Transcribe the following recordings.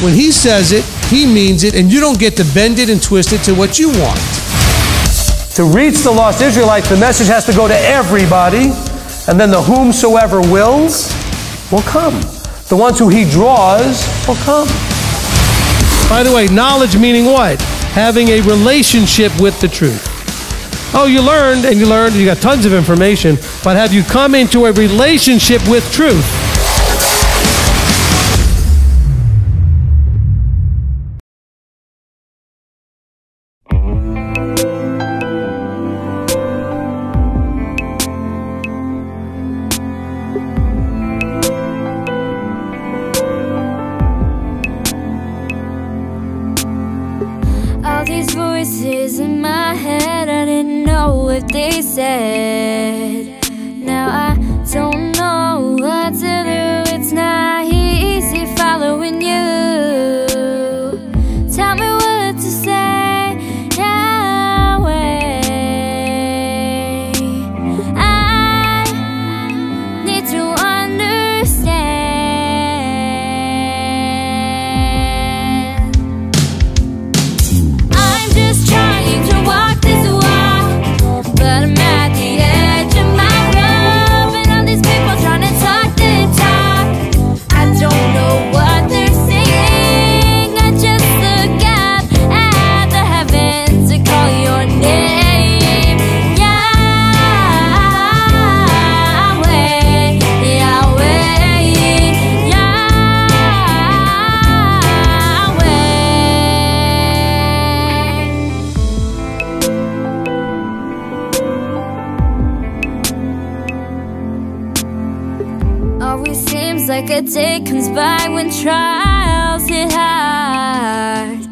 When he says it, he means it, and you don't get to bend it and twist it to what you want. To reach the lost Israelites, the message has to go to everybody, and then the whomsoever wills will come. The ones who he draws will come. By the way, knowledge meaning what? Having a relationship with the truth. Oh, you learned, and you got tons of information, but have you come into a relationship with truth? All these voices in my head, I didn't know what they said. Now I don't know what to do. It's not easy following you. Tell me what to say, Yahweh. I need to understand. I'm just trying to walk this walk, but I'm at the edge of my rope, and all these people trying to talk the talk. I don't know what they're saying. I just look up at the heavens to call your name, Yahweh, Yahweh, Yahweh. Always seems like a day comes by when trials hit hard,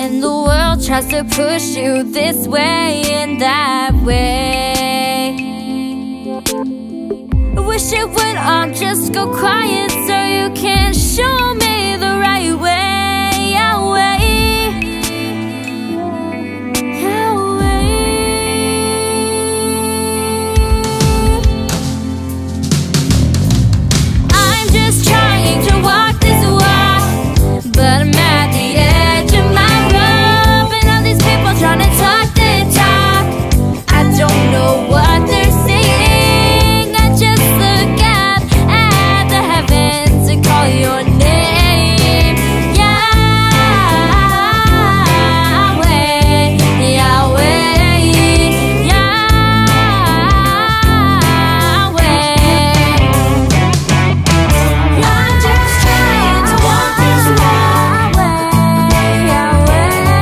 and the world tries to push you this way and that way. I wish it would all just go quiet so you can show me the right way, Yahweh, Yahweh. I'm just trying to walk this walk, but I'm at the edge of my rope, and all these people trying to talk the talk. I don't know what they're saying. I just look up at the heavens to call your name, Yahweh, Yahweh, Yahweh. I'm just trying to walk this walk, Yahweh, Yahweh.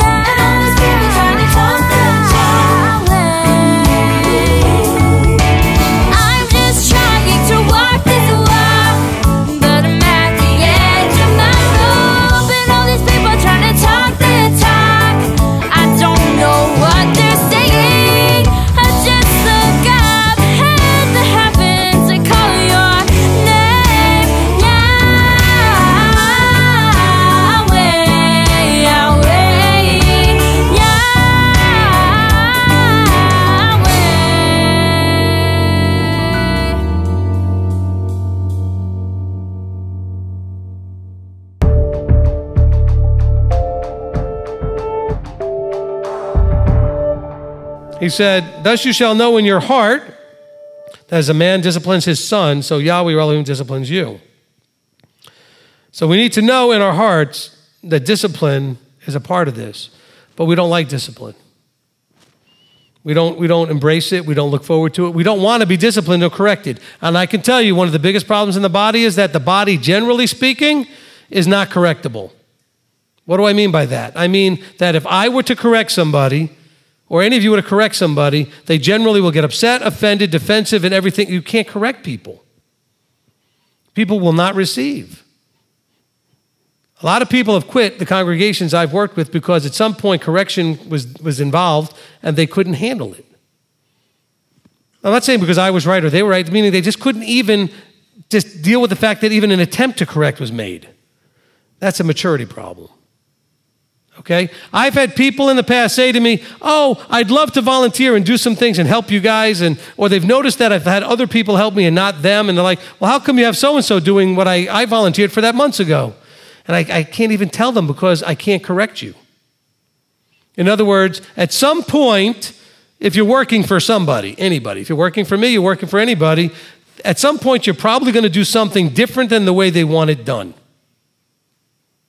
And all these people trying to talk the talk. I'm just trying to walk this walk, but I'm at the edge of my rope, and all these people trying to talk the talk. I don't know what they're saying. I just look up at the heavens to call your name, Yahweh, Yahweh, He said, thus you shall know in your heart that as a man disciplines his son, so Yahweh your Elohim disciplines you. So we need to know in our hearts that discipline is a part of this, but we don't like discipline. We don't embrace it. We don't look forward to it. We don't want to be disciplined or corrected. And I can tell you one of the biggest problems in the body is that the body, generally speaking, is not correctable. What do I mean by that? I mean that if I were to correct somebody, or any of you were to correct somebody, they generally will get upset, offended, defensive, and everything. You can't correct people. People will not receive. A lot of people have quit the congregations I've worked with because at some point correction was involved and they couldn't handle it. I'm not saying because I was right or they were right, meaning they just couldn't even just deal with the fact that even an attempt to correct was made. That's a maturity problem. Okay? I've had people in the past say to me, oh, I'd love to volunteer and do some things and help you guys, or they've noticed that I've had other people help me and not them, and they're like, well, how come you have so-and-so doing what I volunteered for that months ago? And I can't even tell them because I can't correct you. In other words, at some point, if you're working for somebody, anybody, if you're working for me, you're working for anybody, at some point you're probably going to do something different than the way they want it done.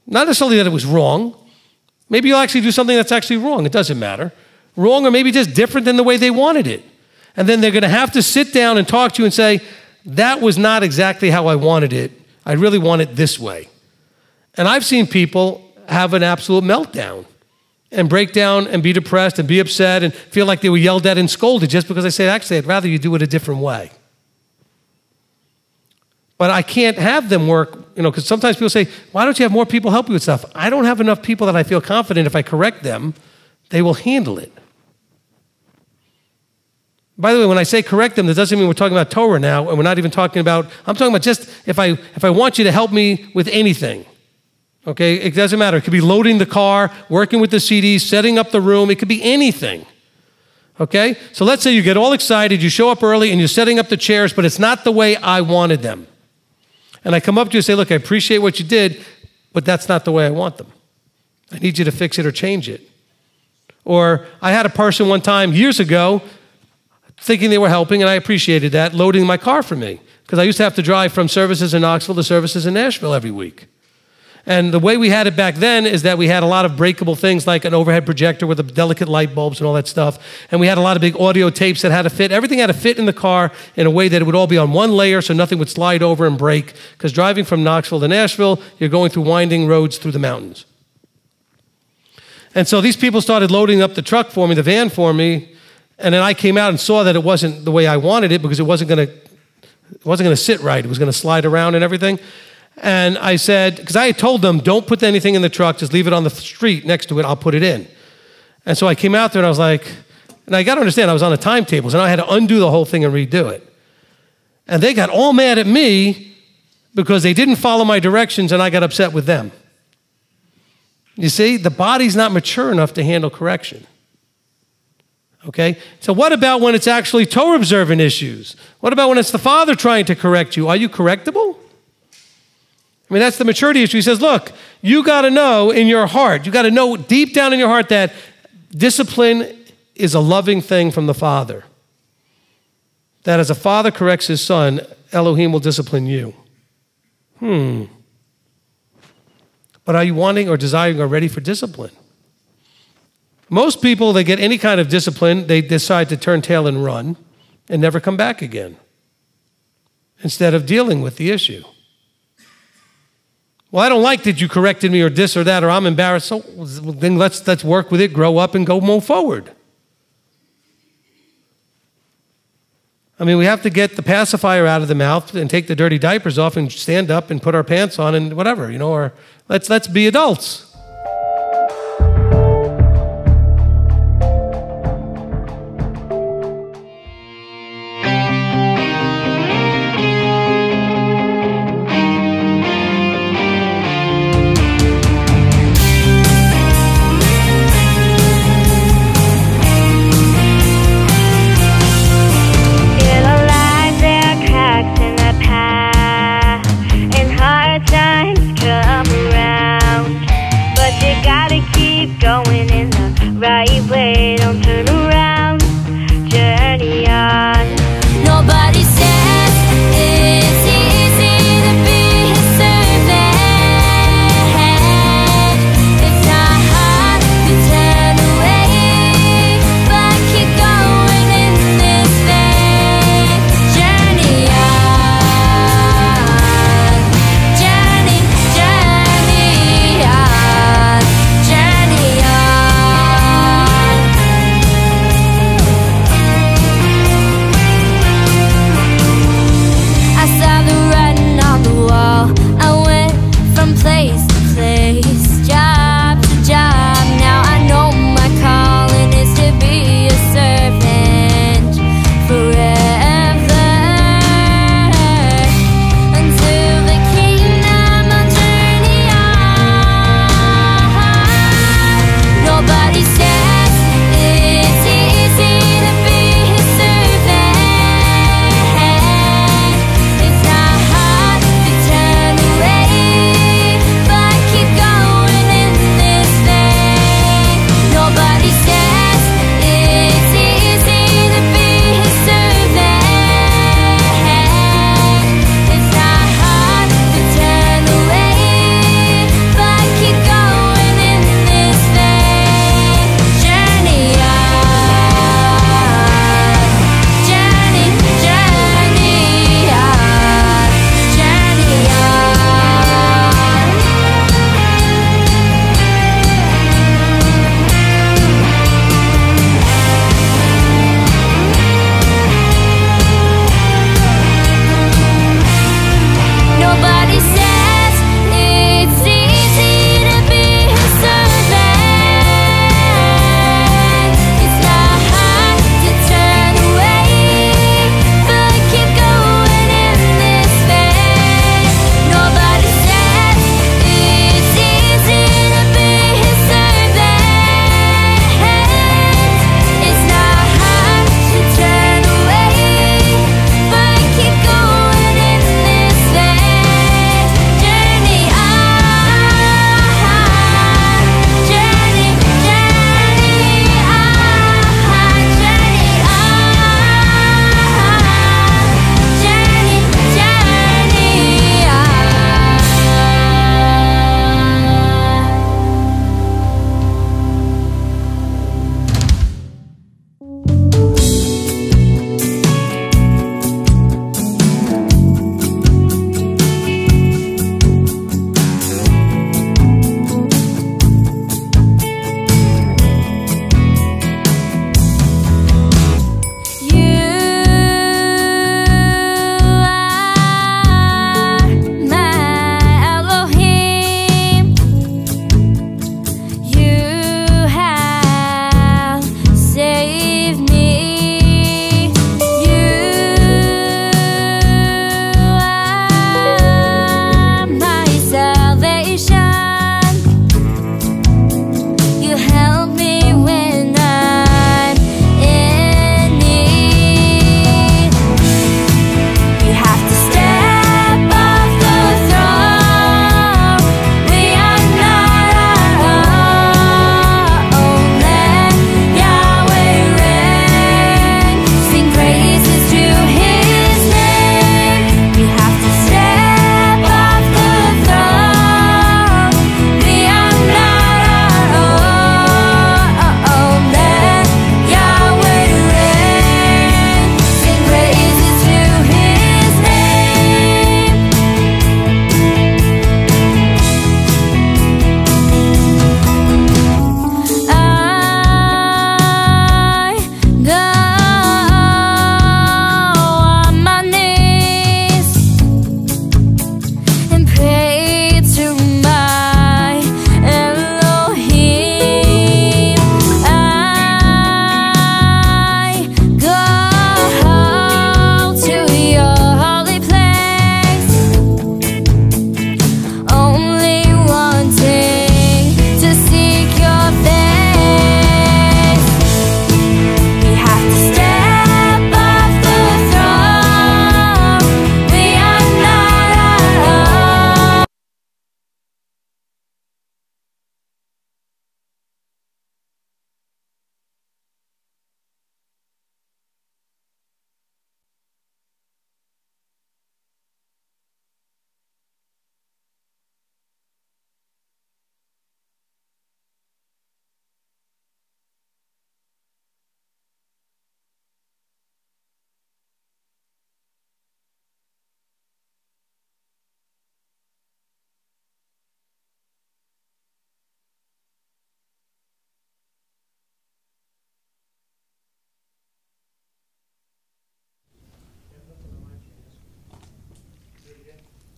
Not necessarily that it was wrong. Maybe you'll actually do something that's actually wrong. It doesn't matter. Wrong or maybe just different than the way they wanted it. And then they're going to have to sit down and talk to you and say, that was not exactly how I wanted it. I really want it this way. And I've seen people have an absolute meltdown and break down and be depressed and be upset and feel like they were yelled at and scolded just because I said, actually, I'd rather you do it a different way. But I can't have them work, because sometimes people say, why don't you have more people help you with stuff? I don't have enough people that I feel confident if I correct them, they will handle it. By the way, when I say correct them, that doesn't mean we're talking about Torah now, and we're not even talking about, I'm talking about just if I want you to help me with anything, okay? It doesn't matter. It could be loading the car, working with the CDs, setting up the room. It could be anything, okay? So let's say you get all excited, you show up early, and you're setting up the chairs, but it's not the way I wanted them. And I come up to you and say, look, I appreciate what you did, but that's not the way I want them. I need you to fix it or change it. Or I had a person one time years ago thinking they were helping, and I appreciated that, loading my car for me. Because I used to have to drive from services in Knoxville to services in Nashville every week. And the way we had it back then is that we had a lot of breakable things like an overhead projector with the delicate light bulbs and all that stuff. And we had a lot of big audio tapes that had to fit. Everything had to fit in the car in a way that it would all be on one layer so nothing would slide over and break. Because driving from Knoxville to Nashville, you're going through winding roads through the mountains. And so these people started loading up the truck for me, the van for me. And then I came out and saw that it wasn't the way I wanted it because it wasn't going to sit right. It was going to slide around and everything. And I said, because I had told them, don't put anything in the truck, just leave it on the street next to it, I'll put it in. And so I came out there and I was like, and I got to understand, I was on a timetable, so now I had to undo the whole thing and redo it. And they got all mad at me because they didn't follow my directions and I got upset with them. You see, the body's not mature enough to handle correction. Okay? So what about when it's actually Torah observant issues? What about when it's the Father trying to correct you? Are you correctable? I mean, that's the maturity issue. He says, look, you got to know in your heart, you got to know deep down in your heart that discipline is a loving thing from the Father. That as a father corrects his son, Elohim will discipline you. But are you wanting or desiring or ready for discipline? Most people, they get any kind of discipline, they decide to turn tail and run and never come back again instead of dealing with the issue. Well, I don't like that you corrected me or this or that, or I'm embarrassed. So then let's work with it, grow up, and go move forward. I mean, we have to get the pacifier out of the mouth and take the dirty diapers off and stand up and put our pants on and whatever, or let's be adults. Times come around.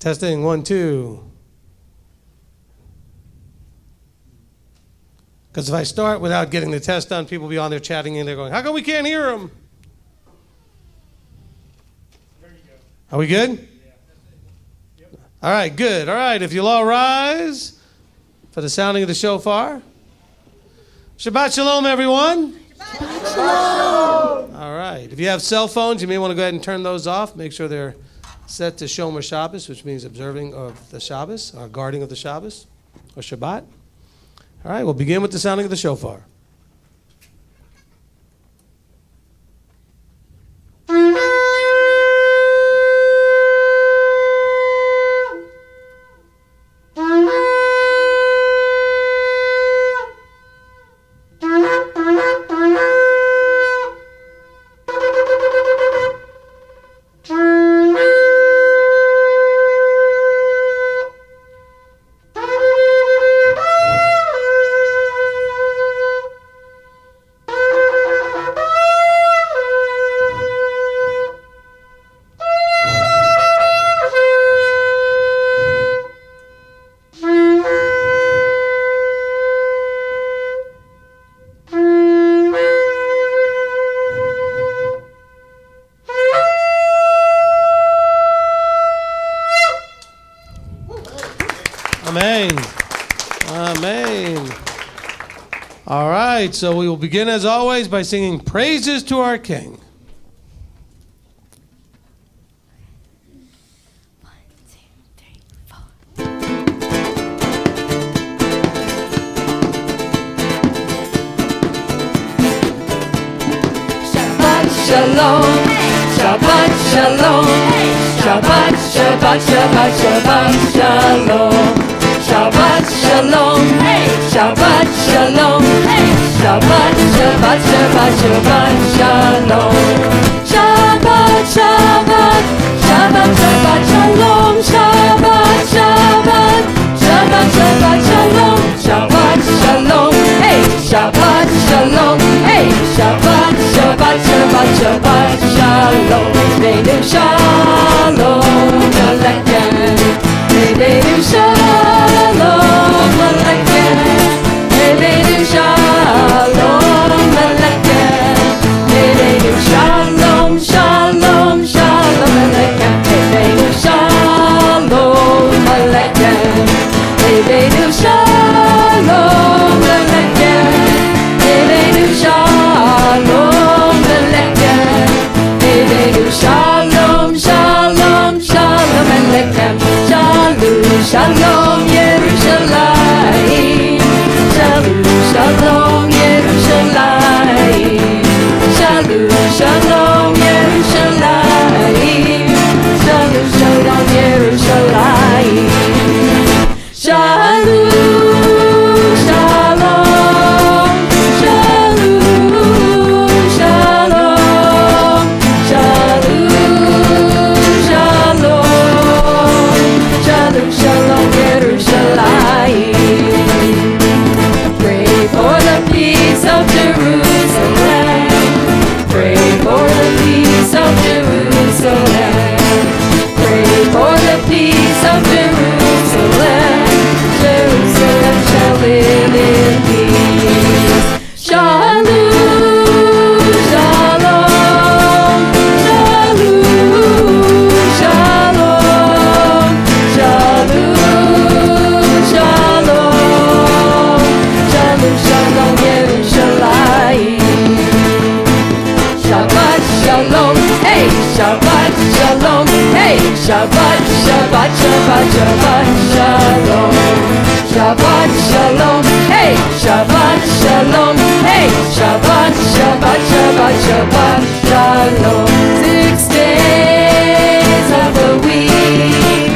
Testing, 1, 2. Because if I start without getting the test done, people will be on there chatting and they're going, how come we can't hear them? There you go. Are we good? Yeah. Yep. All right, good. All right, if you'll all rise for the sounding of the shofar. Shabbat Shalom, everyone. Shabbat Shalom. All right. If you have cell phones, you may want to go ahead and turn those off. Make sure they're set to Shomer Shabbos, which means observing of the Shabbos, or guarding of the Shabbos, or Shabbat. All right, we'll begin with the sounding of the shofar. Amen. Amen. All right, so we will begin as always by singing praises to our King. Shalom, Shabbat Shalom, Shabbat, Shabbat, Shabbat, Shabbat Shalom, Shabbat Shalom, Shabbat Shalom, Shabbat, Shabbat, Shabbat, Shabbat Shalom, Shabbat, Shabbat, Shabbat, Shabbat Shalom, Shabbat, Shabbat, Shabbat, Shabbat Shalom, Shabbat Shalom, hey, Shabbat Shalom, hey, Shabbat, Shabbat, Shabbat, Shabbat Shalom, Neinu Shalom Aleichem, Neinu Shalom Aleichem, Neinu Shalom Aleichem, Neinu Shalom, Shalom, Shalom Aleichem, Neinu Shalom Aleichem, Neinu Shalom Aleichem, Neinu Shalom Aleichem, Neinu Shalom, Shalom, Shalom Aleichem, Shalom, Shalom Yerushalayim, Shalom, Shalom Yerushalayim, Shalom, Shalom Yerushalayim, Shalom, Shalom Yerushalayim, Shalom, Shalom, Shalom, Shalom, Shalom, Shalom, Shalom Yerushalayim. Pray for the peace of Jerusalem. Pray for the peace of Jerusalem. Pray for the peace of Jerusalem. Jerusalem shall live in peace. Shalom, Shalom, Shalom, Shalom, Shalom, Shalom, Shalom, Shalom Yerushalayim. Shabbat Shalom, hey, Shabbat Shalom, hey, Shabbat, Shabbat, Shabbat, Shabbat Shalom, Shabbat Shalom, hey, Shabbat Shalom, hey, Shabbat, Shabbat, Shabbat, Shabbat Shalom. 6 days of the week,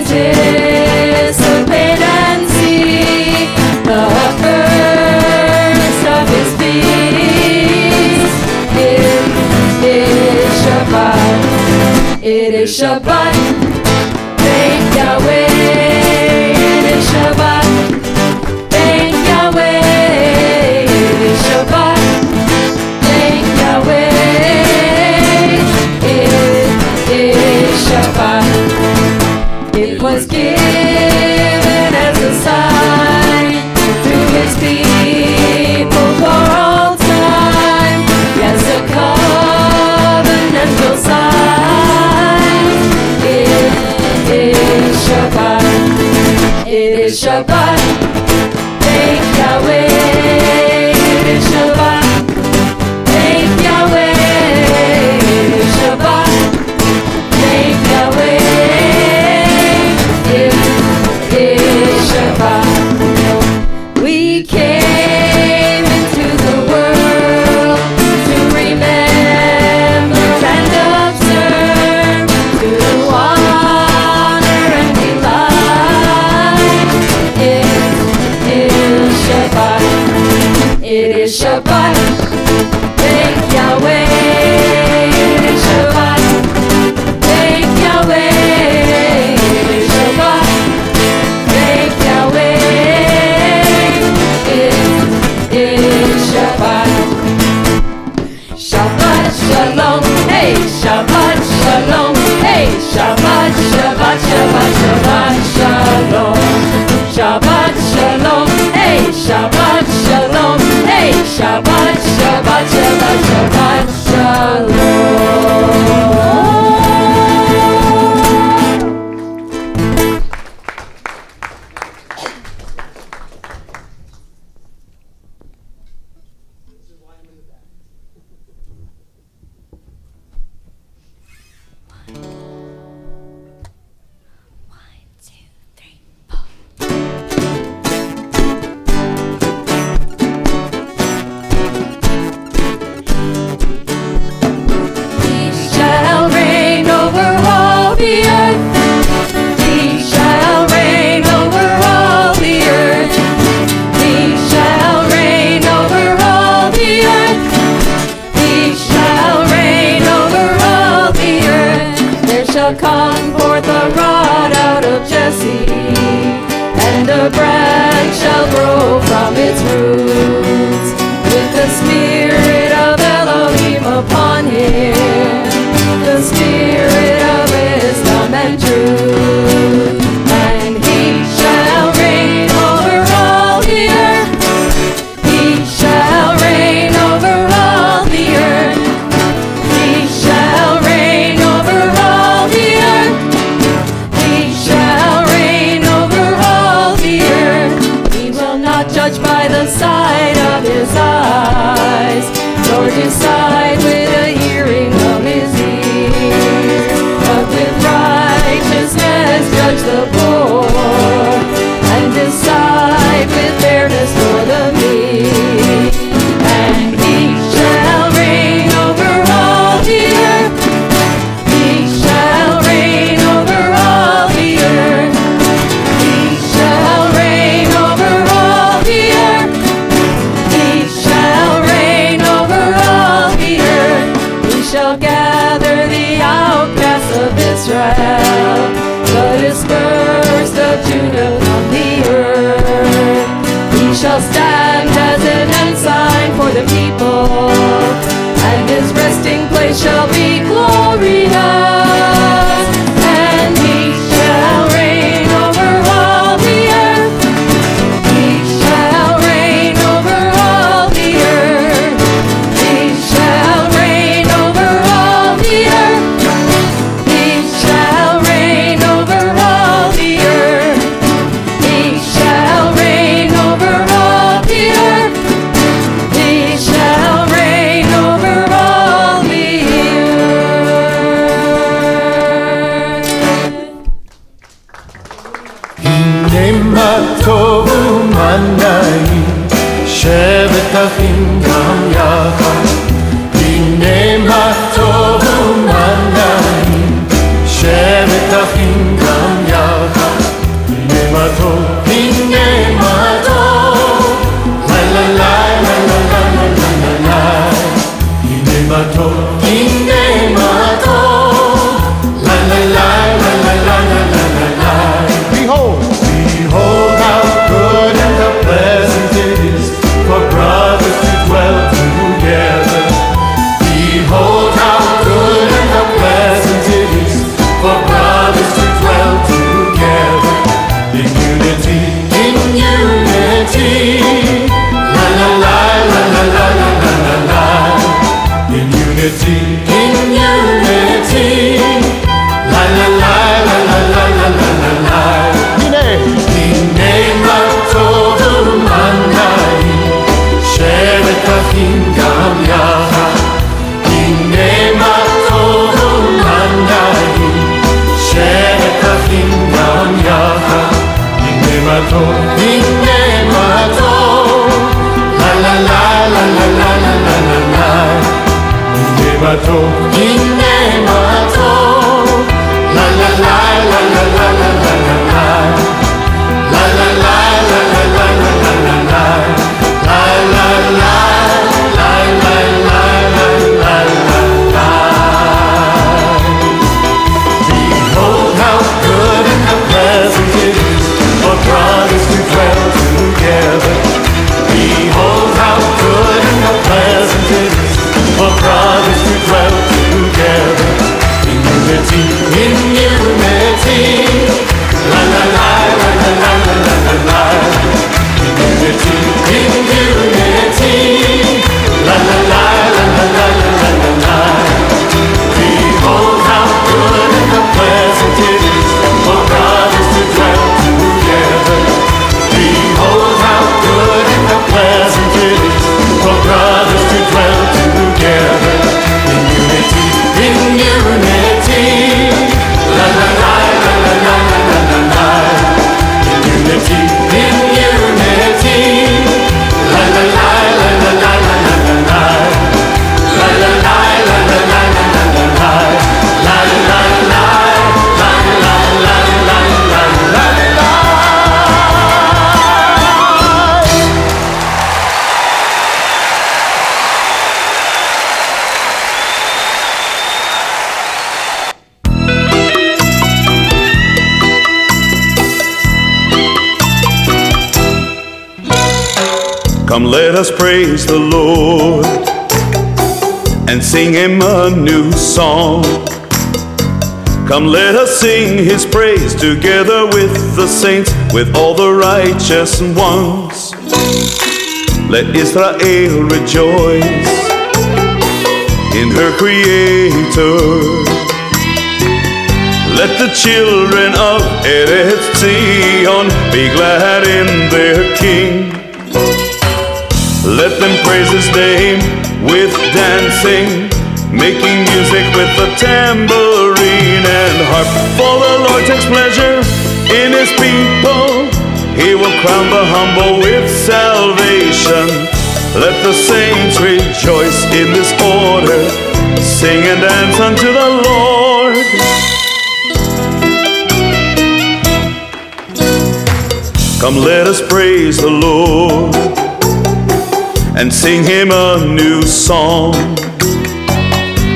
anticipate and see the first of His feast. It is Shabbat. It is Shabbat. Thank Yahweh. It is Shabbat. Thank Yahweh. It is Shabbat. Thank Yahweh. It is Shabbat. was given as a sign to his people for all time. Yes, a covenantal sign. It is Shabbat. It is Shabbat. Thank Yahweh. It is Shabbat. Thank Yahweh. It is Shabbat. Thank Yahweh. It is Shabbat. We came into the world to remember and observe, to honor and delight. It is Shabbat. It is Shabbat. Thank Yahweh. It is Shabbat. Thank Yahweh. It is Shabbat. Thank Yahweh. It is Shabbat. Shabbat Shalom. Hey, Shabbat Shalom. Hey, Shabbat, Shabbat, Shabbat, Shabbat Shalom. Shabbat Shalom. Hey, Shabbat Shalom. Hey, Shabbat, Shabbat, Shabbat, Shabbat Shalom. He shall reign over all the earth. He shall reign over all the earth. He shall reign over all the earth. He shall reign over all the earth. There shall come forth a rod out of Jesse, and a branch shall grow from its roots, with the spirit of Elohim upon him, the spirit of wisdom and truth. And he shall reign over all the earth. He shall reign over all the earth. He shall reign over all the earth. He shall reign over all the earth. He will not judge by the sight of his eyes, nor decide with the hearing of his ears, but with righteousness judge the poor, and decide with fairness for the meek. And he shall reign over all the earth. He shall reign over all the earth. He shall reign over all the earth. He shall reign over all the earth. He shall gather the outcasts of Israel, the dispersed of Judah from the earth. He shall stand as an ensign for the people, and his resting place shall be glorious. And he shall reign over all the earth. He shall reign over all the earth. He shall reign over all the earth. He shall reign over all the earth. He shall reign over all the earth. He shall reign over all the earth. Come, let us praise the Lord and sing Him a new song. Come, let us sing His praise together with the saints, with all the righteous ones. Let Israel rejoice in her Creator. Let the children of Eretz Zion be glad in their King. Let them praise His name with dancing, making music with the tambourine and harp. For the Lord takes pleasure in His people. He will crown the humble with salvation. Let the saints rejoice in this order, sing and dance unto the Lord. Come, let us praise the Lord and sing Him a new song.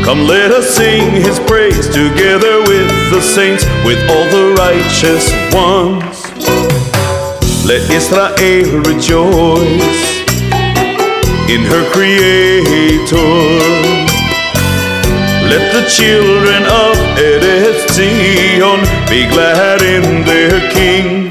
Come, let us sing His praise together with the saints, with all the righteous ones. Let Israel rejoice in her Creator. Let the children of Eretz Zion be glad in their King.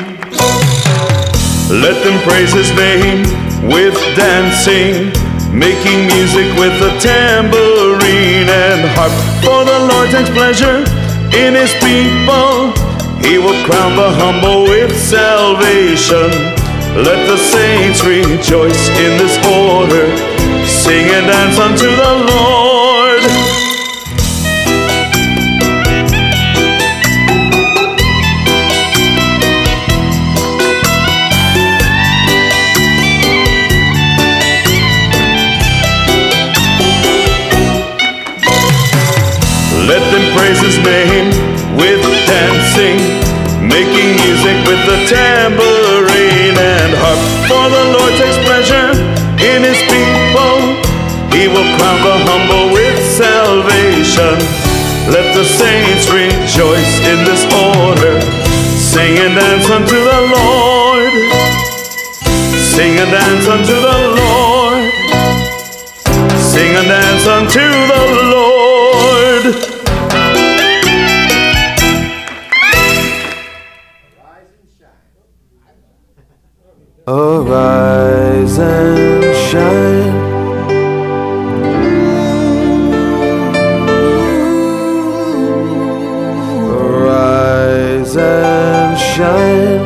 Let them praise His name with dancing, making music with the tambourine and harp. For the Lord takes pleasure in His people. He will crown the humble with salvation. Let the saints rejoice in this order, sing and dance unto the Lord. Let them praise His name with dancing, making music with the tambourine and harp. For the Lord takes pleasure in His people. He will crown the humble with salvation. Let the saints rejoice in this order, sing and dance unto the Lord. Sing and dance unto the Lord. Sing and dance unto the Lord. Arise and shine. Arise and shine.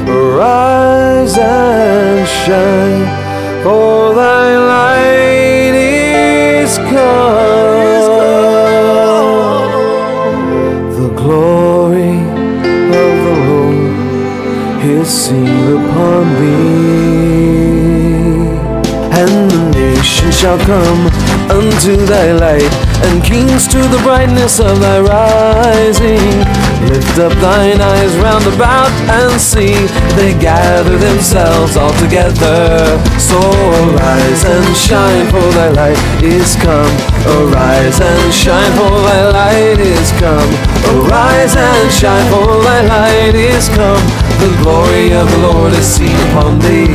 Arise and shine, for thy light is come. Glory of the Lord is seen upon thee. shall come unto thy light, and kings to the brightness of thy rising. Lift up thine eyes round about and see, they gather themselves all together. So arise and shine, for thy light is come. Arise and shine, for thy light is come. Arise and shine, for thy light is come. The glory of the Lord is seen upon thee.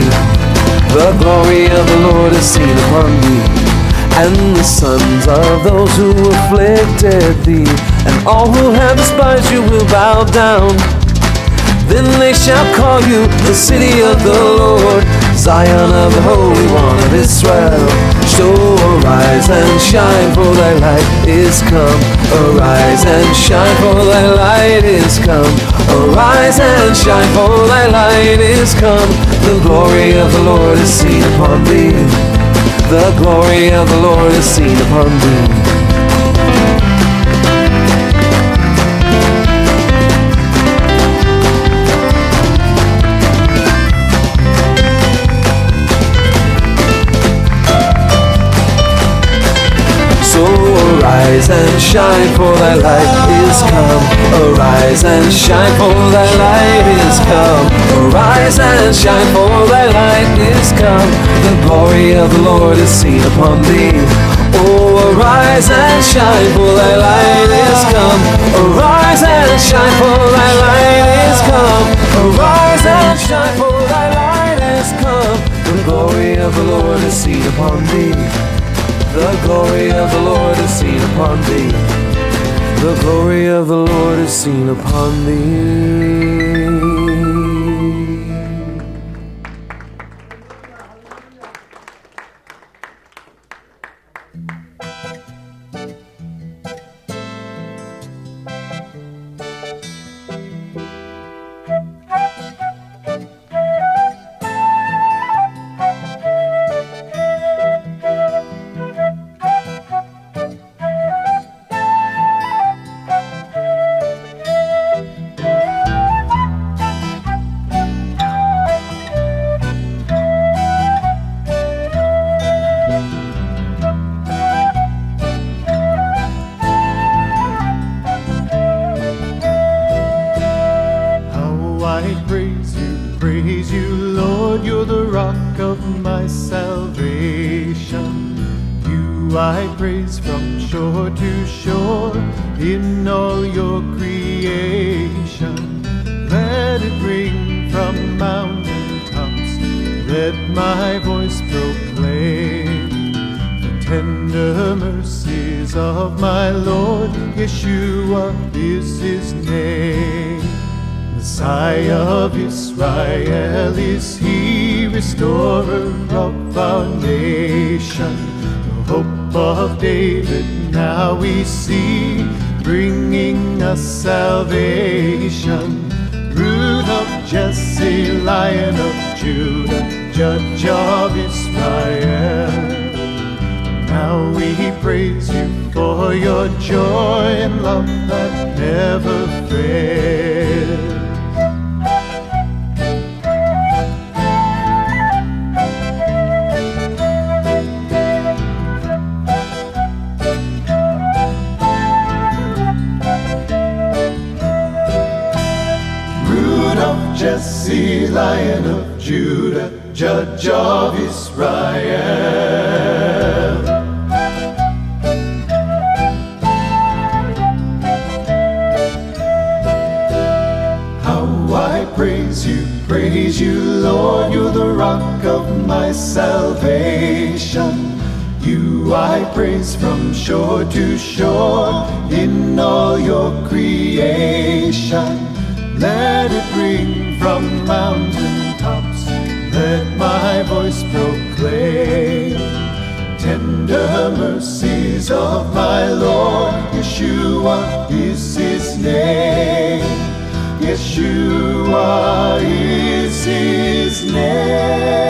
The glory of the Lord is seen upon thee. And the sons of those who afflicted thee, and all who have despised you will bow down. Then they shall call you the city of the Lord, Zion of the Holy One of Israel. So arise and shine, for thy light is come. Arise and shine, for thy light is come. Arise and shine, for thy light is come. The glory of the Lord is seen upon thee. The glory of the Lord is seen upon thee. Arise and shine, for thy light is come. Arise and shine, for thy light is come. Arise and shine, for thy light is come. The glory of the Lord is seen upon thee. Oh, arise and shine, for thy light is come. Arise and shine, for thy light is come. Arise and shine, for thy light is come. The glory of the Lord is seen upon thee. The glory of the Lord is seen upon thee. The glory of the Lord is seen upon thee. Of Israel is he, restorer of our nation. The hope of David now we see, bringing us salvation. Root of Jesse, Lion of Judah, Judge of Israel. Now we praise you for your joy and love that never fails. Jesse, Lion of Judah, Judge of Israel. How I praise you, Lord, you're the rock of my salvation. You I praise from shore to shore, in all your creation. Let it ring from mountain tops, let my voice proclaim tender mercies of my Lord. Yeshua is his name. Yeshua is his name.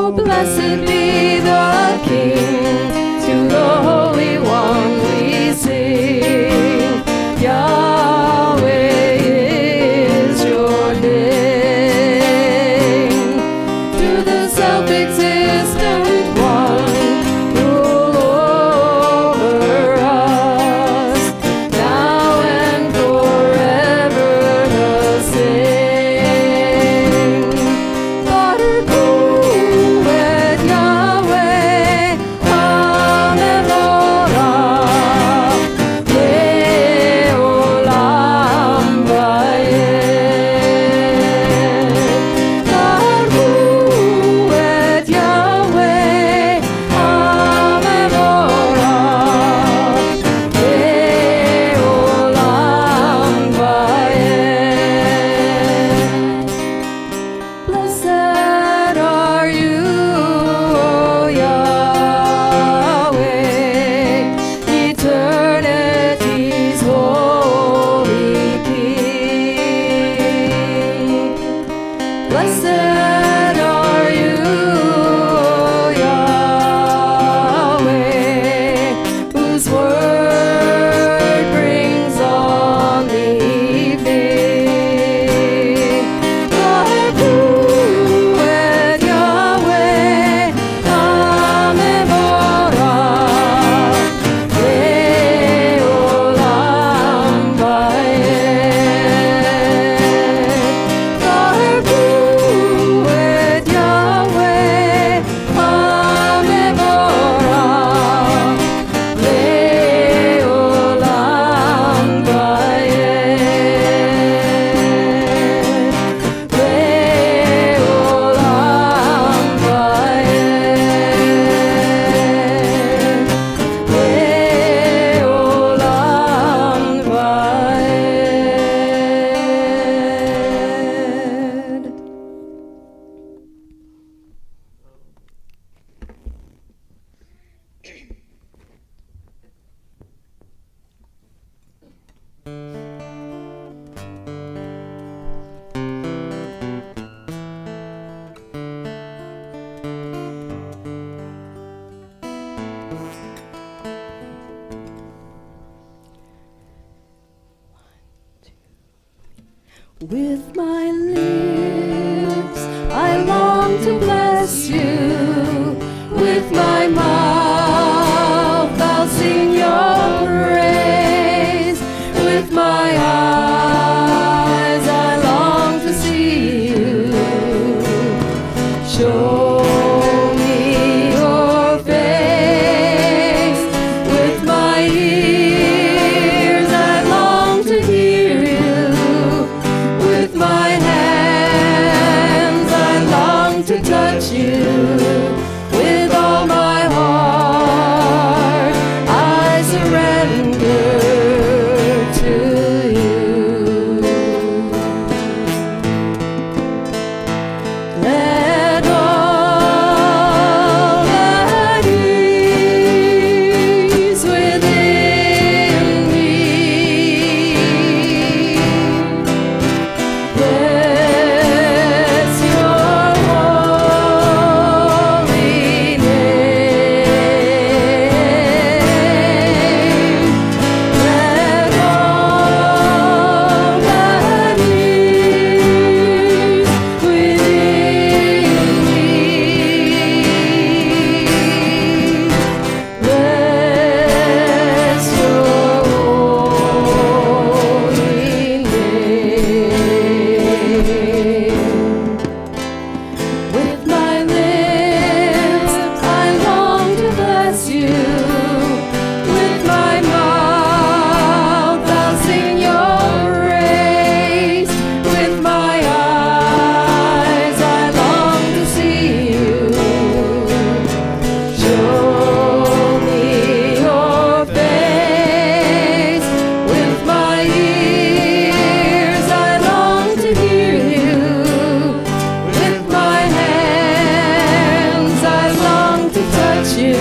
Oh, blessed be the King, to the Holy One we sing. Yahweh is your name. To the self-existent One, rule over us, now and forever the same. Baruch et Yahweh, HaMevorach, Le'olam va'ed. Baruch et Yahweh, HaMevorach, Le'olam va'ed. Blessed are you, O Yahweh, eternity's holy King. Blessed are you, O Yahweh, whose word brings on the evening. Baruch et Yahweh, HaMevorach, Le'olam va'ed. Baruch et Yahweh, HaMevorach, Le'olam va'ed. Le'olam va'ed. Le'olam va'ed. With my lips, I long to bless you. With my mouth, I'll sing your praise. With my eyes, I long to see you. Show me your face. With my ears, I long to hear you. With my hands, I long to touch you. With all my heart, I surrender to you. Let all that is within me bless your holy name. Let all that is within me bless your holy name. With my lips, I long to bless you. With my mouth, I'll sing your praise. With my eyes, I long to see you. Show me your face. With my ears, I long to hear you. With my hands, I long to touch you.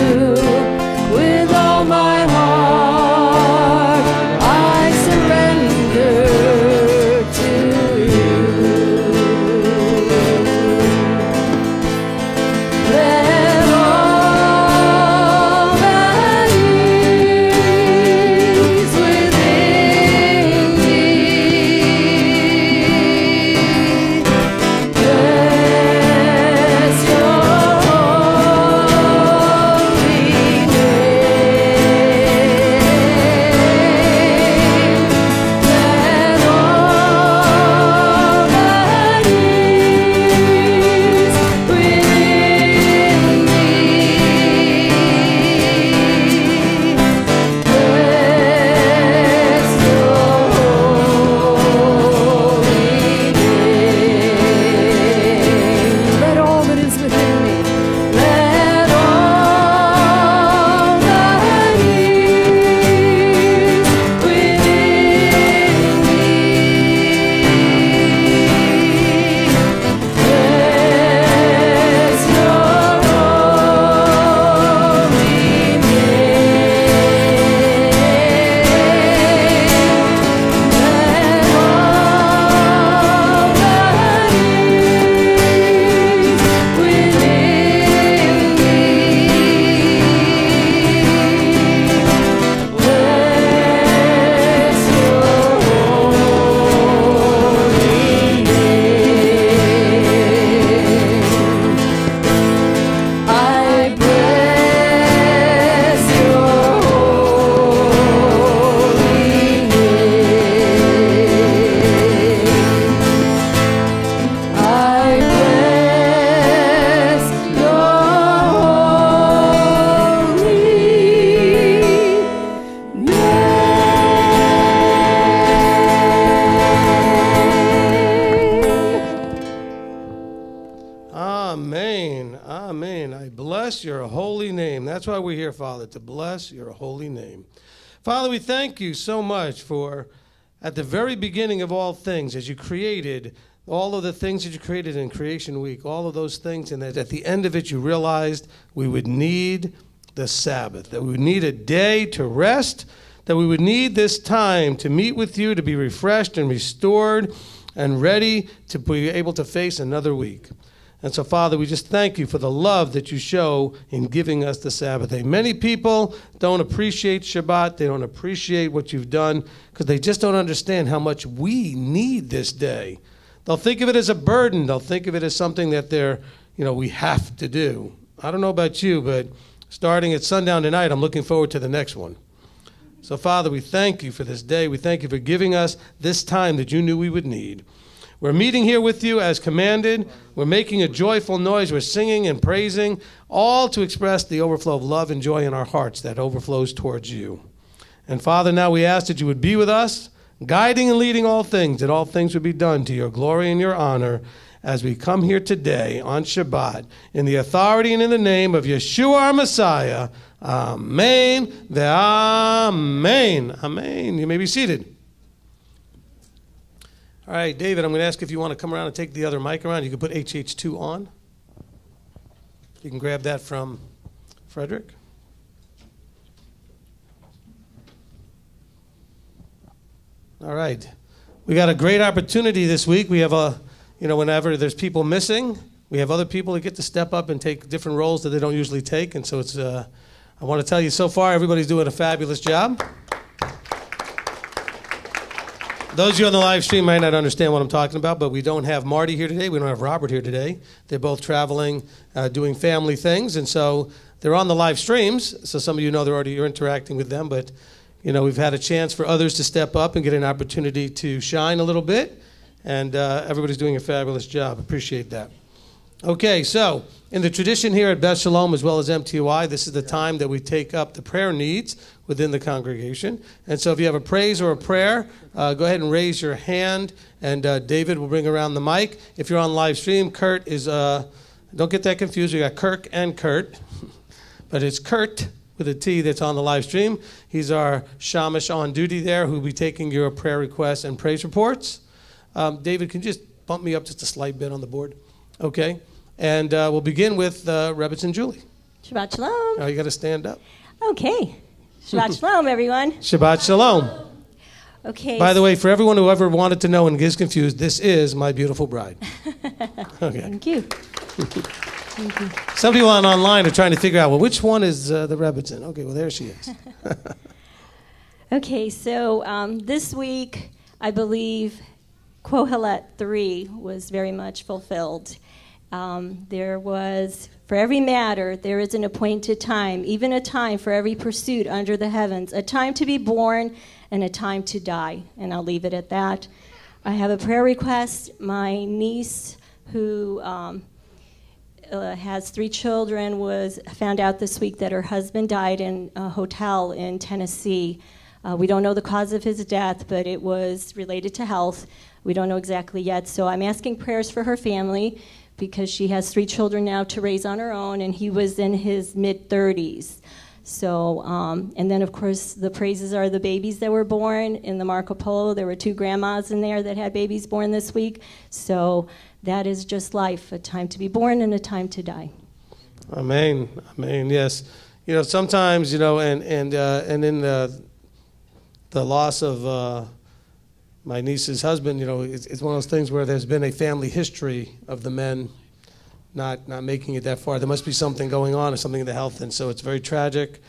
With all my heart, I surrender to you. Amen. I bless your holy name. That's why we're here, Father, to bless your holy name. Father, we thank you so much for, at the very beginning of all things, as you created all of the things that you created in Creation Week, all of those things, and that at the end of it you realized we would need the Sabbath, that we would need a day to rest, that we would need this time to meet with you, to be refreshed and restored and ready to be able to face another week. And so, Father, we just thank you for the love that you show in giving us the Sabbath day. Many people don't appreciate Shabbat. They don't appreciate what you've done because they just don't understand how much we need this day. They'll think of it as a burden. They'll think of it as something that we have to do. I don't know about you, but starting at sundown tonight, I'm looking forward to the next one. So, Father, we thank you for this day. We thank you for giving us this time that you knew we would need. We're meeting here with you as commanded. We're making a joyful noise. We're singing and praising, all to express the overflow of love and joy in our hearts that overflows towards you. And, Father, now we ask that you would be with us, guiding and leading all things, that all things would be done to your glory and your honor as we come here today on Shabbat, in the authority and in the name of Yeshua our Messiah. Amen. Amen. Amen. You may be seated. All right, David, I'm going to ask if you want to come around and take the other mic around. You can put HH2 on. You can grab that from Frederick. All right. We got a great opportunity this week. We have whenever there's people missing, we have other people that get to step up and take different roles that they don't usually take. And so it's, I want to tell you, so far, everybody's doing a fabulous job. Those of you on the live stream might not understand what I'm talking about, but we don't have Marty here today. We don't have Robert here today. They're both traveling, doing family things, and so they're on the live streams. So some of you know you're interacting with them, but we've had a chance for others to step up and get an opportunity to shine a little bit, and everybody's doing a fabulous job. Appreciate that. Okay, so in the tradition here at Beth Shalom as well as MTY, this is the time that we take up the prayer needs within the congregation. And so if you have a praise or a prayer, go ahead and raise your hand, and David will bring around the mic. If you're on live stream, Kurt is, don't get that confused. We got Kirk and Kurt, but it's Kurt with a T that's on the live stream. He's our shamash on duty there who will be taking your prayer requests and praise reports. David, can you just bump me up just a slight bit on the board? Okay. And we'll begin with Rebitz and Julie. Shabbat Shalom. Oh, you got to stand up. Okay. Shabbat Shalom, everyone. Shabbat Shalom. Okay. By the way, for everyone who ever wanted to know and gets confused, this is my beautiful bride. Okay. Thank you. Thank you. Some people online are trying to figure out, well, which one is the Rebitz in? Okay, well, there she is. Okay, so this week, I believe Kohelet 3 was very much fulfilled. There was, for every matter, there is an appointed time, even a time for every pursuit under the heavens, a time to be born and a time to die. And I'll leave it at that. I have a prayer request. My niece, who has 3 children, was found out this week that her husband died in a hotel in Tennessee. We don't know the cause of his death, but it was related to health. We don't know exactly yet. So I'm asking prayers for her family, because she has 3 children now to raise on her own, and he was in his mid-30s. So, and then, of course, the praises are the babies that were born in the Marco Polo. There were 2 grandmas in there that had babies born this week. So that is just life, a time to be born and a time to die. Amen. Amen. Yes. Sometimes, and in the loss of my niece's husband, it's one of those things where there's been a family history of the men not making it that far. There must be something going on or something in the health, and so it's very tragic.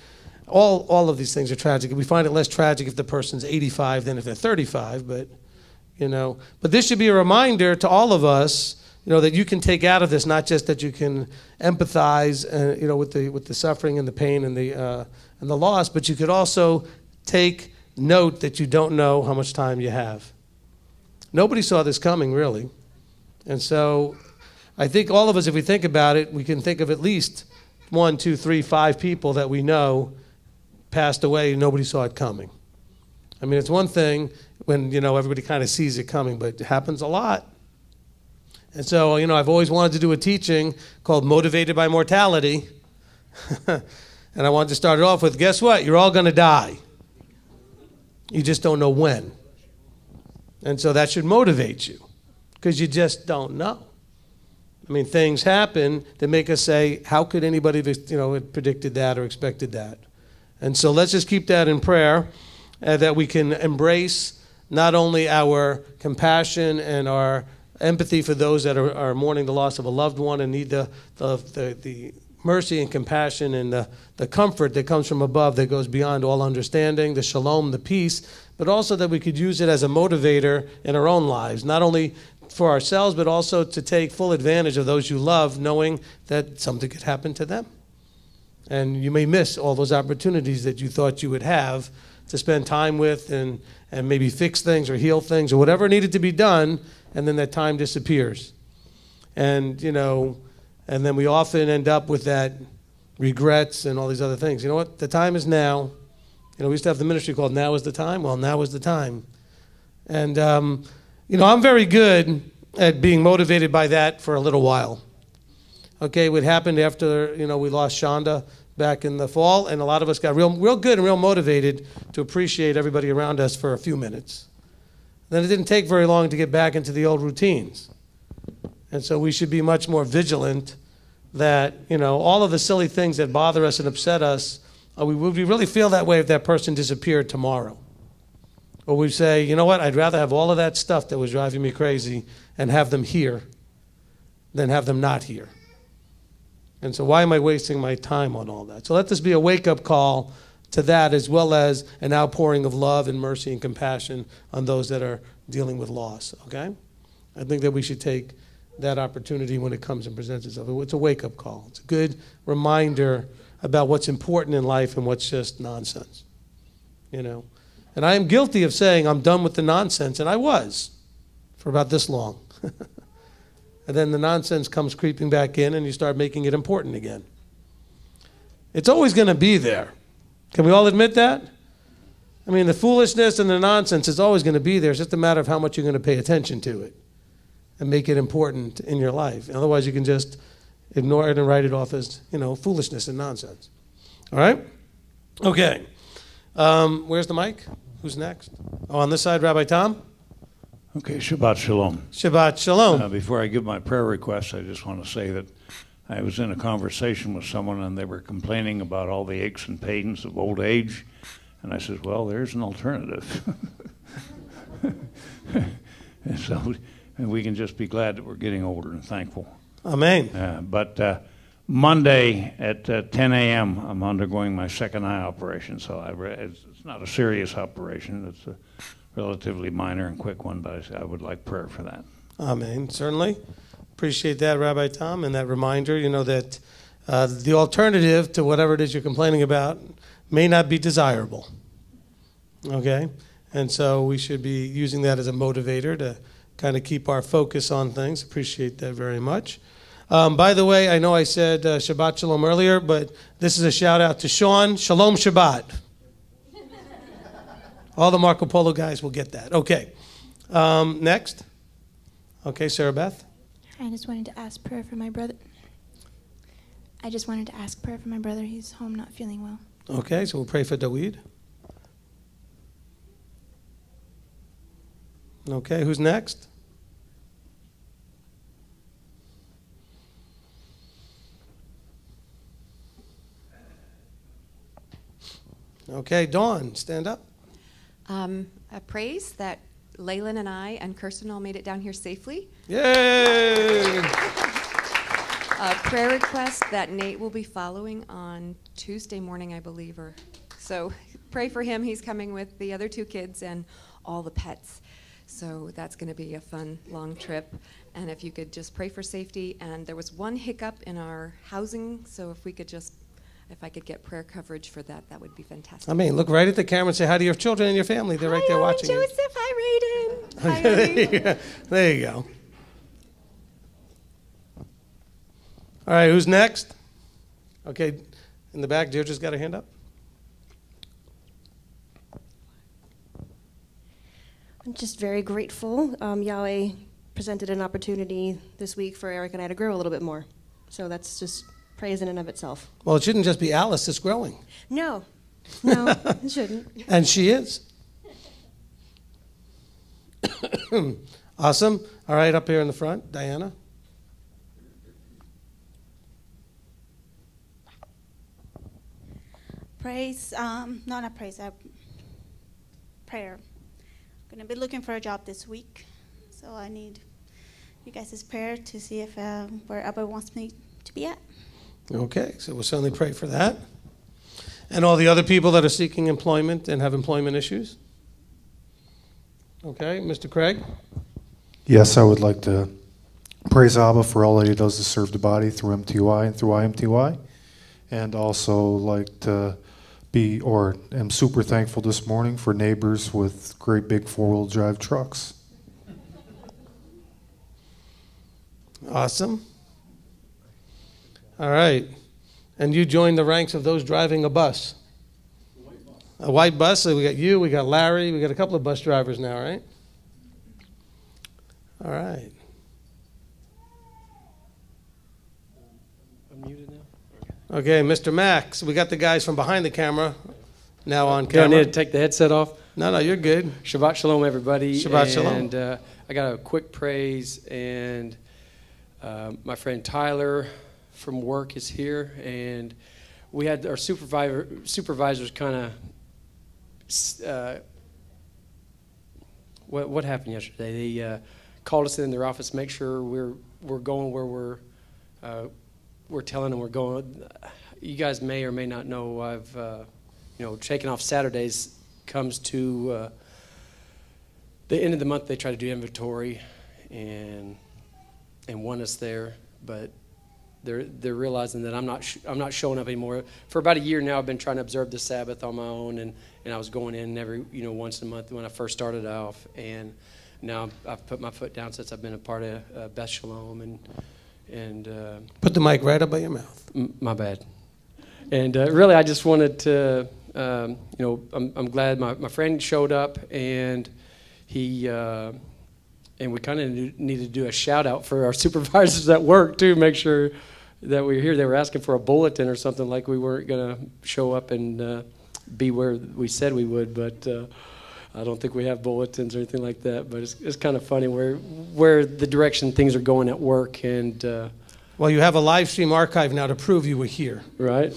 All of these things are tragic. We find it less tragic if the person's 85 than if they're 35, but this should be a reminder to all of us, that you can take out of this, not just that you can empathize, with the suffering and the pain and the loss, but you could also take note that you don't know how much time you have. Nobody saw this coming, really. And so I think all of us, if we think about it, we can think of at least 1, 2, 3, 5 people that we know passed away and nobody saw it coming. I mean, it's one thing when, everybody kind of sees it coming, but it happens a lot. And so, I've always wanted to do a teaching called Motivated by Mortality. And I wanted to start it off with, guess what? You're all going to die. You just don't know when. And so that should motivate you, because you just don't know. I mean, things happen that make us say, how could anybody have predicted that or expected that? And so let's just keep that in prayer, that we can embrace not only our compassion and our empathy for those that are mourning the loss of a loved one and need the mercy and compassion and the comfort that comes from above that goes beyond all understanding, the shalom, the peace, but also that we could use it as a motivator in our own lives, not only for ourselves, but also to take full advantage of those you love, knowing that something could happen to them. And you may miss all those opportunities that you thought you would have to spend time with and maybe fix things or heal things or whatever needed to be done, and then that time disappears. And, and then we often end up with that regrets and all these other things. You know what? The time is now. We used to have the ministry called Now is the Time. Well, now is the time. And, I'm very good at being motivated by that for a little while. Okay, what happened after, we lost Shonda back in the fall, and a lot of us got real good and real motivated to appreciate everybody around us for a few minutes. Then it didn't take very long to get back into the old routines. And so we should be much more vigilant that, all of the silly things that bother us and upset us, would we really feel that way if that person disappeared tomorrow? Or we say, you know what, I'd rather have all of that stuff that was driving me crazy and have them here than have them not here. And so why am I wasting my time on all that? So let this be a wake-up call to that, as well as an outpouring of love and mercy and compassion on those that are dealing with loss, okay? I think that we should take that opportunity when it comes and presents itself. It's a wake-up call. It's a good reminder about what's important in life and what's just nonsense, And I am guilty of saying I'm done with the nonsense, and I was for about this long. And then the nonsense comes creeping back in, and you start making it important again. It's always going to be there. Can we all admit that? I mean, the foolishness and the nonsense is always going to be there. It's just a matter of how much you're going to pay attention to it and make it important in your life. Otherwise, you can just ignore it and write it off as, foolishness and nonsense. All right? Okay. Where's the mic? Who's next? Oh, on this side, Rabbi Tom? Okay, Shabbat Shalom. Shabbat Shalom. Before I give my prayer request, I just want to say that I was in a conversation with someone, and they were complaining about all the aches and pains of old age. And I said, well, there's an alternative. And we can just be glad that we're getting older and thankful. Amen. But Monday at 10 a.m., I'm undergoing my second eye operation. So it's not a serious operation. It's a relatively minor and quick one, but I would like prayer for that. Amen. Certainly. Appreciate that, Rabbi Tom, and that reminder, that the alternative to whatever it is you're complaining about may not be desirable. Okay? And so we should be using that as a motivator to kind of keep our focus on things. Appreciate that very much. By the way, I know I said Shabbat Shalom earlier, but this is a shout out to Sean. Shalom Shabbat. All the Marco Polo guys will get that. Okay. Next. Okay, Sarah Beth. I just wanted to ask prayer for my brother. He's home not feeling well. Okay, so we'll pray for Daweed. Okay, who's next? Okay, Dawn, stand up. A praise that Leyland and I and Kirsten all made it down here safely. Yay! A prayer request that Nate will be following on Tuesday morning, I believe. So pray for him. He's coming with the other two kids and all the pets. So that's going to be a fun, long trip. And if you could just pray for safety. And there was one hiccup in our housing, so if I could get prayer coverage for that, that would be fantastic. I mean, look right at the camera and say hi to your children and your family. They're right there watching Joseph. you. Hi, Raiden. Hi, There you go. All right, who's next? Okay, in the back, Deirdre's got her hand up. I'm just very grateful. Yahweh presented an opportunity this week for Eric and I to grow a little bit more. So that's just praise in and of itself. Well, it shouldn't just be Alice that's growing. No, it shouldn't. And she is. Awesome. All right, up here in the front, Diana. Praise, not praise, prayer. I'm going to be looking for a job this week, so I need you guys' prayer to see if where Abba wants me to be at. Okay, so we'll certainly pray for that. And all the other people that are seeking employment and have employment issues? Okay, Mr. Craig? Yes, I would like to praise Abba for all that he does to serve the body through MTY and through IMTY. And also like to am super thankful this morning for neighbors with great big four-wheel drive trucks. Awesome. All right. And you joined the ranks of those driving a bus. A white bus. So we got you, we got Larry, we got a couple of bus drivers now, right? All right. I'm muted now. Okay, Mr. Max, we got the guys from behind the camera now on Do I camera. need to take the headset off? No, you're good. Shabbat Shalom, everybody. Shabbat Shalom. And I got a quick praise, and my friend Tyler from work is here, and we had our supervisors kind of, what happened yesterday? They called us in their office to make sure we're going where we're telling them we're going. You guys may or may not know I've shaking off Saturdays comes to the end of the month. They try to do inventory and want us there, but they're realizing that I'm not showing up anymore. For about a year now, I've been trying to observe the Sabbath on my own, and I was going in every once a month when I first started off, and now I've put my foot down since I've been a part of Beth Shalom and put the mic right up by your mouth. My bad. And really, I just wanted to, I'm glad my friend showed up, and he, and we kind of needed to do a shout out for our supervisors at work too, make sure that we were here. They were asking for a bulletin or something, like we weren't going to show up and be where we said we would, but I don't think we have bulletins or anything like that. But it's kind of funny where the direction things are going at work. And well, you have a live stream archive now to prove you were here. Right.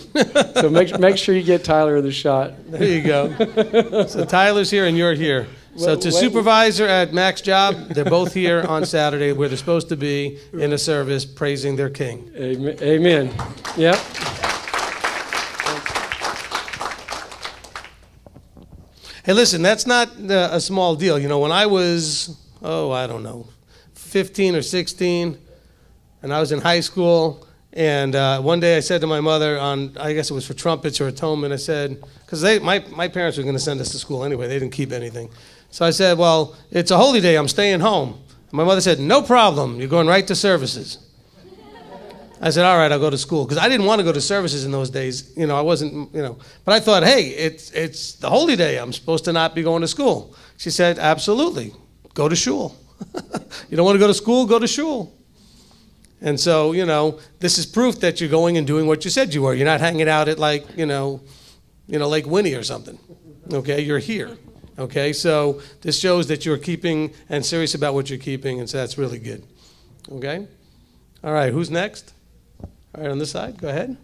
So make sure you get Tyler in the shot. There you go. So Tyler's here and you're here. So it's a supervisor at Mac's job. They're both here on Saturday where they're supposed to be in a service praising their King. Amen. Amen. Yep. Hey, listen, that's not a small deal. You know, when I was, 15 or 16, and I was in high school, and one day I said to my mother I guess it was for trumpets or atonement, I said, because my parents were going to send us to school anyway. They didn't keep anything. So I said, well, it's a holy day. I'm staying home. And my mother said, no problem. You're going right to services. I said, all right, I'll go to school. Because I didn't want to go to services in those days. I wasn't, But I thought, hey, it's the holy day. I'm supposed to not be going to school. She said, absolutely. Go to shul. You don't want to go to school? Go to shul. And so, this is proof that you're going and doing what you said you were. You're not hanging out at Lake Winnie or something. Okay, you're here. Okay, so this shows that you're keeping and serious about what you're keeping, and so that's really good. Okay? All right, who's next? All right, on this side, go ahead.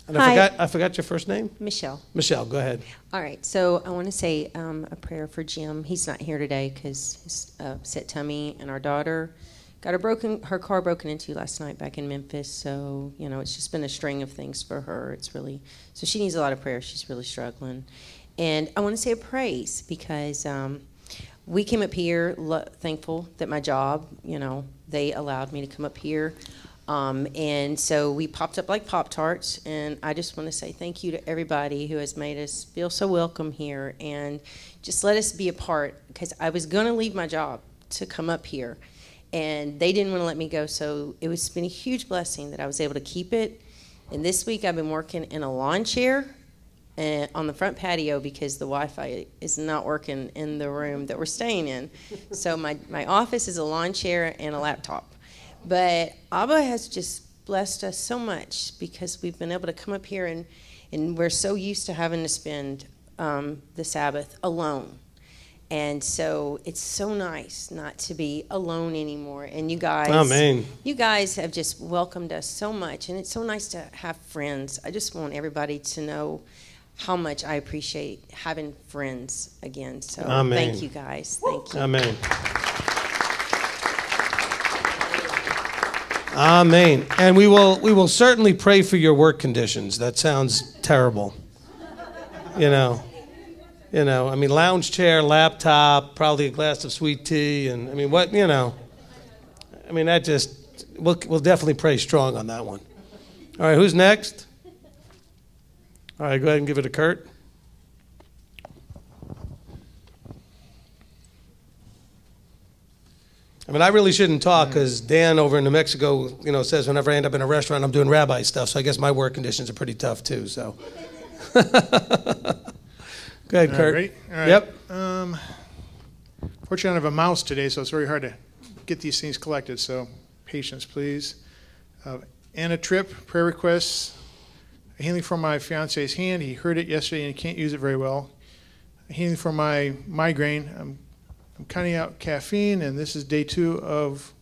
And Hi. I forgot your first name? Michelle. Michelle, go ahead. All right, so I want to say a prayer for Jim. He's not here today because his upset tummy, and our daughter got her car broken into last night back in Memphis. So, it's just been a string of things for her. So she needs a lot of prayer. She's really struggling. And I want to say a praise because we came up here thankful that my job, they allowed me to come up here. And so we popped up like Pop-Tarts, and I just want to say thank you to everybody who has made us feel so welcome here and just let us be a part, because I was going to leave my job to come up here, and they didn't want to let me go, so it's been a huge blessing that I was able to keep it. And this week I've been working in a lawn chair on the front patio because the Wi-Fi is not working in the room that we're staying in. So my office is a lawn chair and a laptop. But Abba has just blessed us so much because we've been able to come up here and we're so used to having to spend the Sabbath alone. And so it's so nice not to be alone anymore. And you guys, Amen. You guys have just welcomed us so much. And it's so nice to have friends. I just want everybody to know how much I appreciate having friends again. So Amen. Thank you guys. Thank you. Amen. Amen. And we will certainly pray for your work conditions. That sounds terrible. You know, I mean, lounge chair, laptop, probably a glass of sweet tea, and I mean, what, you know, I mean, that just, we'll definitely pray strong on that one. All right, who's next? All right, go ahead and give it to Kurt. I mean, I really shouldn't talk because Dan over in New Mexico, you know, says whenever I end up in a restaurant, I'm doing rabbi stuff, so I guess my work conditions are pretty tough too, so. Go ahead, Kurt. Ready? All right. Yep. Fortunately, I have a mouse today, so it's very hard to get these things collected. So, patience, please. Anna Tripp, prayer requests. A healing for my fiance's hand. He hurt it yesterday and he can't use it very well. A healing for my migraine. I'm cutting out caffeine, and this is day 2 of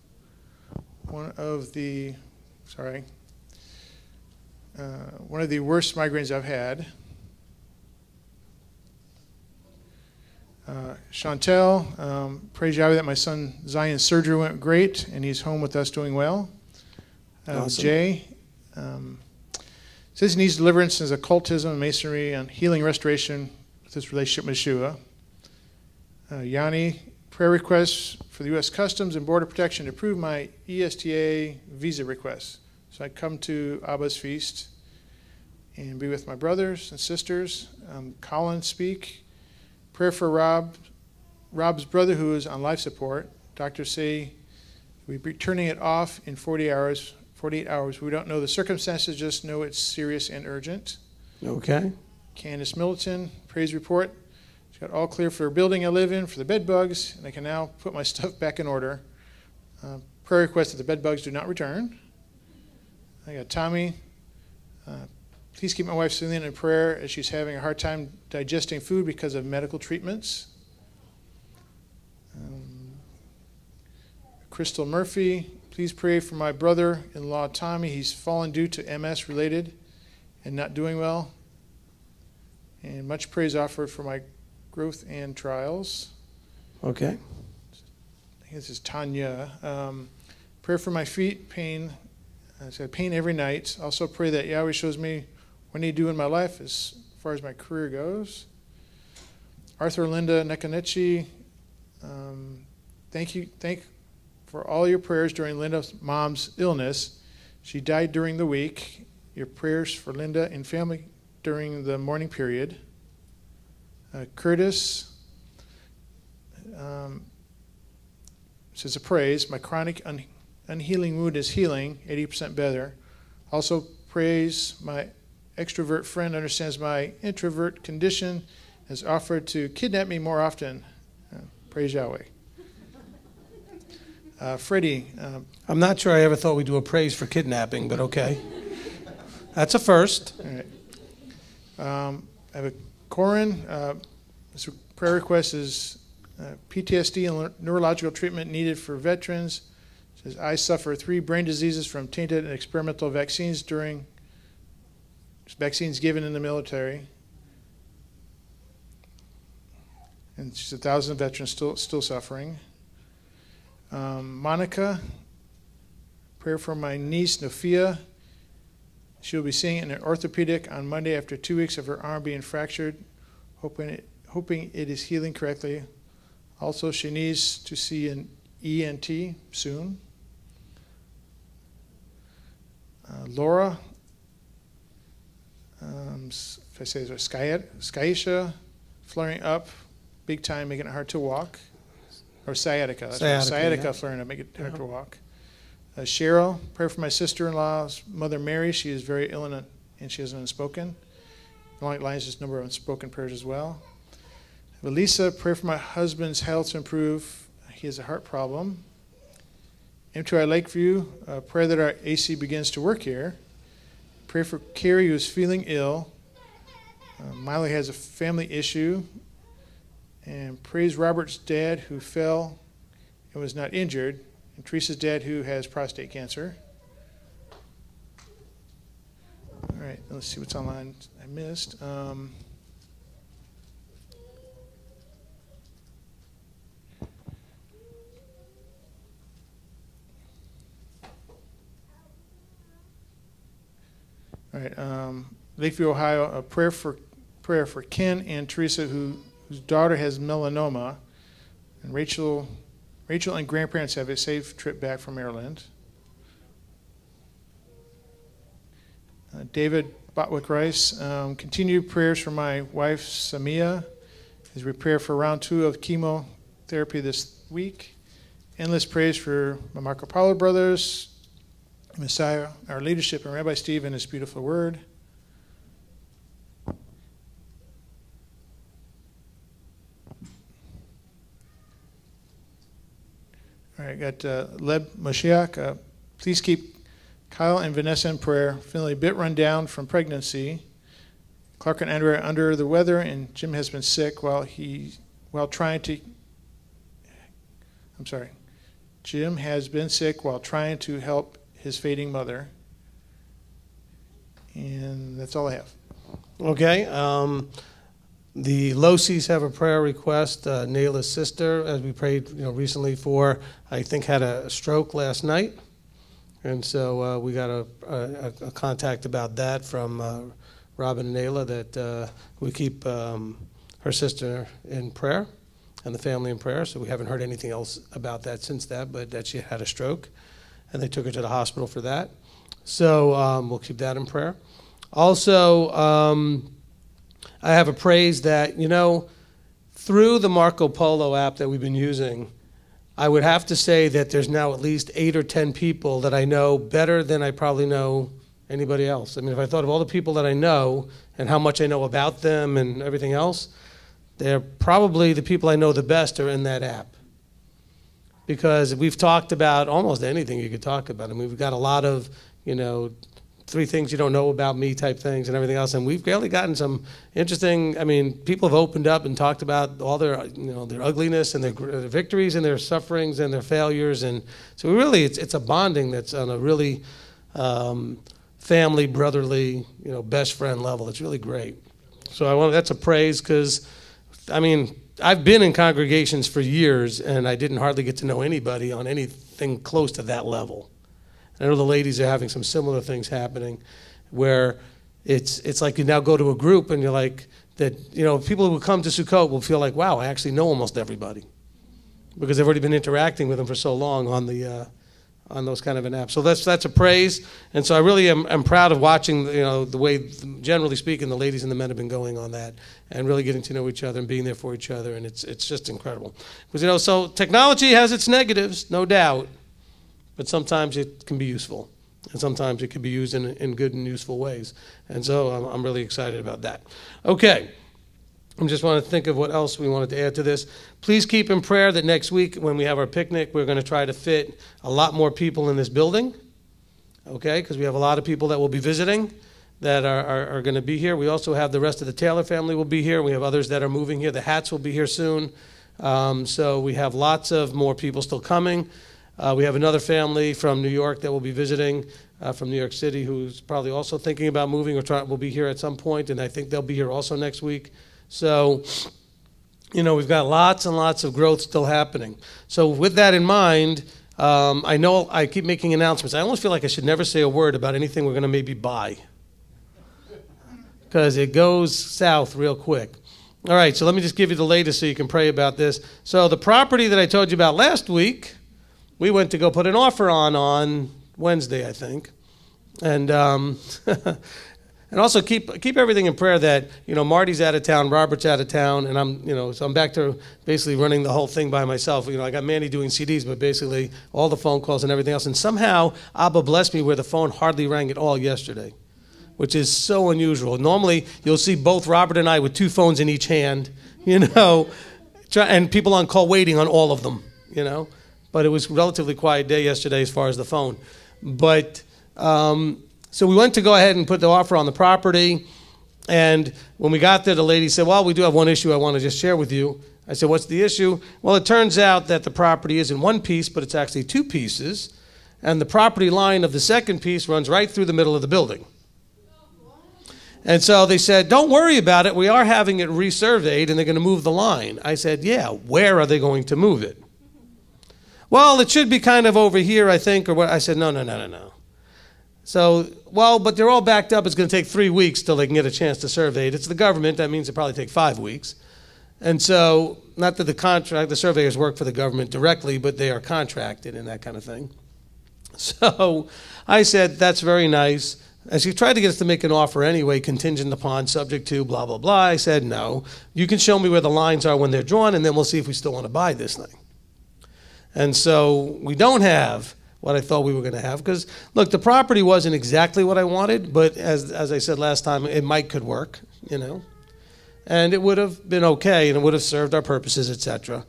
one of the worst migraines I've had. Chantel, praise Yahweh that my son Zion's surgery went great and he's home with us doing well. Awesome. Jay says he needs deliverance as occultism and masonry and healing restoration with his relationship with Yeshua. Yanni, prayer requests for the U.S. Customs and Border Protection to approve my ESTA visa request. So I come to Abba's feast and be with my brothers and sisters. Colin, speak. Prayer for Rob's brother who is on life support. Doctors say we'll be turning it off in 48 hours. We don't know the circumstances, just know it's serious and urgent. Okay. Candace Middleton, praise report. She's got all clear for the building I live in, for the bed bugs, and I can now put my stuff back in order. Prayer request that the bed bugs do not return. I got Tommy. Please keep my wife Celine in prayer as she's having a hard time digesting food because of medical treatments. Crystal Murphy, please pray for my brother-in-law Tommy. He's fallen due to MS related and not doing well. And much praise offered for my growth and trials. Okay. I think this is Tanya. Prayer for my feet, pain. I said pain every night. Also pray that Yahweh shows me what I need to do in my life as far as my career goes. Arthur Linda Nekonechi, thank for all your prayers during Linda's mom's illness. She died during the week. Your prayers for Linda and family during the mourning period. Curtis says a praise. My chronic unhealing wound is healing, 80% better. Also praise my extrovert friend understands my introvert condition, has offered to kidnap me more often. Praise Yahweh. Freddie. I'm not sure I ever thought we'd do a praise for kidnapping, but okay. That's a first. All right. I have a Corin. This prayer request is PTSD and neurological treatment needed for veterans. It says, I suffer 3 brain diseases from tainted and experimental vaccines during vaccines given in the military. And she's 1,000 veterans still suffering. Monica, prayer for my niece, Nofia. She'll be seeing an orthopedic on Monday after 2 weeks of her arm being fractured, hoping it is healing correctly. Also, she needs to see an ENT soon. Laura, if I say it, Sciatica, flaring up big time, making it hard to walk. Or sciatica. Sciatica, yeah. Flaring up, making it hard to walk. Cheryl, prayer for my sister-in-law's mother, Mary. She is very ill and she has an unspoken. along the lines, just a number of unspoken prayers as well. Lisa, pray for my husband's health to improve. He has a heart problem. M2I Lakeview, pray that our AC begins to work here. Pray for Carrie, who is feeling ill. Miley has a family issue. And praise Robert's dad, who fell and was not injured. And Teresa's dad, who has prostate cancer. All right, let's see what's online I missed. All right, Lakeview, Ohio, a prayer for Ken and Teresa, whose daughter has melanoma, and Rachel and grandparents have a safe trip back from Maryland. David Botwick Rice, continued prayers for my wife Samia as we prepare for round 2 of chemotherapy this week. Endless praise for my Marco Polo brothers, Messiah, our leadership, and Rabbi Steve and his beautiful word. All right, got Leb Moshiach. Please keep Kyle and Vanessa in prayer. Feeling a bit run down from pregnancy. Clark and Andrea are under the weather, and Jim has been sick Jim has been sick while trying to help his fading mother. And that's all I have. Okay. The Losies have a prayer request. Nayla's sister, as we prayed recently for, I think had a stroke last night. And so we got a contact about that from Robin and Nayla that we keep her sister in prayer and the family in prayer. So we haven't heard anything else about that since that, but that she had a stroke. And they took her to the hospital for that. So we'll keep that in prayer. Also, I have a praise that, through the Marco Polo app that we've been using, I would have to say that there's now at least 8 or 10 people that I know better than I probably know anybody else. I mean, if I thought of all the people that I know and how much I know about them and everything else, they're probably the people I know the best are in that app. Because we've talked about almost anything you could talk about. I mean, we've got a lot of, 3 things you don't know about me type things and everything else. And we've really gotten some interesting, people have opened up and talked about all their, their ugliness and their victories and their sufferings and their failures. And so really, it's a bonding that's on a really family, brotherly, best friend level. It's really great. So that's a praise because, I've been in congregations for years, and I didn't hardly get to know anybody on anything close to that level. I know the ladies are having some similar things happening where it's like you now go to a group and you're like, that people who come to Sukkot will feel like, wow, I actually know almost everybody because they've already been interacting with them for so long on those kind of an app. So that's a praise. And so I really am proud of watching, the way, generally speaking, the ladies and the men have been going on that and really getting to know each other and being there for each other. And it's just incredible. Because, so technology has its negatives, no doubt, but sometimes it can be useful. And sometimes it can be used in good and useful ways. And so I'm really excited about that. Okay. I just want to think of what else we wanted to add to this. Please keep in prayer that next week when we have our picnic, we're going to try to fit a lot more people in this building, okay, because we have a lot of people that will be visiting that are going to be here. We also have the rest of the Taylor family will be here. We have others that are moving here. The Hats will be here soon. So we have lots of more people still coming. We have another family from New York that will be visiting from New York City who's probably also thinking about moving or will be here at some point, and I think they'll be here also next week. So, we've got lots and lots of growth still happening. So with that in mind, I know I keep making announcements. I almost feel like I should never say a word about anything we're going to maybe buy because it goes south real quick. All right, so let me just give you the latest so you can pray about this. So the property that I told you about last week, we went to go put an offer on Wednesday, I think. And and also keep everything in prayer that, Marty's out of town, Robert's out of town, and I'm, so I'm back to basically running the whole thing by myself. I got Manny doing CDs, but basically all the phone calls and everything else. And somehow Abba blessed me where the phone hardly rang at all yesterday. which is so unusual. Normally, you'll see both Robert and I with 2 phones in each hand, you know, and people on call waiting on all of them, you know. But it was a relatively quiet day yesterday as far as the phone. But so we went to go ahead and put the offer on the property. And when we got there, the lady said, well, we do have one issue I want to just share with you. I said, what's the issue? Well, it turns out that the property isn't one piece, but it's actually 2 pieces. And the property line of the second piece runs right through the middle of the building. And so they said, don't worry about it. We are having it resurveyed, and they're going to move the line. I said, yeah, where are they going to move it? Well, it should be kind of over here, I think, or what? I said, no. So, well, but they're all backed up. It's going to take 3 weeks till they can get a chance to survey it. It's the government. That means it'll probably take 5 weeks. And so, not that the surveyors work for the government directly, but they are contracted and that kind of thing. So I said, that's very nice. And she tried to get us to make an offer anyway, contingent upon, subject to, blah, blah, blah. I said, no. You can show me where the lines are when they're drawn, and then we'll see if we still want to buy this thing. And so we don't have what I thought we were going to have. Because, look, the property wasn't exactly what I wanted, but as I said last time, it could work, you know. And it would have been okay, and it would have served our purposes, etc.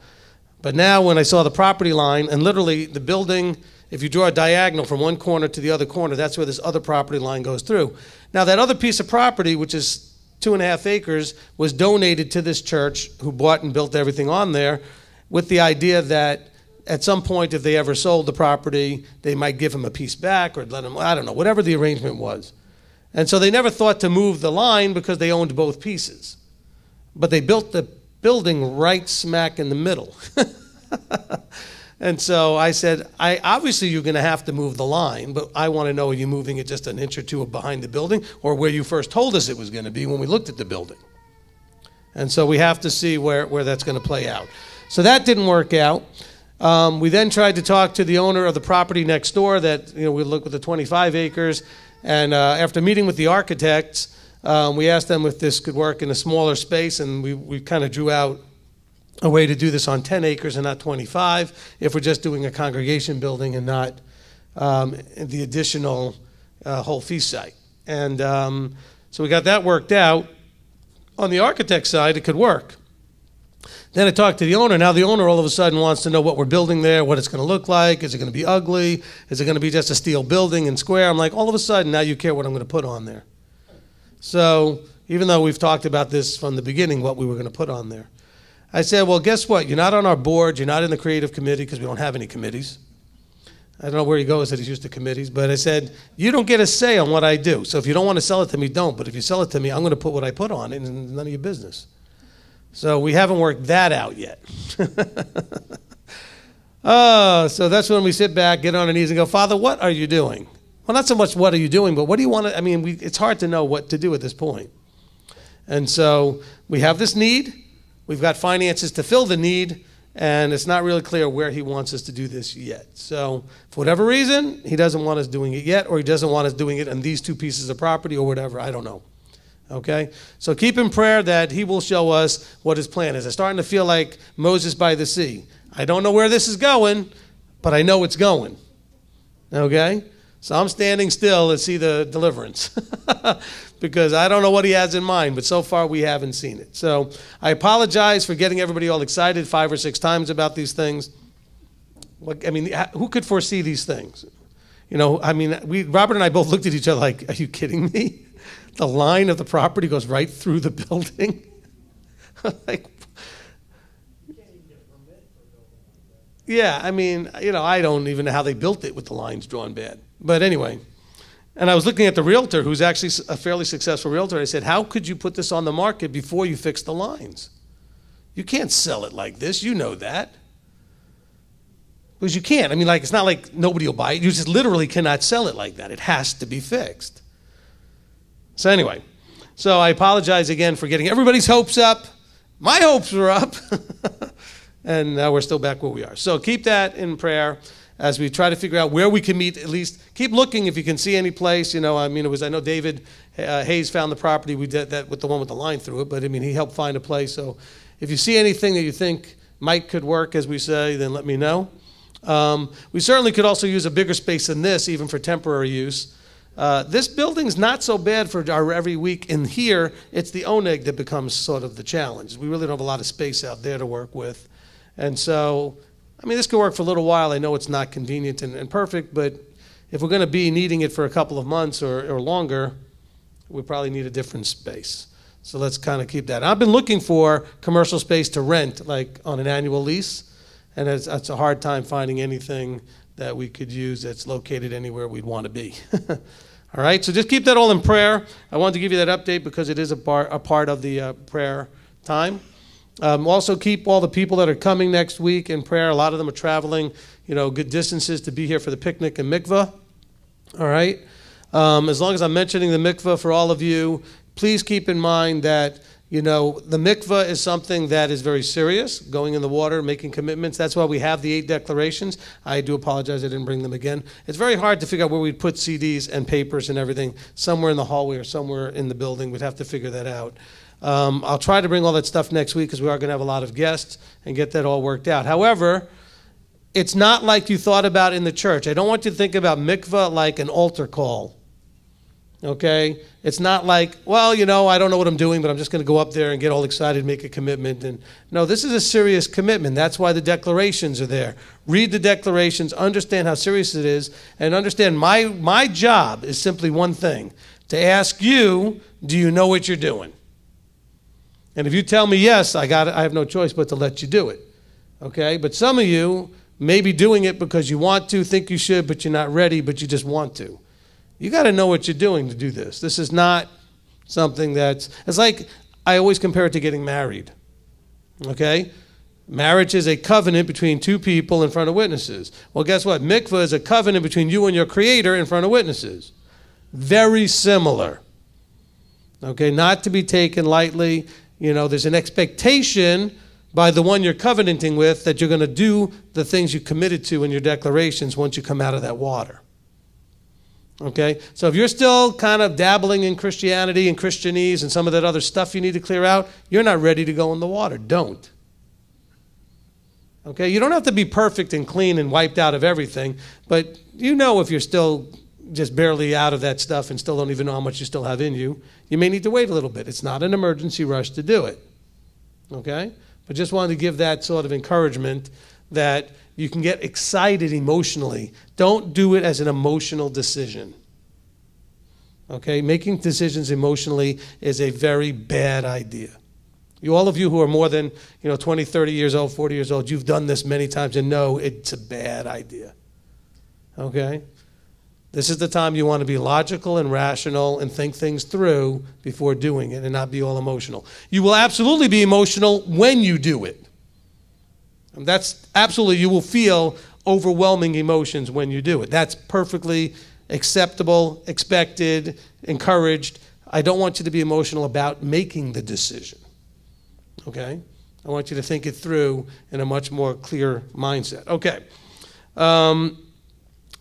But now when I saw the property line, and literally the building, if you draw a diagonal from one corner to the other corner, that's where this other property line goes through. Now that other piece of property, which is 2.5 acres, was donated to this church who bought and built everything on there with the idea that at some point, if they ever sold the property, they might give him a piece back or let him, I don't know, whatever the arrangement was. And so they never thought to move the line because they owned both pieces. But they built the building right smack in the middle. And so I said, obviously you're going to have to move the line, but I want to know, are you moving it just an inch or two behind the building or where you first told us it was going to be when we looked at the building? And so we have to see where that's going to play out. So that didn't work out. We then tried to talk to the owner of the property next door that, you know, we looked at the 25 acres. And after meeting with the architects, we asked them if this could work in a smaller space, and we kind of drew out a way to do this on 10 acres and not 25 if we're just doing a congregation building and not the additional whole feast site. And so we got that worked out. On the architect side, it could work. Then I talked to the owner. Now the owner all of a sudden wants to know what we're building there, what it's going to look like. Is it going to be ugly? Is it going to be just a steel building and square? I'm like, all of a sudden, now you care what I'm going to put on there. So even though we've talked about this from the beginning, what we were going to put on there. I said, well, guess what? You're not on our board. You're not in the creative committee because we don't have any committees. I don't know where he goes that he's used to committees, but I said, you don't get a say on what I do. So if you don't want to sell it to me, don't. But if you sell it to me, I'm going to put what I put on it, and it's none of your business. So we haven't worked that out yet. So that's when we sit back, get on our knees, and go, Father, what are you doing? Well, not so much what are you doing, but what do you want to, it's hard to know what to do at this point. And so we have this need. We've got finances to fill the need, and it's not really clear where he wants us to do this yet. So for whatever reason, he doesn't want us doing it yet, or he doesn't want us doing it on these 2 pieces of property or whatever. I don't know. Okay? So keep in prayer that he will show us what his plan is. I'm starting to feel like Moses by the sea. I don't know where this is going, but I know it's going. Okay? So I'm standing still and see the deliverance because I don't know what he has in mind, but so far we haven't seen it. So I apologize for getting everybody all excited 5 or 6 times about these things. Who could foresee these things? You know, Robert and I both looked at each other like, are you kidding me? The line of the property goes right through the building. Like, yeah, I don't even know how they built it with the lines drawn bad. But anyway, and I was looking at the realtor, who's actually a fairly successful realtor. I said, how could you put this on the market before you fix the lines? You can't sell it like this. You know that. Because you can't. It's not like nobody will buy it. You just literally cannot sell it like that. It has to be fixed. So anyway, so I apologize again for getting everybody's hopes up. My hopes were up. And now we're still back where we are. So keep that in prayer as we try to figure out where we can meet. At least keep looking if you can see any place. I know David Hayes found the property. We did that with the one with the line through it. But he helped find a place. So if you see anything that you think could work, as we say, then let me know. We certainly could also use a bigger space than this, even for temporary use. This building's not so bad for our every week in here. It's the oneg that becomes sort of the challenge. We really don't have a lot of space out there to work with. And so, I mean, this can work for a little while. I know it's not convenient and perfect, but if we're going to be needing it for a couple of months or longer, we probably need a different space. So let's kind of keep that. I've been looking for commercial space to rent, like on an annual lease, and it's a hard time finding anything that we could use that's located anywhere we'd want to be. All right, so just keep that all in prayer. I wanted to give you that update because it is a part of the prayer time. Also keep all the people that are coming next week in prayer. A lot of them are traveling, good distances to be here for the picnic and mikvah. All right, as long as I'm mentioning the mikvah for all of you, please keep in mind that, the mikvah is something that is very serious, going in the water, making commitments. That's why we have the 8 declarations. I do apologize I didn't bring them again. It's very hard to figure out where we'd put CDs and papers and everything, somewhere in the hallway or somewhere in the building. We'd have to figure that out. I'll try to bring all that stuff next week because we are going to have a lot of guests and get that all worked out. However, it's not like you thought about in the church. I don't want you to think about mikvah like an altar call. Okay? It's not like, well, I don't know what I'm doing, but I'm just going to go up there and get all excited, make a commitment. And no, this is a serious commitment. That's why the declarations are there. Read the declarations, understand how serious it is, and understand my job is simply one thing, to ask you, do you know what you're doing? And if you tell me yes, I have no choice but to let you do it. Okay? But some of you may be doing it because you want to, think you should, but you're not ready, but you just want to. You got to know what you're doing to do this. This is not something it's like, I always compare it to getting married. Okay? Marriage is a covenant between 2 people in front of witnesses. Well, guess what? Mikvah is a covenant between you and your Creator in front of witnesses. Very similar. Okay? Not to be taken lightly. There's an expectation by the one you're covenanting with that you're going to do the things you committed to in your declarations once you come out of that water. Okay? So if you're still kind of dabbling in Christianity and Christianese and some of that other stuff you need to clear out, you're not ready to go in the water. Don't. Okay? You don't have to be perfect and clean and wiped out of everything, but if you're still just barely out of that stuff and still don't even know how much you still have in you, you may need to wait a little bit. It's not an emergency rush to do it. Okay? But just wanted to give that sort of encouragement that you can get excited emotionally. Don't do it as an emotional decision. Okay? Making decisions emotionally is a very bad idea. All of you who are more than 20, 30 years old, 40 years old, you've done this many times and know it's a bad idea. Okay? This is the time you want to be logical and rational and think things through before doing it and not be all emotional. You will absolutely be emotional when you do it. And that's absolutely, you will feel overwhelming emotions when you do it. That's perfectly acceptable, expected, encouraged. I don't want you to be emotional about making the decision. Okay? I want you to think it through in a much more clear mindset. Okay.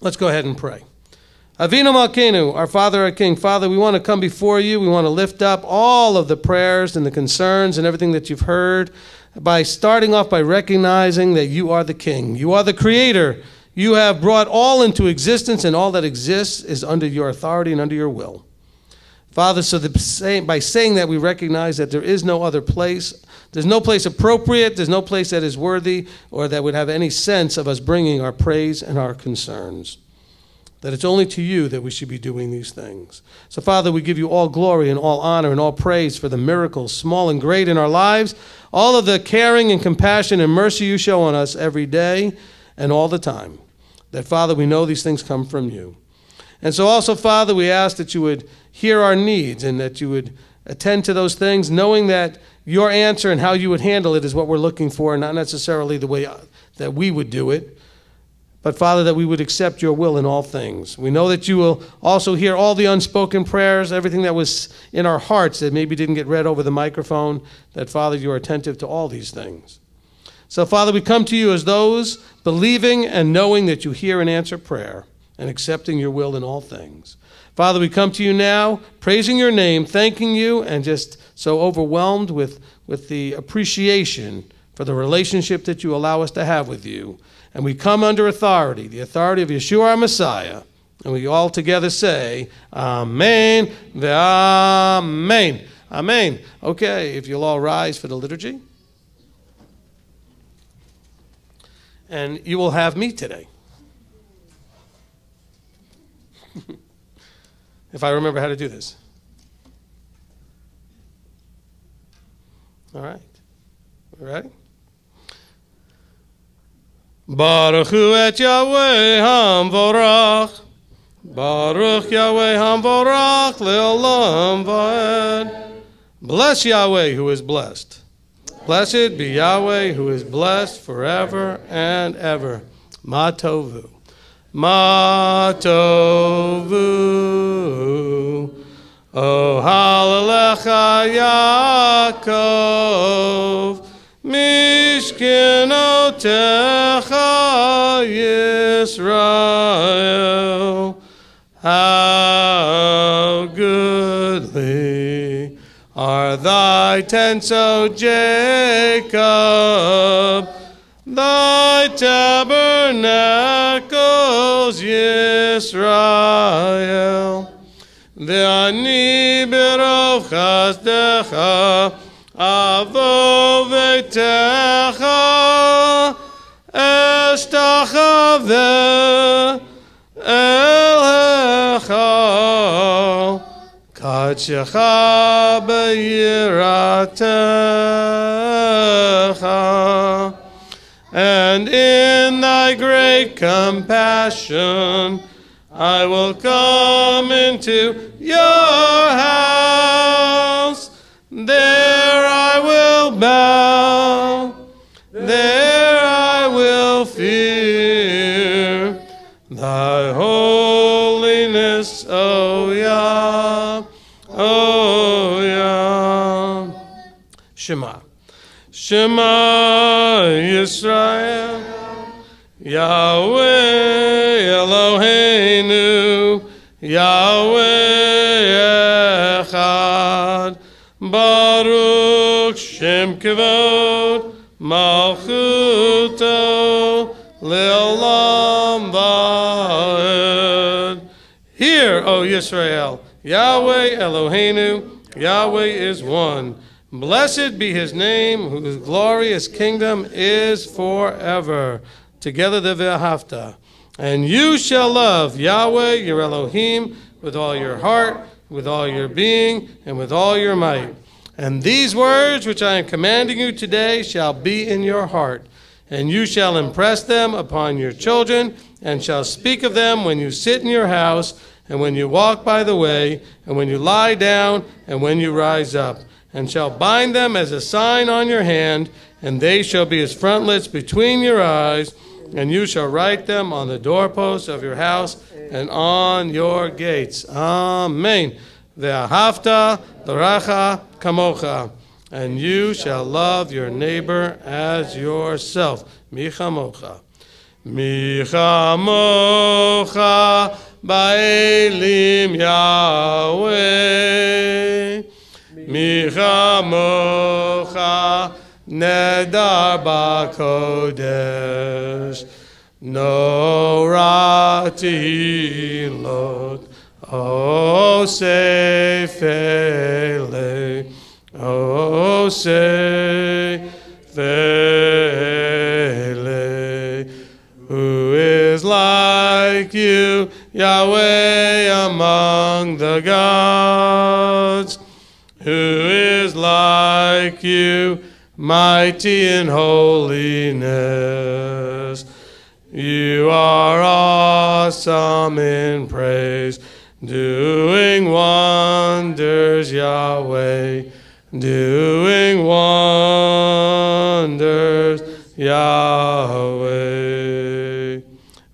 Let's go ahead and pray. Avinu Malkeinu, our Father, our King. Father, we want to come before you. We want to lift up all of the prayers and the concerns and everything that you've heard by starting off by recognizing that you are the King. You are the Creator. You have brought all into existence, and all that exists is under your authority and under your will. Father, so by saying that, we recognize that there is no other place. There's no place appropriate. There's no place that is worthy or that would have any sense of us bringing our praise and our concerns. That it's only to you that we should be doing these things. So, Father, we give you all glory and all honor and all praise for the miracles, small and great, in our lives, all of the caring and compassion and mercy you show on us every day and all the time. That, Father, we know these things come from you. And so also, Father, we ask that you would hear our needs and that you would attend to those things, knowing that your answer and how you would handle it is what we're looking for, not necessarily the way that we would do it. But, Father, that we would accept your will in all things. We know that you will also hear all the unspoken prayers, everything that was in our hearts that maybe didn't get read over the microphone, that, Father, you are attentive to all these things. So, Father, we come to you as those believing and knowing that you hear and answer prayer and accepting your will in all things. Father, we come to you now, praising your name, thanking you, and just so overwhelmed with the appreciation for the relationship that you allow us to have with you. And we come under authority, the authority of Yeshua our Messiah, And we all together say, Amen, Amen, Amen. Okay, if you'll all rise for the liturgy. And you will have me today. If I remember how to do this. All right. Ready? Baruch hu et Yahweh hamvorach. Baruch Yahweh hamvorach le'olam va'ed. Bless Yahweh who is blessed. Blessed be Yahweh who is blessed forever and ever. Ma tovu. Ma tovu. Oh, hallelecha Yaakov, Mishkenotecha Yisrael. How goodly are thy tents, O Jacob, thy tabernacles, Yisrael. Ve'ani berov chasdecha avo veitecha eshtachave elecha kadshecha be'yiratecha. And in thy great compassion I will come into your house. There I will bow. There I will fear thy holiness, O Yah, O Yah. Shema. Shema Yisrael, Yahweh Eloheinu, Yahweh Echad, Baruch Shem Kevod, Malchuto, Le'olam Va'ed. Hear, O Yisrael, Yahweh Eloheinu, Yahweh is one. Blessed be his name, whose glorious kingdom is forever. Together the Ve'ahavta. And you shall love Yahweh, your Elohim, with all your heart, with all your being, and with all your might. And these words which I am commanding you today shall be in your heart. And you shall impress them upon your children, and shall speak of them when you sit in your house, and when you walk by the way, and when you lie down, and when you rise up. And shall bind them as a sign on your hand, and they shall be as frontlets between your eyes, and you shall write them on the doorposts of your house and on your gates. Amen. Ve'ahavta l'racha kamocha. And you shall love your neighbor as yourself. Michamocha. Michamocha ba'elim Yahweh. Michamocha nedar ba'kodesh. No ratilot. O sefele. O sefele. Who is like you, Yahweh, among the gods? Who is like you, mighty in holiness? You are awesome in praise, doing wonders, Yahweh, doing wonders, Yahweh.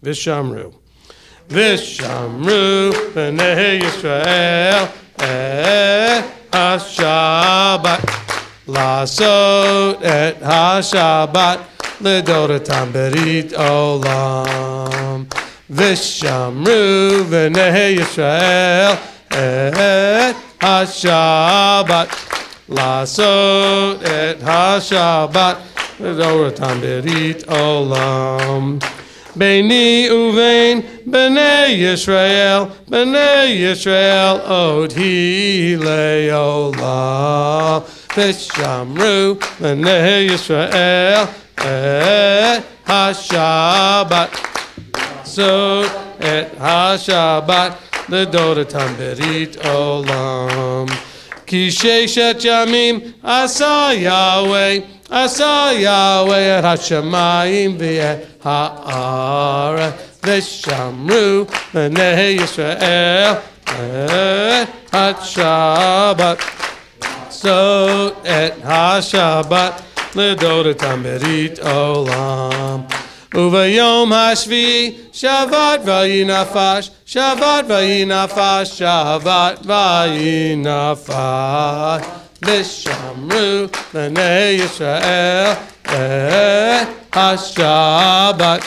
Vishamru. Vishamru b'nei Yisrael HaShabbat, Lasot et HaShabbat, L'doratam berit olam. Vishamru b'nei Yisrael et HaShabbat, Lasot et HaShabbat, L'doratam berit olam. Beini uvein b'nei Yisrael od hi le'olam. V'shamru b'nei Yisrael et ha-Shabbat. So et ha-Shabbat l'dodatam berit olam. Ki sheshet yamim asa Yahweh et ha-shamayim v'et ha'aretz v'shamru b'nei Yisrael et ha-Shabbat. So et ha-Shabbat l'dodatam berit olam. Uvayom hashvi shavat vayinafash v'shamru b'nei Yisrael et ha-Shabbat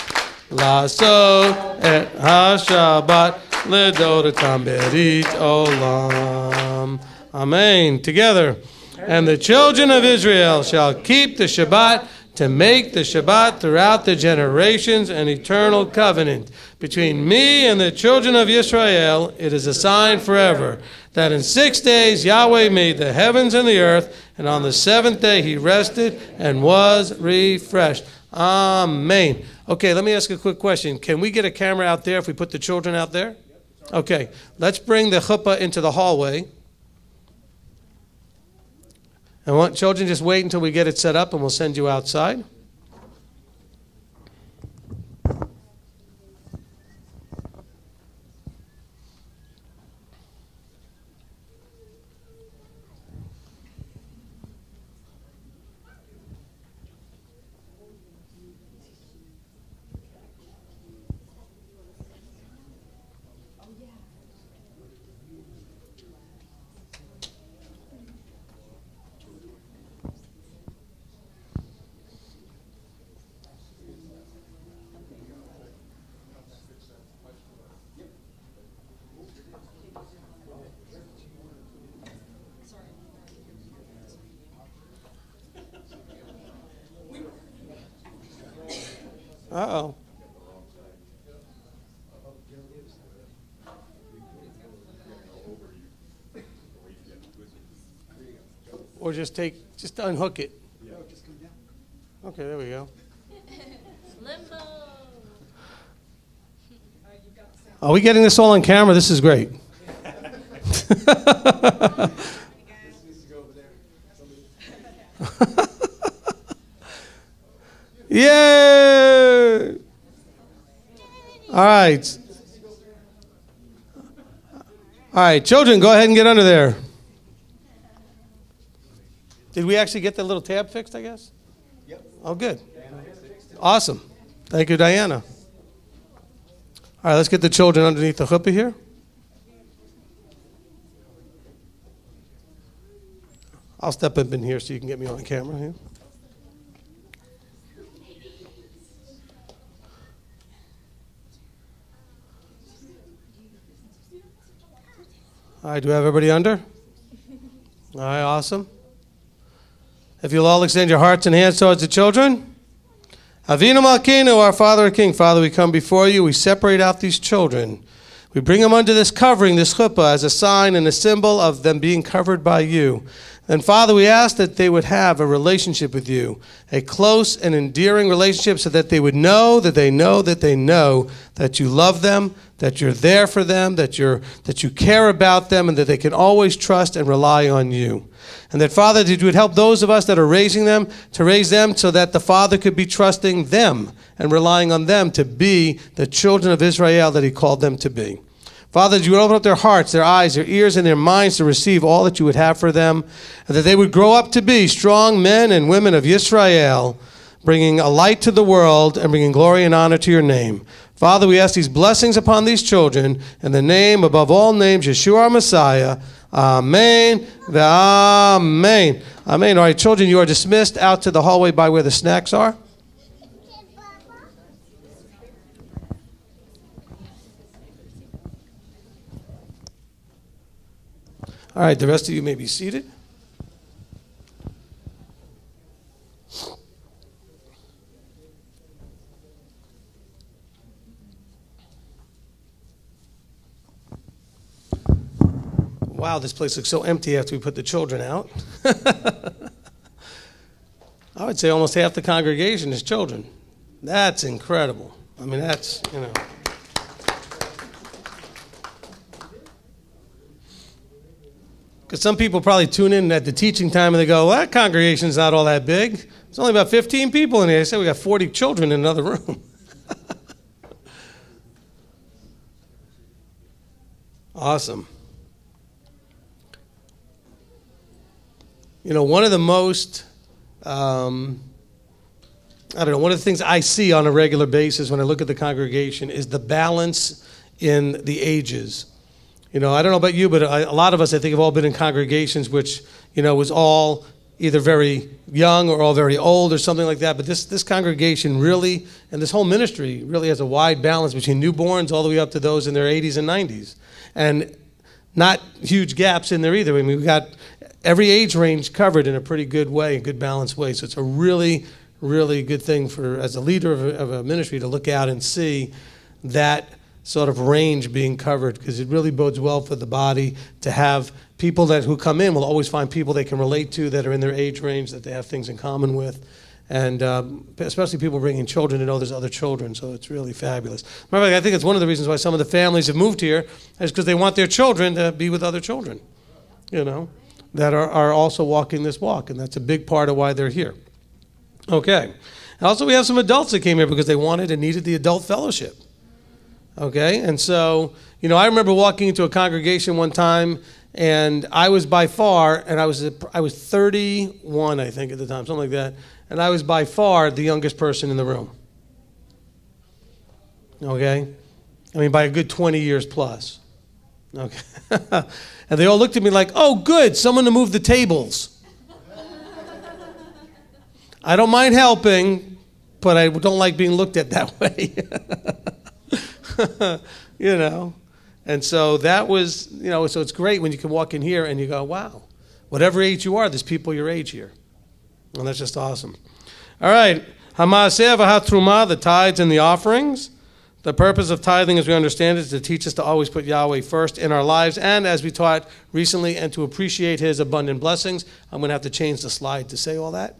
לעשות את השבת לדורתם ברית עולם. Amen. Together. And the children of Israel shall keep the Shabbat to make the Shabbat throughout the generations an eternal covenant. Between me and the children of Israel, it is a sign forever, that in 6 days Yahweh made the heavens and the earth, and on the seventh day he rested and was refreshed. Amen. Okay, let me ask a quick question. Can we get a camera out there if we put the children out there? Okay, let's bring the chuppah into the hallway. And want children, just wait until we get it set up and we'll send you outside. Uh-oh. Or just unhook it. Okay, there we go. Are we getting this all on camera? This is great. Yeah. All right. All right, children, go ahead and get under there. Did we actually get the little tab fixed, I guess? Yep. Oh, good. Awesome. Thank you, Diana. All right, let's get the children underneath the chuppah here. I'll step up in here so you can get me on the camera here. All right, do we have everybody under? All right, awesome. If you'll all extend your hearts and hands towards the children. Avinu Malkeinu, our Father and King. Father, we come before you. We separate out these children. We bring them under this covering, this chuppah, as a sign and a symbol of them being covered by you. And Father, we ask that they would have a relationship with you, a close and endearing relationship, so that they would know that they know that they know that you love them, that you're there for them, that you care about them, and that they can always trust and rely on you. And that, Father, that you would help those of us that are raising them to raise them so that the Father could be trusting them and relying on them to be the children of Israel that he called them to be. Father, that you would open up their hearts, their eyes, their ears, and their minds to receive all that you would have for them, and that they would grow up to be strong men and women of Yisrael, bringing a light to the world and bringing glory and honor to your name. Father, we ask these blessings upon these children in the name above all names, Yeshua our Messiah. Amen. Amen. Amen. All right, children, you are dismissed out to the hallway by where the snacks are. All right, the rest of you may be seated. wow, this place looks so empty after we put the children out. I would say almost half the congregation is children. That's incredible. I mean, that's, you know. Because some people probably tune in at the teaching time and they go, well, that congregation's not all that big. There's only about 15 people in here. They say we got 40 children in another room. Awesome. You know, one of the most, one of the things I see on a regular basis when I look at the congregation is the balance in the ages. You know, I don't know about you, but a lot of us, I think, have all been in congregations which, you know, was all either very young or all very old or something like that. But this congregation really, and this whole ministry really has a wide balance between newborns all the way up to those in their 80s and 90s. And not huge gaps in there either. I mean, we've got every age range covered in a pretty good way, a good balanced way. So it's a really, really good thing for, as a leader of a ministry, to look out and see that sort of range being covered, because it really bodes well for the body to have people who come in will always find people they can relate to that are in their age range, that they have things in common with. And especially people bringing children to know there's other children, so it's really fabulous. Matter of fact, I think it's one of the reasons why some of the families have moved here is because they want their children to be with other children, you know, that are also walking this walk, and that's a big part of why they're here. Okay. Also, we have some adults that came here because they wanted and needed the adult fellowship. Okay, and so, you know, I remember walking into a congregation one time, and I was by far, and I was 31, I think, at the time, something like that, and I was by far the youngest person in the room. Okay? I mean, by a good 20 years plus. Okay? And they all looked at me like, oh, good, someone to move the tables. I don't mind helping, but I don't like being looked at that way. You know, and so that was, you know, so it's great when you can walk in here and you go, wow, whatever age you are, there's people your age here. And that's just awesome. All right, Hamaseh v'hatruma, the tithes and the offerings. The purpose of tithing, as we understand it, is to teach us to always put Yahweh first in our lives, and as we taught recently, and to appreciate his abundant blessings. I'm going to have to change the slide to say all that.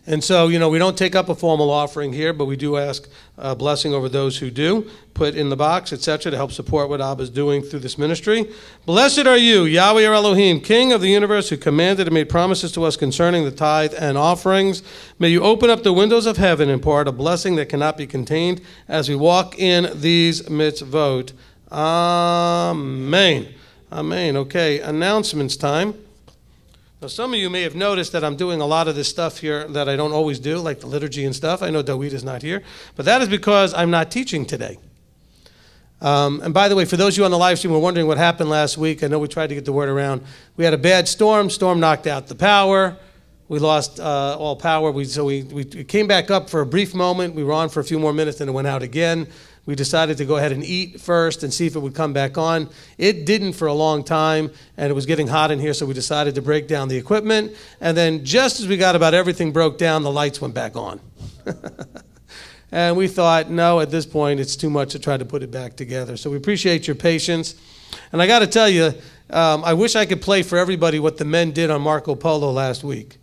And so, you know, we don't take up a formal offering here, but we do ask a blessing over those who do, put in the box, etc., to help support what Abba is doing through this ministry. Blessed are you, Yahweh our Elohim, King of the universe, who commanded and made promises to us concerning the tithe and offerings. May you open up the windows of heaven and pour out a blessing that cannot be contained as we walk in these mitzvot. Amen. Amen. Okay, announcements time. Now, some of you may have noticed that I'm doing a lot of this stuff here that I don't always do, like the liturgy and stuff. I know Dawid is not here, but that is because I'm not teaching today. And by the way, for those of you on the live stream who were wondering what happened last week, I know we tried to get the word around. We had a bad storm. Storm knocked out the power. We lost all power. So we came back up for a brief moment. We were on for a few more minutes, and it went out again. We decided to go ahead and eat first and see if it would come back on. It didn't for a long time, and it was getting hot in here, so we decided to break down the equipment. And then just as we got about everything broke down, the lights went back on. And we thought, no, at this point, it's too much to try to put it back together. So we appreciate your patience. And I got to tell you, I wish I could play for everybody what the men did on Marco Polo last week.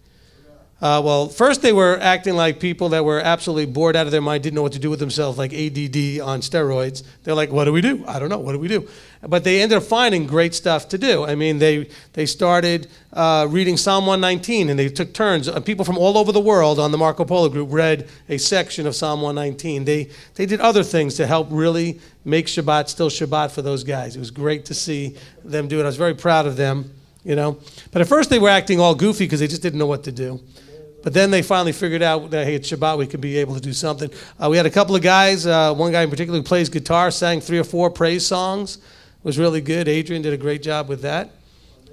Well, first they were acting like people that were absolutely bored out of their mind, didn't know what to do with themselves, like ADD on steroids. They're like, what do we do? I don't know. What do we do? But they ended up finding great stuff to do. I mean, they started reading Psalm 119, and they took turns. People from all over the world on the Marco Polo group read a section of Psalm 119. They did other things to help really make Shabbat still Shabbat for those guys. It was great to see them do it. I was very proud of them, you know. But at first they were acting all goofy because they just didn't know what to do. But then they finally figured out that, hey, it's Shabbat, we could be able to do something. We had a couple of guys, one guy in particular who plays guitar, sang 3 or 4 praise songs. It was really good. Adrian did a great job with that.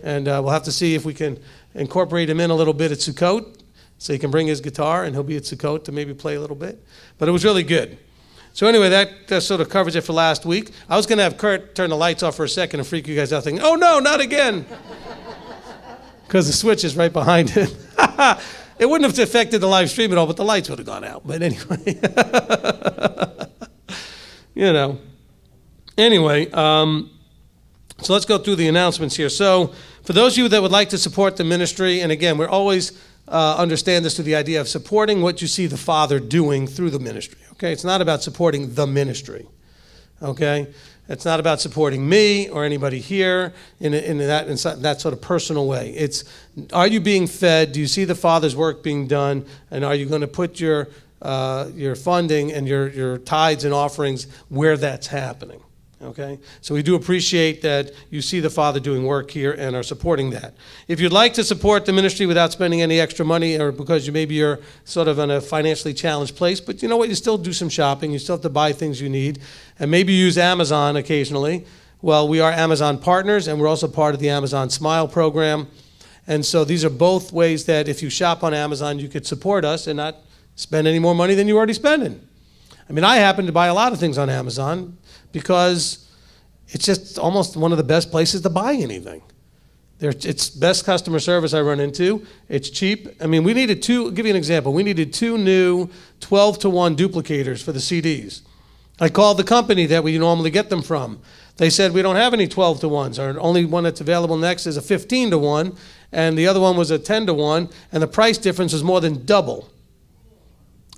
And we'll have to see if we can incorporate him in a little bit at Sukkot, so he can bring his guitar, and he'll be at Sukkot to maybe play a little bit. But it was really good. So anyway, that sort of covers it for last week. I was going to have Kurt turn the lights off for a second and freak you guys out thinking, oh, no, not again. Because the switch is right behind it. It wouldn't have affected the live stream at all, but the lights would have gone out. But anyway, you know. Anyway, So let's go through the announcements here. So for those of you that would like to support the ministry, and again, we're always understand this through the idea of supporting what you see the Father doing through the ministry. Okay, it's not about supporting the ministry. Okay, it's not about supporting me or anybody here in that sort of personal way. It's, are you being fed? Do you see the Father's work being done? And are you going to put your funding and your tithes and offerings where that's happening? Okay, so we do appreciate that you see the Father doing work here and are supporting that. If you'd like to support the ministry without spending any extra money, or because you're sort of in a financially challenged place, but you know what, you still do some shopping, you still have to buy things you need, and maybe use Amazon occasionally. Well, we are Amazon partners, and we're also part of the Amazon Smile program. And so these are both ways that if you shop on Amazon, you could support us and not spend any more money than you're already spending. I mean, I happen to buy a lot of things on Amazon because it's just almost one of the best places to buy anything. It's best customer service I run into. It's cheap. I mean, we needed I'll give you an example. We needed 2 new 12-to-1 duplicators for the CDs. I called the company that we normally get them from. They said, we don't have any 12-to-1s. Our only one that's available next is a 15-to-1, and the other one was a 10-to-1, and the price difference was more than double.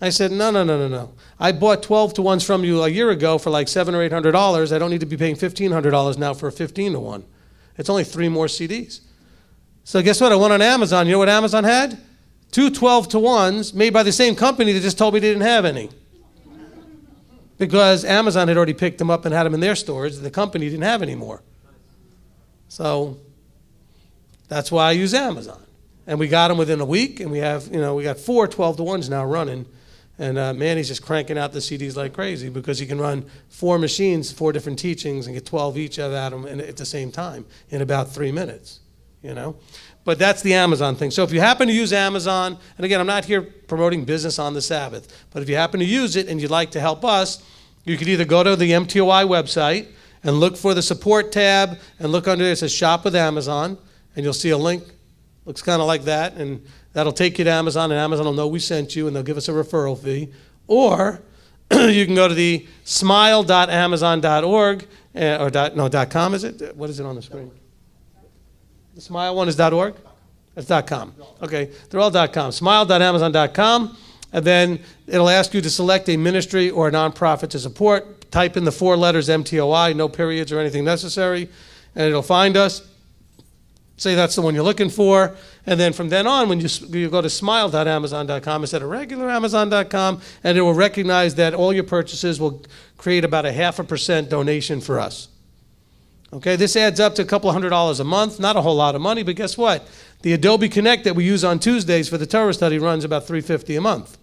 I said, no. I bought 12-to-1s from you a year ago for like $700 or $800. I don't need to be paying $1,500 now for a 15-to-1. It's only 3 more CDs. So guess what? I went on Amazon. You know what Amazon had? 2 12-to-1s made by the same company that just told me they didn't have any. Because Amazon had already picked them up and had them in their stores. The company didn't have any more. So that's why I use Amazon. And we got them within a week, and we got 4 12-to-1s now running. And Manny's just cranking out the CDs like crazy because he can run 4 machines, 4 different teachings, and get 12 each of them at the same time in about 3 minutes, you know. But that's the Amazon thing. So if you happen to use Amazon, and again, I'm not here promoting business on the Sabbath, but if you happen to use it and you'd like to help us, you could either go to the MTOI website and look for the support tab and look under there. It says Shop with Amazon, and you'll see a link. Looks kind of like that, and that'll take you to Amazon, and Amazon will know we sent you, and they'll give us a referral fee. Or you can go to the smile.amazon.org, .com, is it? What is it on the screen? The Smile one is .org? That's .com. Okay, they're all .com. Smile.amazon.com, and then it'll ask you to select a ministry or a nonprofit to support. Type in the 4 letters MTOI, no periods or anything necessary, and it'll find us. Say that's the one you're looking for, and then from then on, when you go to smile.amazon.com instead of regular Amazon.com, and it will recognize that all your purchases will create about a 0.5% donation for us. Okay, this adds up to a couple $100 a month, not a whole lot of money, but guess what? The Adobe Connect that we use on Tuesdays for the Torah study runs about $350 a month.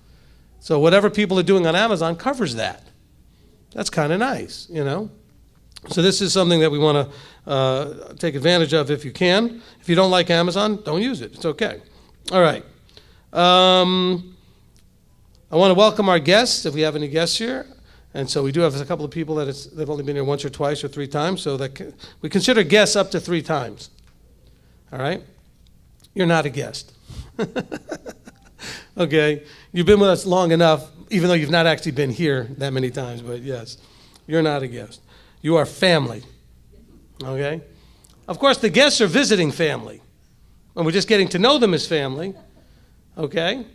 So whatever people are doing on Amazon covers that. That's kind of nice, you know. So this is something that we want to take advantage of if you can. If you don't like Amazon, don't use it. It's okay. All right. I want to welcome our guests, if we have any guests here. And so we do have a couple of people that have only been here once or twice or 3 times. So that we consider guests up to 3 times. All right? You're not a guest. Okay? You've been with us long enough, even though you've not actually been here that many times. But yes, you're not a guest. You are family, okay? Of course, the guests are visiting family, and we're just getting to know them as family, okay?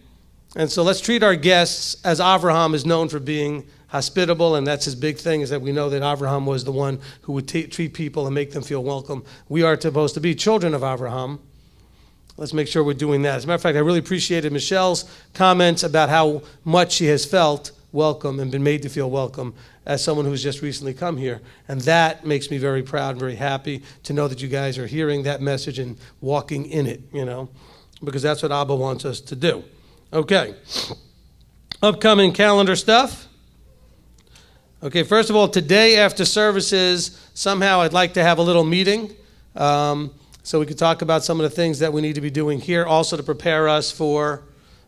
And so let's treat our guests as Avraham is known for being hospitable, and that's his big thing, is that we know that Avraham was the one who would treat people and make them feel welcome. We are supposed to be children of Avraham. Let's make sure we're doing that. As a matter of fact, I really appreciated Michelle's comments about how much she has felt welcome and been made to feel welcome as someone who's just recently come here. And that makes me very proud and very happy to know that you guys are hearing that message and walking in it, you know, because that's what Abba wants us to do. Okay. Upcoming calendar stuff. Okay, first of all, today after services, somehow I'd like to have a little meeting so we could talk about some of the things that we need to be doing here, also to prepare us for,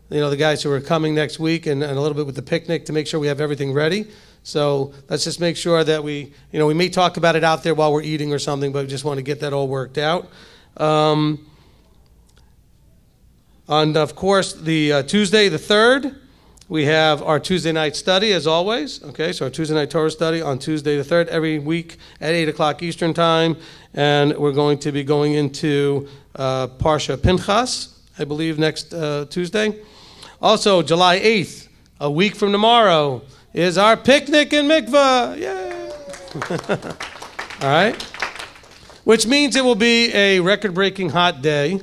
you know, the guys who are coming next week and a little bit with the picnic to make sure we have everything ready. So let's just make sure that we may talk about it out there while we're eating or something, but we just want to get that all worked out. And of course, the Tuesday, the 3rd, We have our Tuesday night study, as always. Okay, so our Tuesday night Torah study on Tuesday the 3rd, every week at 8 o'clock Eastern Time. And we're going to be going into Parsha Pinchas, I believe, next Tuesday. Also, July 8th, a week from tomorrow, is our picnic in Mikvah. Yay! All right? Which means it will be a record-breaking hot day.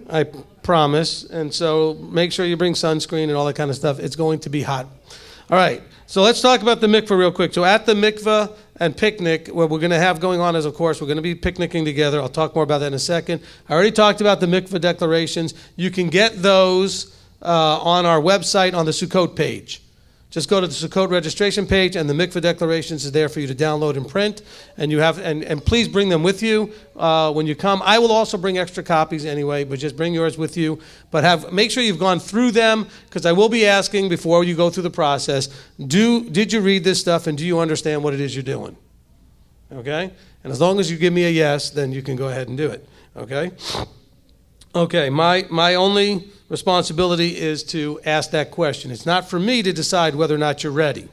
I promise. And so make sure you bring sunscreen and all that kind of stuff. It's going to be hot. All right. So let's talk about the mikvah real quick. So at the mikvah and picnic, what we're going to have going on is, of course, we're going to be picnicking together. I'll talk more about that in a second. I already talked about the mikvah declarations. You can get those on our website on the Sukkot page. Just go to the Sukkot registration page, and the mikvah declarations is there for you to download and print. And you have, and please bring them with you when you come. I will also bring extra copies anyway, but just bring yours with you. But make sure you've gone through them, because I will be asking before you go through the process. Did you read this stuff, and do you understand what it is you're doing? Okay, and as long as you give me a yes, then you can go ahead and do it. Okay. Okay. My only responsibility is to ask that question. It's not for me to decide whether or not you're ready.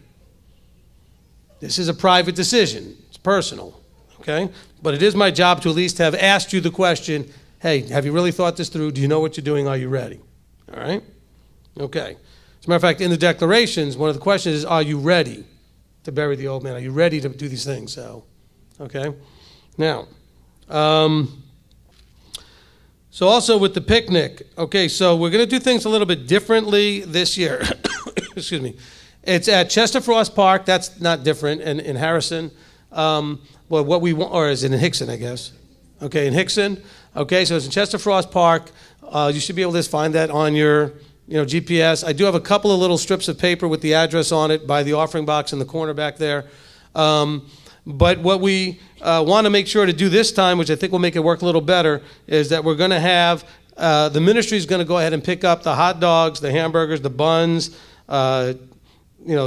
This is a private decision. It's personal, okay? But it is my job to at least have asked you the question, hey, have you really thought this through? Do you know what you're doing? Are you ready? All right? Okay. As a matter of fact, in the declarations, one of the questions is, are you ready to bury the old man? Are you ready to do these things? So, okay? Now, so also with the picnic, okay, so we're going to do things a little bit differently this year. Excuse me. It's at Chester Frost Park. That's not different in Harrison. Well, what we want, or is it in Hickson, I guess? Okay, in Hickson. Okay, so it's in Chester Frost Park. You should be able to just find that on your GPS. I do have a couple of little strips of paper with the address on it by the offering box in the corner back there. But what we want to make sure to do this time, which I think will make it work a little better, is that we're going to have, the ministry is going to go ahead and pick up the hot dogs, the hamburgers, the buns,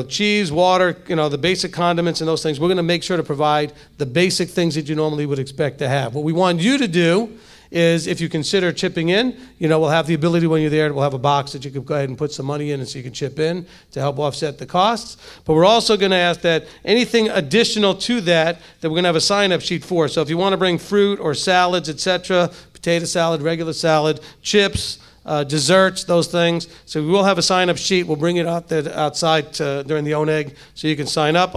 cheese, water, the basic condiments and those things. We're going to make sure to provide the basic things that you normally would expect to have. What we want you to do is, if you consider chipping in, we'll have the ability when you're there, we'll have a box that you can go ahead and put some money in, and so you can chip in to help offset the costs. But we're also going to ask that anything additional to that we're going to have a sign-up sheet for. So if you want to bring fruit or salads, etc., potato salad, regular salad, chips, desserts, those things. So we will have a sign-up sheet. We'll bring it out there outside during the oneg so you can sign up.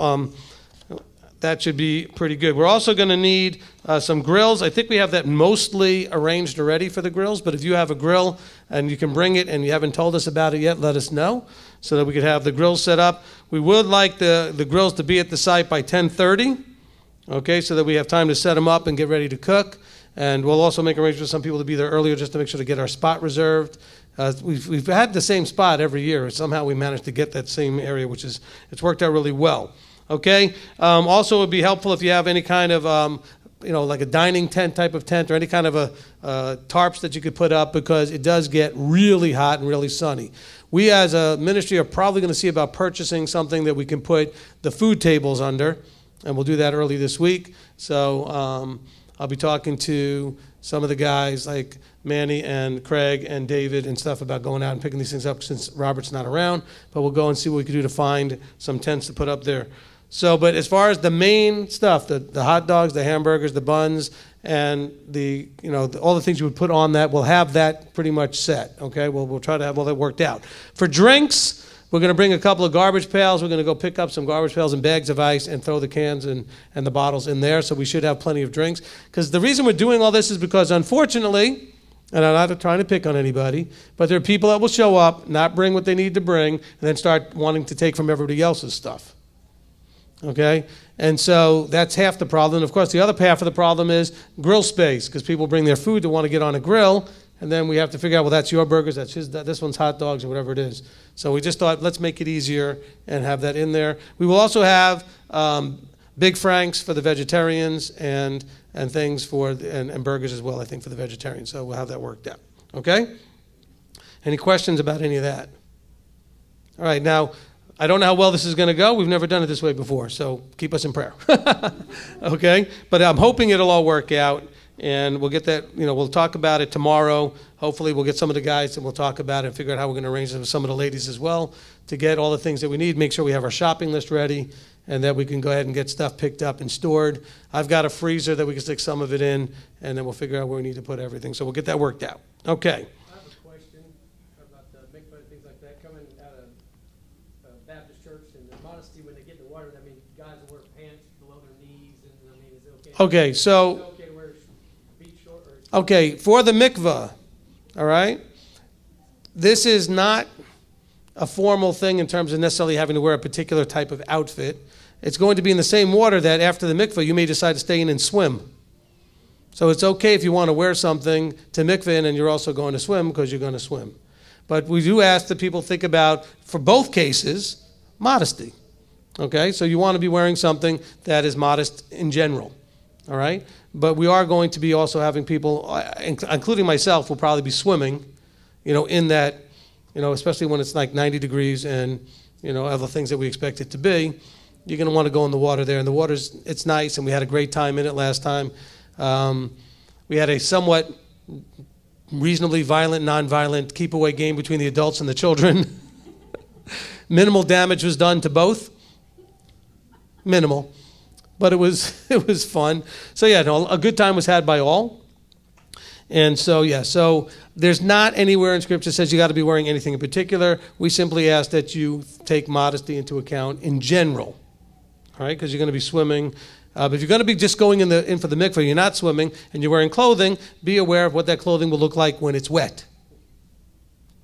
That should be pretty good. We're also going to need some grills. I think we have that mostly arranged already for the grills, but if you have a grill and you can bring it and you haven't told us about it yet, let us know so that we could have the grills set up. We would like the grills to be at the site by 10:30, okay, so that we have time to set them up and get ready to cook. And we'll also make arrangements for some people to be there earlier just to make sure to get our spot reserved. We've had the same spot every year. Somehow we managed to get that same area, it's worked out really well. Okay. Also, it would be helpful if you have any kind of, like a dining tent type of tent or any kind of tarps that you could put up, because it does get really hot and really sunny. We as a ministry are probably going to see about purchasing something that we can put the food tables under, and we'll do that early this week. So I'll be talking to some of the guys like Manny and Craig and David and stuff about going out and picking these things up since Robert's not around. But we'll go and see what we can do to find some tents to put up there. So, but as far as the main stuff, the hot dogs, the hamburgers, the buns, and all the things you would put on that, we'll have that pretty much set. Okay, we'll try to have all that worked out. For drinks, we're going to bring a couple of garbage pails. We're going to go pick up some garbage pails and bags of ice and throw the cans and the bottles in there. So we should have plenty of drinks. Because the reason we're doing all this is because, unfortunately, and I'm not trying to pick on anybody, but there are people that will show up, not bring what they need to bring, and then start wanting to take from everybody else's stuff. Okay? And so that's half the problem. And of course, the other half of the problem is grill space, because people bring their food to want to get on a grill, and then we have to figure out, well, that's your burgers, that's this one's hot dogs, or whatever it is. So we just thought, let's make it easier and have that in there. We will also have Big Franks for the vegetarians and things for and burgers as well, I think, for the vegetarians. So we'll have that worked out. Okay? Any questions about any of that? All right, now, I don't know how well this is going to go. We've never done it this way before, so keep us in prayer. Okay? But I'm hoping it'll all work out. And we'll get that, we'll talk about it tomorrow. Hopefully we'll get some of the guys and we'll talk about it and figure out how we're going to arrange it with some of the ladies as well to get all the things that we need, make sure we have our shopping list ready, and that we can go ahead and get stuff picked up and stored. I've got a freezer that we can stick some of it in, and then we'll figure out where we need to put everything. So we'll get that worked out. Okay. I have a question about the mikvah and things like that. Coming out of a Baptist church and the modesty when they get in the water, I mean, guys will wear pants below their knees, and I mean, is it okay? Okay, so, is it okay to wear feet short? Or okay, for the mikvah, all right, this is not a formal thing in terms of necessarily having to wear a particular type of outfit. It's going to be in the same water that after the mikvah you may decide to stay in and swim. So it's okay if you want to wear something to mikvah in and you're also going to swim because you're going to swim. But we do ask that people think about, for both cases, modesty. Okay, so you want to be wearing something that is modest in general. All right, but we are going to be also having people, including myself, will probably be swimming, in that, especially when it's like 90 degrees and, other things that we expect it to be. You're going to want to go in the water there. And the water's, it's nice, and we had a great time in it last time. We had a somewhat reasonably violent, non-violent keep-away game between the adults and the children. Minimal damage was done to both. Minimal. But it was fun. So yeah, a good time was had by all. And so, yeah, so there's not anywhere in Scripture that says you got to be wearing anything in particular. We simply ask that you take modesty into account in general, all right, because you're going to be swimming. But if you're going to be just going in for the mikvah, you're not swimming, and you're wearing clothing, be aware of what that clothing will look like when it's wet.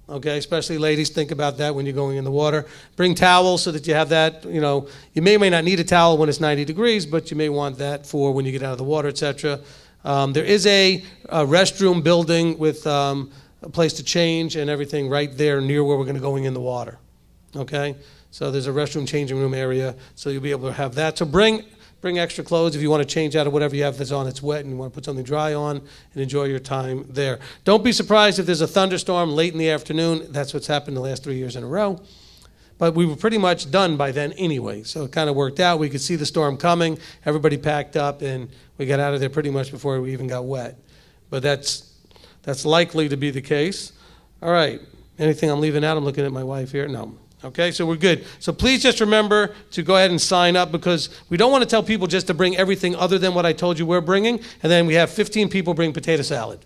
Okay, especially ladies, think about that when you're going in the water. Bring towels so that you have that, you may or may not need a towel when it's 90 degrees, but you may want that for when you get out of the water, etc. There is a restroom building with a place to change and everything right there near where we're going to go in the water. Okay? So there's a restroom changing room area, so you'll be able to have that. So bring extra clothes if you want to change out of whatever you have that's on, it's wet, and you want to put something dry on, and enjoy your time there. Don't be surprised if there's a thunderstorm late in the afternoon. That's what's happened the last 3 years in a row. But we were pretty much done by then anyway, so it kind of worked out. We could see the storm coming. Everybody packed up, and we got out of there pretty much before we even got wet. But that's likely to be the case. All right. Anything I'm leaving out? I'm looking at my wife here. No. Okay, so we're good. So please just remember to go ahead and sign up, because we don't want to tell people just to bring everything other than what I told you we're bringing, and then we have 15 people bring potato salad.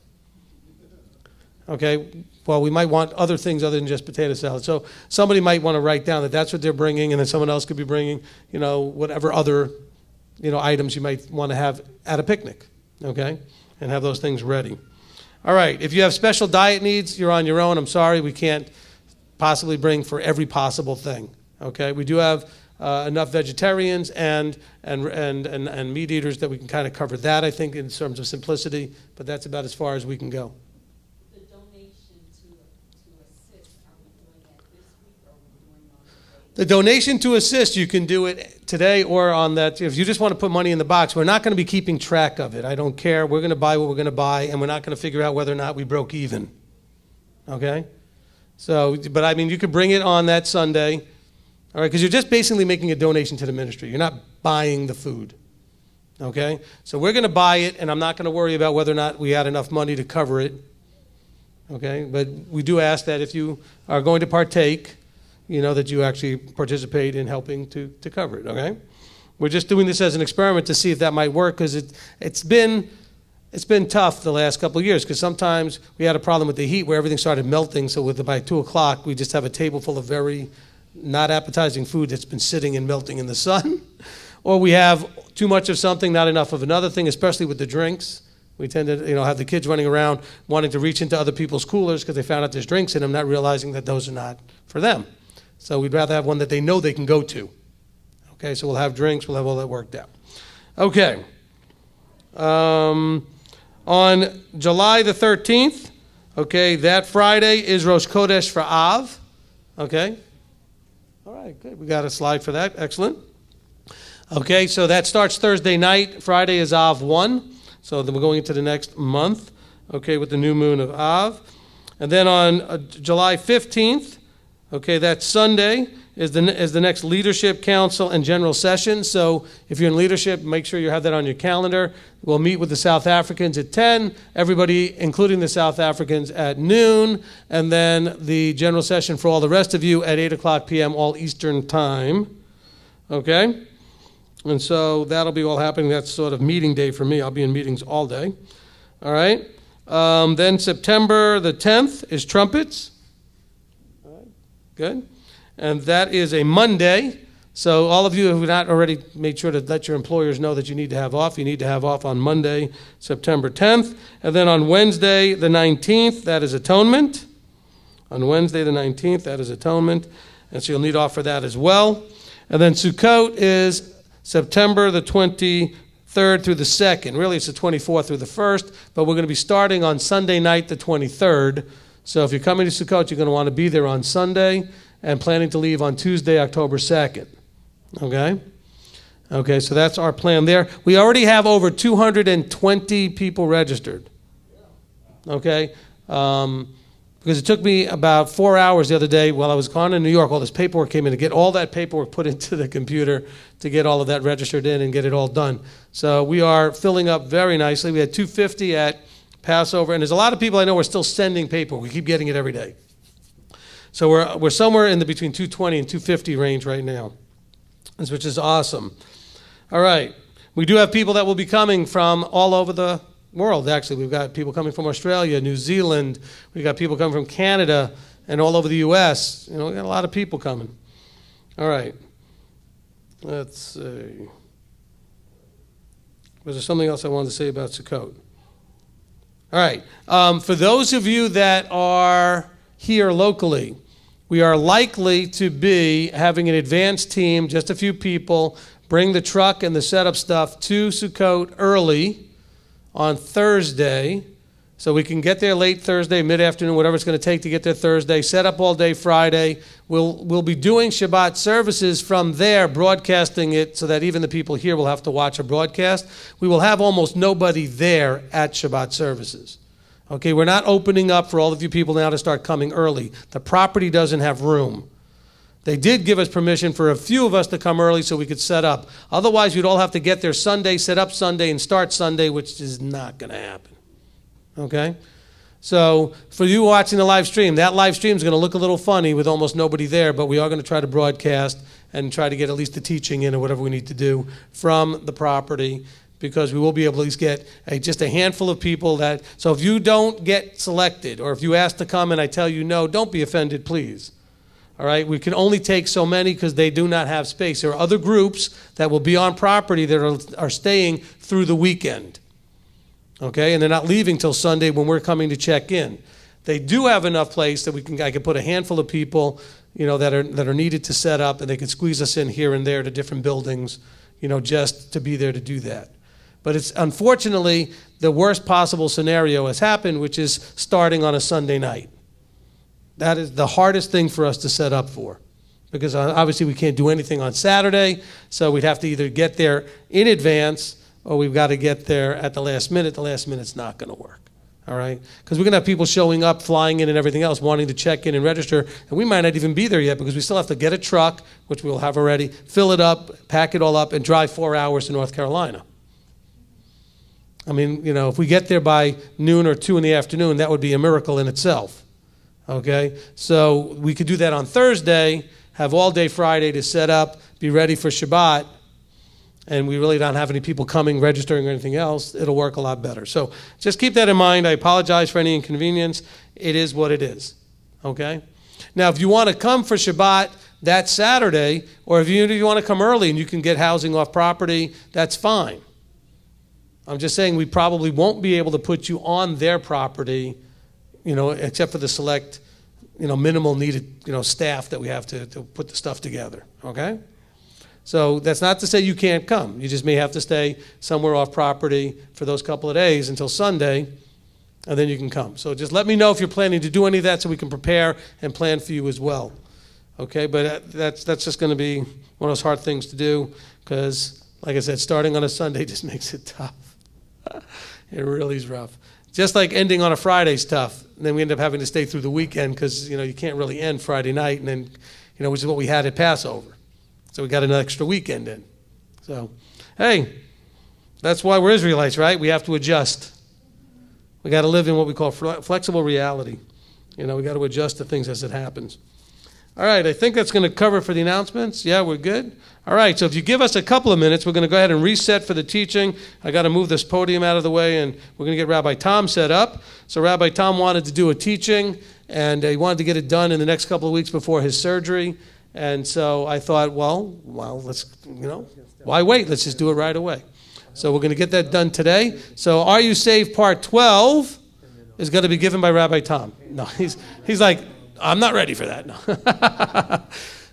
Okay, well, we might want other things other than just potato salad. So somebody might want to write down that that's what they're bringing, and then someone else could be bringing, whatever other, items you might want to have at a picnic, okay, and have those things ready. All right, if you have special diet needs, you're on your own. I'm sorry, we can't possibly bring for every possible thing, okay? We do have enough vegetarians and meat eaters that we can kind of cover that, I think, in terms of simplicity, but that's about as far as we can go. The donation to assist, are we doing that this week, or are we doing it on the donation to assist, you can do it today or on that. If you just want to put money in the box, we're not going to be keeping track of it. I don't care. We're going to buy what we're going to buy, and we're not going to figure out whether or not we broke even, okay? So, but I mean, you could bring it on that Sunday, all right, because you're just basically making a donation to the ministry. You're not buying the food, okay? So we're going to buy it, and I'm not going to worry about whether or not we had enough money to cover it, okay? But we do ask that if you are going to partake, that you actually participate in helping to cover it, okay? We're just doing this as an experiment to see if that might work, because it's been tough the last couple of years, because sometimes we had a problem with the heat where everything started melting, so by 2 o'clock we just have a table full of very not appetizing food that's been sitting and melting in the sun. Or we have too much of something, not enough of another thing, especially with the drinks. We tend to have the kids running around wanting to reach into other people's coolers because they found out there's drinks in them, not realizing that those are not for them. So we'd rather have one that they know they can go to. Okay, so we'll have drinks, we'll have all that worked out. Okay. On July the 13th, okay, that Friday is Rosh Chodesh for Av, okay? All right, good. We got a slide for that. Excellent. Okay, so that starts Thursday night. Friday is Av 1, so then we're going into the next month, okay, with the new moon of Av. And then on July 15th, okay, that's Sunday, is the next Leadership Council and General Session. So if you're in leadership, make sure you have that on your calendar. We'll meet with the South Africans at 10, everybody, including the South Africans, at noon, and then the General Session for all the rest of you at 8 o'clock p.m., all Eastern Time. Okay? And so that'll be all happening. That's sort of meeting day for me. I'll be in meetings all day. All right? Then September the 10th is trumpets. All right. Good. And that is a Monday. So all of you who have not already made sure to let your employers know that you need to have off, you need to have off on Monday, September 10th. And then on Wednesday the 19th, that is atonement. On Wednesday the 19th, that is atonement. And so you'll need off for that as well. And then Sukkot is September the 23rd through the 2nd. Really, it's the 24th through the 1st, but we're going to be starting on Sunday night, the 23rd. So if you're coming to Sukkot, you're going to want to be there on Sunday and planning to leave on Tuesday, October 2nd. Okay? Okay, so that's our plan there. We already have over 220 people registered. Okay? Because it took me about 4 hours the other day while I was gone in New York. All this paperwork came in to get all that paperwork put into the computer to get all of that registered in and get it all done. So we are filling up very nicely. We had 250 at Passover, and there's a lot of people I know are still sending paperwork. We keep getting it every day. So we're somewhere in the between 220 and 250 range right now, which is awesome. All right. We do have people that will be coming from all over the world, actually. We've got people coming from Australia, New Zealand. We've got people coming from Canada and all over the U.S. You know, we've got a lot of people coming. All right. Let's see. Was there something else I wanted to say about Sukkot? All right. For those of you that are here locally, we are likely to be having an advanced team, just a few people, bring the truck and the setup stuff to Sukkot early on Thursday, so we can get there late Thursday, mid-afternoon, whatever it's going to take to get there Thursday, set up all day Friday. We'll be doing Shabbat services from there, broadcasting it so that even the people here will have to watch a broadcast. We will have almost nobody there at Shabbat services. Okay, we're not opening up for all of you people now to start coming early. The property doesn't have room. They did give us permission for a few of us to come early so we could set up. Otherwise, we'd all have to get there Sunday, set up Sunday, and start Sunday, which is not going to happen. Okay? So for you watching the live stream, that live stream is going to look a little funny with almost nobody there, but we are going to try to broadcast and try to get at least the teaching in or whatever we need to do from the property, because we will be able to at least get just a handful of people that, so if you don't get selected or if you ask to come and I tell you no, don't be offended, please. All right, we can only take so many because they do not have space. There are other groups that will be on property that are staying through the weekend. Okay, and they're not leaving till Sunday when we're coming to check in. They do have enough place that I can put a handful of people, you know, that are needed to set up, and they can squeeze us in here and there to different buildings, you know, just to be there to do that. But it's unfortunately the worst possible scenario has happened, which is starting on a Sunday night. That is the hardest thing for us to set up for, because obviously we can't do anything on Saturday, so we'd have to either get there in advance or we've got to get there at the last minute. The last minute's not going to work, all right? Because we're going to have people showing up, flying in and everything else, wanting to check in and register, and we might not even be there yet because we still have to get a truck, which we'll have already, fill it up, pack it all up, and drive 4 hours to North Carolina. I mean, you know, if we get there by noon or 2 in the afternoon, that would be a miracle in itself. Okay, so we could do that on Thursday, have all day Friday to set up, be ready for Shabbat, and we really don't have any people coming, registering, or anything else. It'll work a lot better. So just keep that in mind. I apologize for any inconvenience. It is what it is. Okay? Now, if you want to come for Shabbat that Saturday, or if you want to come early and you can get housing off property, that's fine. I'm just saying we probably won't be able to put you on their property, you know, except for the select, you know, minimal needed, you know, staff that we have to put the stuff together, okay? So that's not to say you can't come. You just may have to stay somewhere off property for those couple of days until Sunday, and then you can come. So just let me know if you're planning to do any of that so we can prepare and plan for you as well, okay? But that's just going to be one of those hard things to do because, like I said, starting on a Sunday just makes it tough. It really is rough. Just like ending on a Friday's tough. And then we end up having to stay through the weekend because, you know, you can't really end Friday night and then which is what we had at Passover. So we got an extra weekend in. So, hey, that's why we're Israelites, right? We have to adjust. We got to live in what we call flexible reality. We got to adjust to things as it happens. All right, I think that's going to cover for the announcements. Yeah, we're good? All right, so if you give us a couple of minutes, we're going to go ahead and reset for the teaching. I got to move this podium out of the way, and we're going to get Rabbi Tom set up. So Rabbi Tom wanted to do a teaching, and he wanted to get it done in the next couple of weeks before his surgery. And so I thought, well, let's, why wait? Let's just do it right away. So we're going to get that done today. So Are You Saved Part 12 is going to be given by Rabbi Tom. No, he's like, I'm not ready for that. No.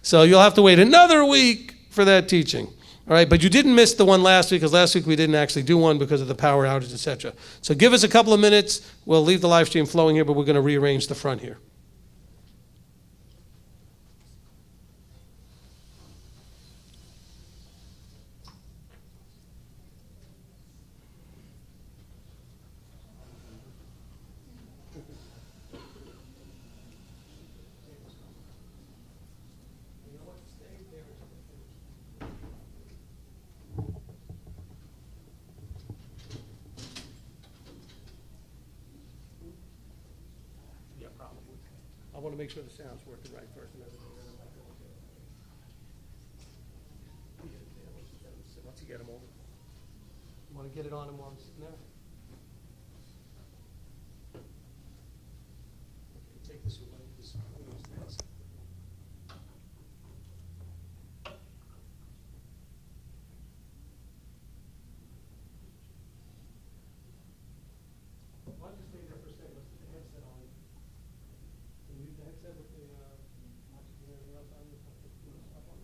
So you'll have to wait another week for that teaching. All right, but you didn't miss the one last week, because last week we didn't actually do one because of the power outage, etc. So give us a couple of minutes. We'll leave the live stream flowing here, but we're going to rearrange the front here. I want to make sure the sound's working right first. Once you get them over. You want to get it on him while I'm sitting there? Okay, take this away. Why don't you stay there for a second? Let's put the headset on. Can you use the headset with the oxygen and everything else on?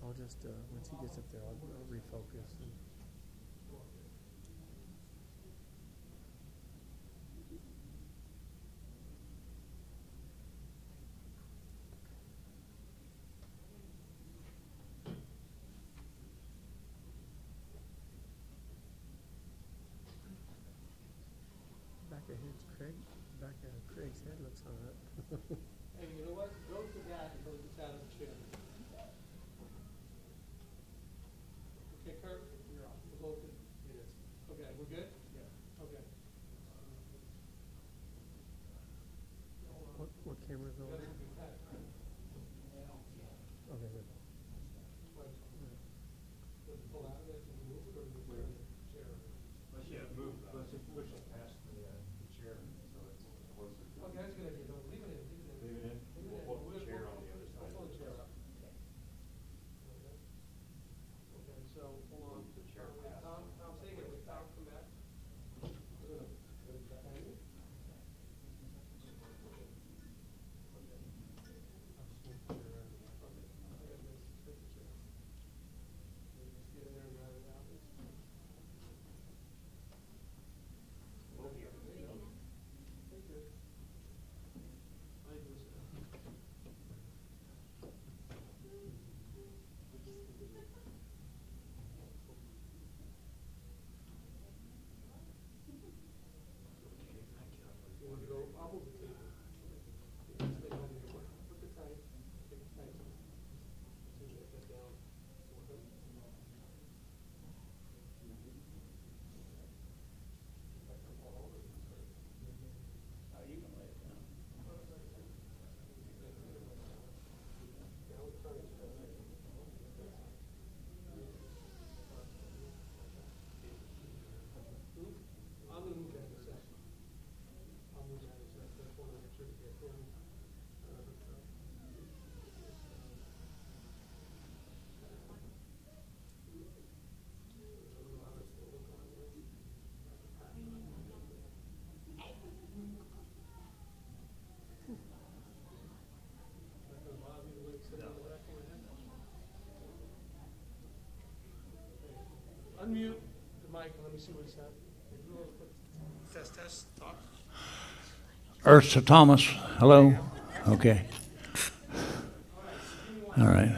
I'll just, once he gets up there, I'll refocus. Back of Craig's head looks all right. Hey, you know what? Go to that until it gets out of the chair. Okay, Kurt, you're off. We'll go to it is. Okay, we're good? Yeah. Okay. What camera is on? Okay, good. Pull out of it and move it, or move the chair? Yeah, move. Let's just push it past the chair so it's closer. Okay, that's a good idea. Don't leave it in. Leave it in. We'll put the chair on the other side. Pull the chair up. Okay, so hold on. The chair past. Tom, say again. Tom, come back. Get in there and mic. Let me see what it's at. Test, test, talk. Earth to Thomas. Hello. Okay. All right.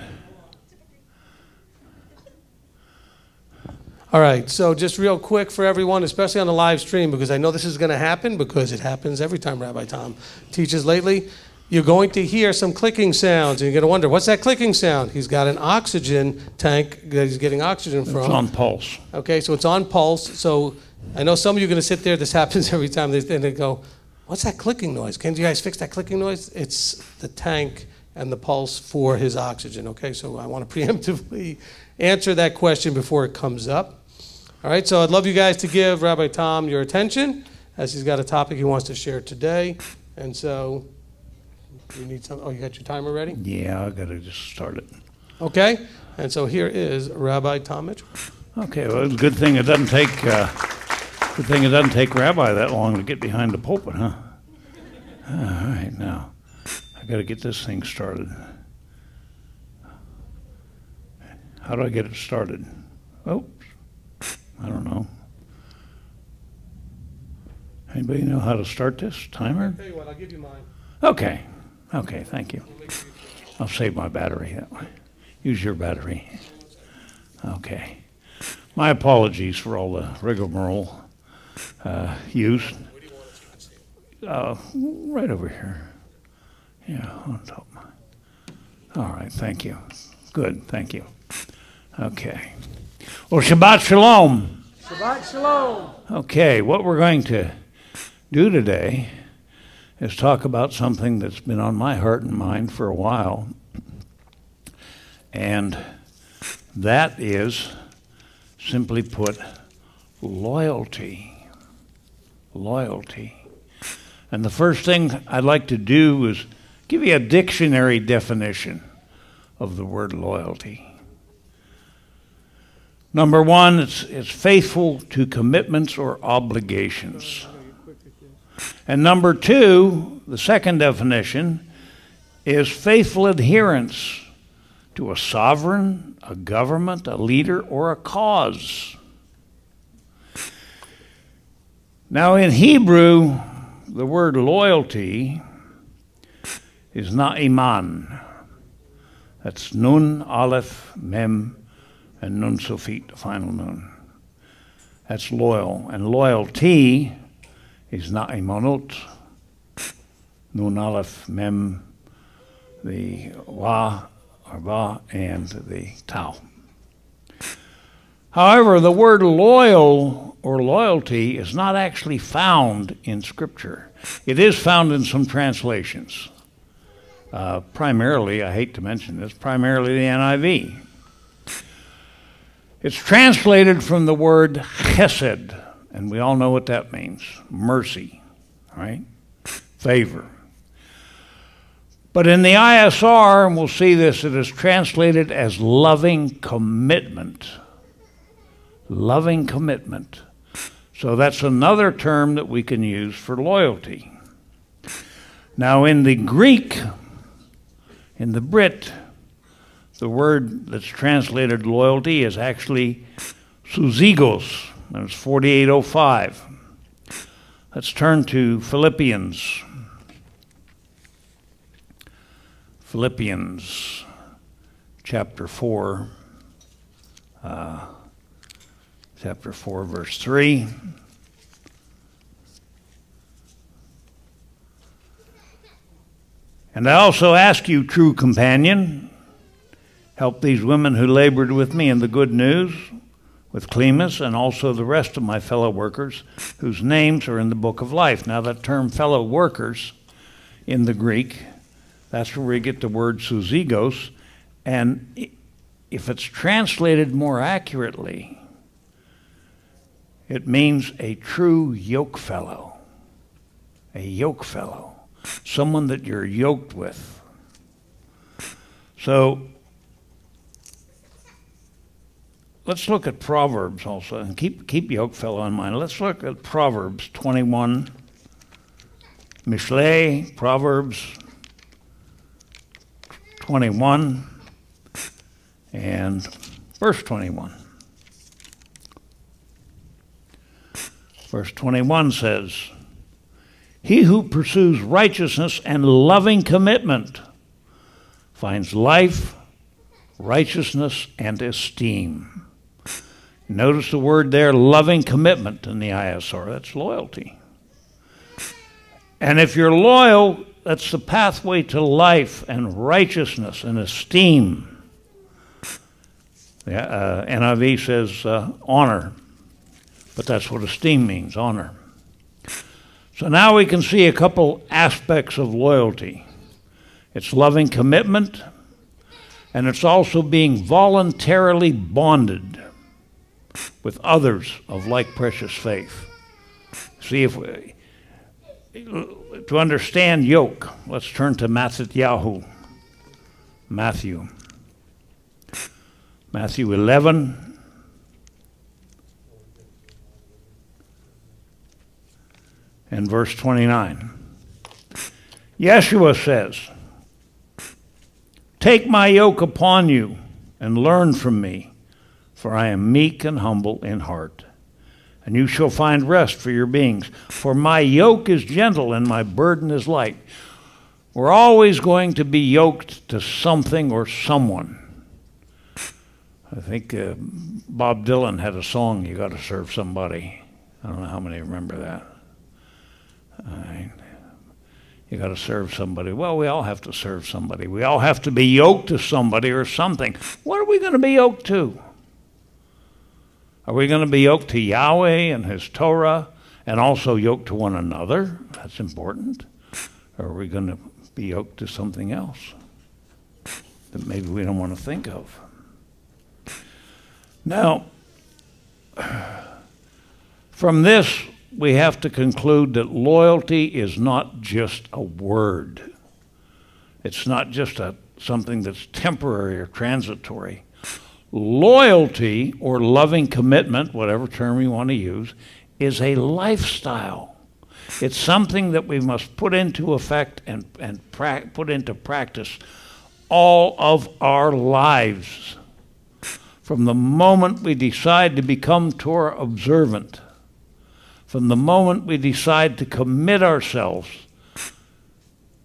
All right, so just real quick for everyone, especially on the live stream, because I know this is going to happen because it happens every time Rabbi Tom teaches lately. You're going to hear some clicking sounds, and you're going to wonder, what's that clicking sound? He's got an oxygen tank that he's getting oxygen from. It's on pulse. Okay, so it's on pulse. So I know some of you are going to sit there, this happens every time, and they go, what's that clicking noise? Can you guys fix that clicking noise? It's the tank and the pulse for his oxygen, okay? So I want to preemptively answer that question before it comes up. All right, so I'd love you guys to give Rabbi Tom your attention as he's got a topic he wants to share today. And so you need some, oh, you got your timer ready? Yeah, I got to just start it. Okay, and so here is Rabbi Tom Mitchell. Okay, well, it's a good thing it doesn't take Rabbi that long to get behind the pulpit, huh? All right, now I got to get this thing started. How do I get it started? Oh, I don't know. Anybody know how to start this timer? I'll tell you what, I'll give you mine. Okay. Okay, thank you. I'll save my battery that way. Use your battery. Okay. My apologies for all the rigmarole used. Right over here. Yeah, on top. All right, thank you. Good, thank you. Okay. Well, Shabbat Shalom. Shabbat Shalom. Okay, what we're going to do today is talk about something that's been on my heart and mind for a while, and that is, simply put, loyalty. Loyalty. And the first thing I'd like to do is give you a dictionary definition of the word loyalty. Number one, it's faithful to commitments or obligations. And number two, the second definition, is faithful adherence to a sovereign, a government, a leader, or a cause. Now in Hebrew, the word loyalty is na'iman. That's nun, aleph, mem, and nun sofit, the final nun. That's loyal. And loyalty is na'imanut, nun, aleph, mem, the wa, or ba, and the tau. However, the word loyal or loyalty is not actually found in Scripture. It is found in some translations. Primarily, I hate to mention this, primarily the NIV. It's translated from the word chesed, and we all know what that means, mercy, right? Favor. But in the ISR, and we'll see this, it is translated as loving commitment. Loving commitment. So that's another term that we can use for loyalty. Now in the Greek, in the Brit, the word that's translated loyalty is actually souzigos, and it's 4805. Let's turn to Philippians. Philippians chapter 4, verse 3. And I also ask you, true companion, help these women who labored with me in the good news, with Clemus, and also the rest of my fellow workers, whose names are in the book of life. Now that term fellow workers in the Greek, that's where we get the word souzigos, and if it's translated more accurately, it means a true yoke fellow. A yoke fellow. Someone that you're yoked with. So let's look at Proverbs also, and keep yoke fellow in mind. Let's look at Proverbs 21, Mishlei, Proverbs 21, and verse 21. Verse 21 says, he who pursues righteousness and loving commitment finds life, righteousness, and esteem. Notice the word there, loving commitment in the ISR. That's loyalty. And if you're loyal, that's the pathway to life and righteousness and esteem. The NIV says honor, but that's what esteem means, honor. So now we can see a couple aspects of loyalty. It's loving commitment, and it's also being voluntarily bonded with others of like precious faith. See, if we, to understand yoke, let's turn to Matthew. Matthew 11. And verse 29. Yeshua says, take my yoke upon you and learn from me, for I am meek and humble in heart, and you shall find rest for your beings. For my yoke is gentle and my burden is light. We're always going to be yoked to something or someone. I think Bob Dylan had a song, You Got to Serve Somebody. I don't know how many remember that. You got to serve somebody. Well, we all have to serve somebody. We all have to be yoked to somebody or something. What are we going to be yoked to? Are we going to be yoked to Yahweh and His Torah and also yoked to one another? That's important. Or are we going to be yoked to something else that maybe we don't want to think of? Now, from this, we have to conclude that loyalty is not just a word. It's not just something that's temporary or transitory. Loyalty, or loving commitment, whatever term you want to use, is a lifestyle. It's something that we must put into effect and put into practice all of our lives. From the moment we decide to become Torah observant, from the moment we decide to commit ourselves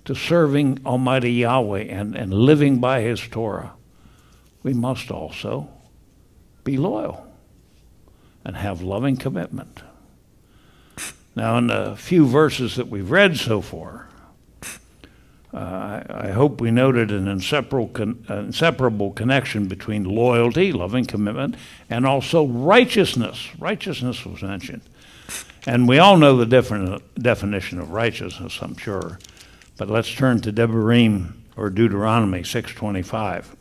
to serving Almighty Yahweh and living by His Torah, we must also be loyal and have loving commitment. Now, in the few verses that we've read so far, I hope we noted an inseparable connection between loyalty, loving commitment, and also righteousness. Righteousness was mentioned. And we all know the definition of righteousness, I'm sure. But let's turn to Devarim, or Deuteronomy 6:25.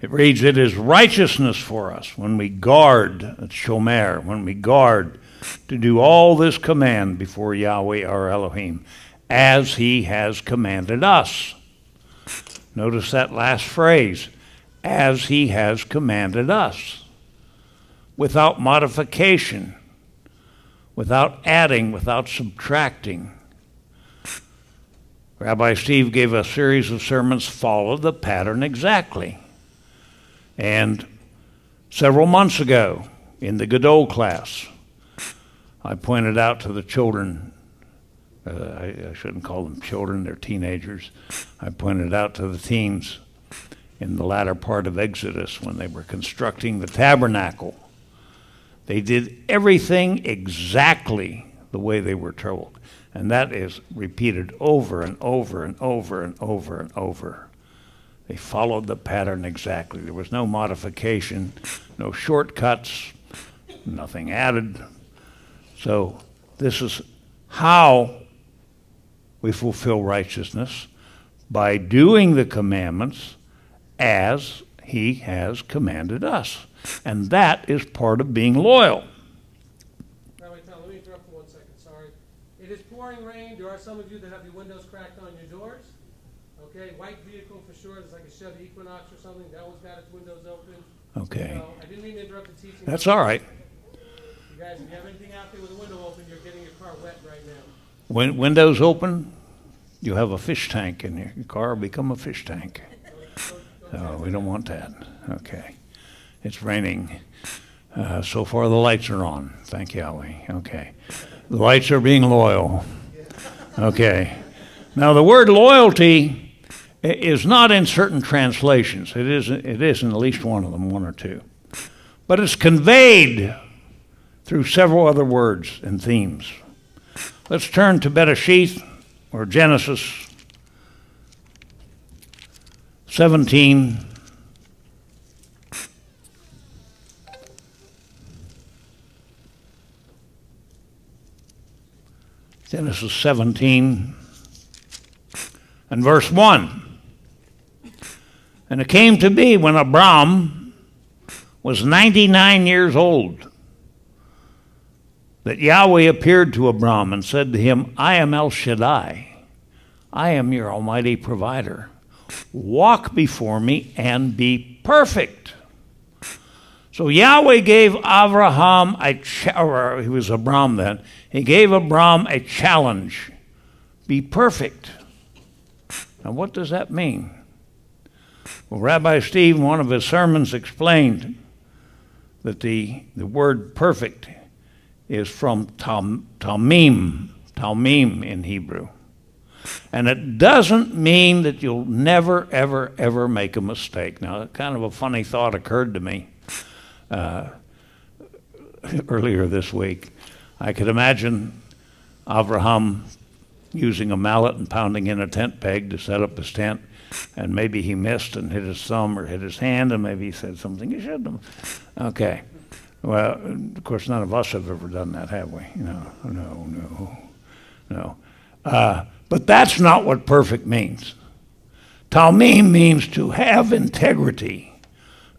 It reads, it is righteousness for us when we guard, it's shomer, when we guard to do all this command before Yahweh our Elohim, as He has commanded us. Notice that last phrase, as He has commanded us. Without modification, without adding, without subtracting. Rabbi Steve gave a series of sermons, follow the pattern exactly. And several months ago, in the Gadol class, I pointed out to the children, I shouldn't call them children, they're teenagers. I pointed out to the teens in the latter part of Exodus when they were constructing the tabernacle. They did everything exactly the way they were told. And that is repeated over and over and over and over and over. They followed the pattern exactly. There was no modification, no shortcuts, nothing added. So this is how we fulfill righteousness, by doing the commandments as He has commanded us. And that is part of being loyal. Rabbi Tom, let me interrupt for 1 second, sorry. It is pouring rain. There are some of you that have your windows cracked on your doors. Okay, white vehicle for sure. It's like a Chevy Equinox or something. That one's got its windows open. Okay. So I didn't mean to interrupt the teaching. That's all right. You guys, if you have anything out there with a window open, you're getting your car wet right now. When windows open, you have a fish tank in here. Your car will become a fish tank. So we don't want that. Okay. It's raining. So far the lights are on. Thank Yahweh. Okay. The lights are being loyal. Okay. Now the word loyalty is not in certain translations. It is in at least one of them, one or two. But it's conveyed through several other words and themes. Let's turn to Bereshith, or Genesis 17. Genesis 17 and verse 1. And it came to be when Abram was 99 years old that Yahweh appeared to Abram and said to him, I am El Shaddai. I am your almighty provider. Walk before me and be perfect. So Yahweh gave Abraham he was Abram then. He gave Abram a challenge. Be perfect. Now what does that mean? Well, Rabbi Steve, in one of his sermons, explained that the word perfect is from talmim in Hebrew. And it doesn't mean that you'll never, ever, ever make a mistake. Now, kind of a funny thought occurred to me earlier this week. I could imagine Abraham using a mallet and pounding in a tent peg to set up his tent, and maybe he missed and hit his thumb or hit his hand, and maybe he said something he shouldn't have. Okay. Well, of course, none of us have ever done that, have we? No. But that's not what perfect means. Talmim means to have integrity,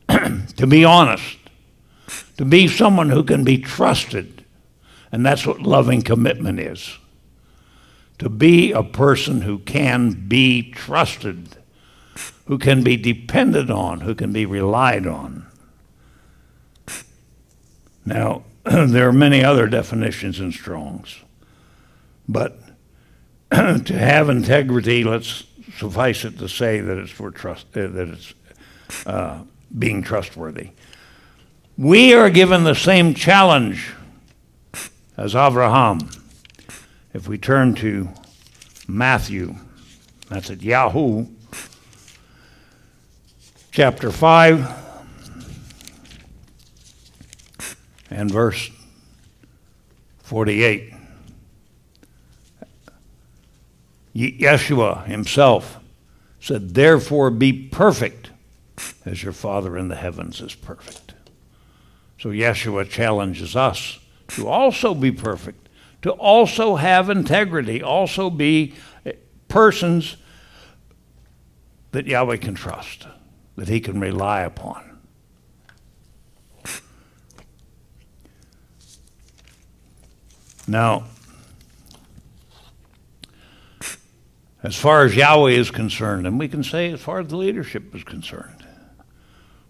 to be honest, to be someone who can be trusted. And that's what loving commitment is. To be a person who can be trusted, who can be depended on, who can be relied on. Now, there are many other definitions in Strong's, but to have integrity, let's suffice it to say that it's for trust, that it's being trustworthy. We are given the same challenge as Abraham. If we turn to Matthew, that's at Yahoo, chapter 5 and verse 48. Yeshua himself said, therefore be perfect as your Father in the heavens is perfect. So Yeshua challenges us to also be perfect, to also have integrity, also be persons that Yahweh can trust, that he can rely upon. Now, as far as Yahweh is concerned, and we can say as far as the leadership is concerned,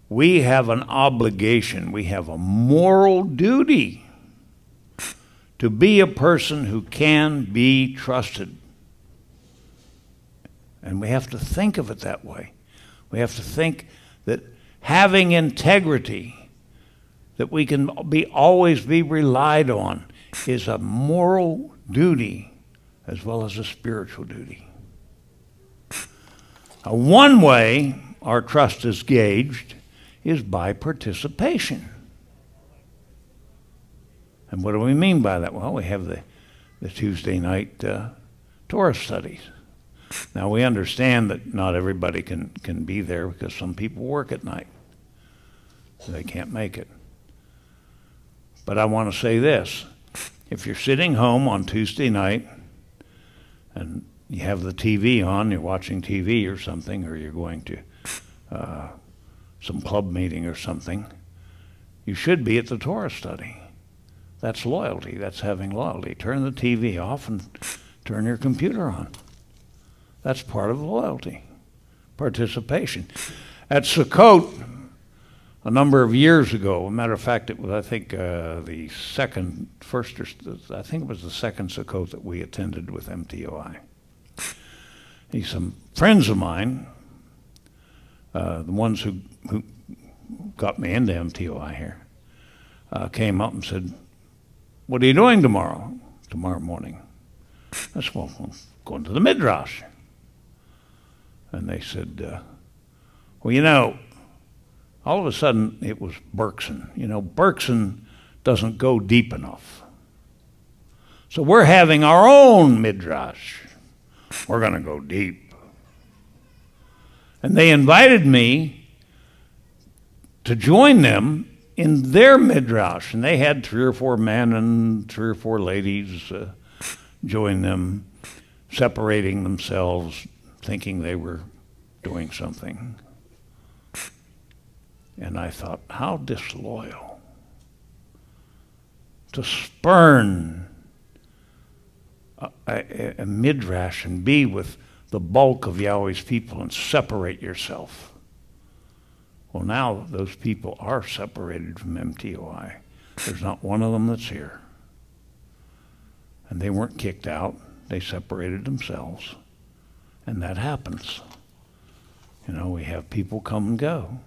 we have an obligation, we have a moral duty to be a person who can be trusted. And we have to think of it that way. We have to think that having integrity, that we can always be relied on, is a moral duty as well as a spiritual duty. Now, one way our trust is gauged is by participation. And what do we mean by that? Well, we have the Tuesday night Torah studies. Now, we understand that not everybody can be there because some people work at night. So they can't make it. But I want to say this. If you're sitting home on Tuesday night and you have the TV on, you're watching TV or something, or you're going to some club meeting or something, you should be at the Torah study. That's loyalty. That's having loyalty. Turn the TV off and turn your computer on. That's part of loyalty, participation. At Sukkot, a number of years ago, a matter of fact, it was, I think, the second Sukkot that we attended with MTOI. Some friends of mine, the ones who got me into MTOI here, came up and said, "What are you doing tomorrow morning?" I said, "Well, I'm going to the Midrash." And they said, "Well, you know," all of a sudden it was Berkson. You know, Berkson doesn't go deep enough. So we're having our own Midrash. We're going to go deep. And they invited me to join them in their Midrash. And they had 3 or 4 men and 3 or 4 ladies join them, separating themselves, thinking they were doing something. And I thought, how disloyal to spurn a midrash and be with the bulk of Yahweh's people and separate yourself. Well, now those people are separated from MTOI. There's not one of them that's here. And they weren't kicked out. They separated themselves. And that happens. You know, we have people come and go.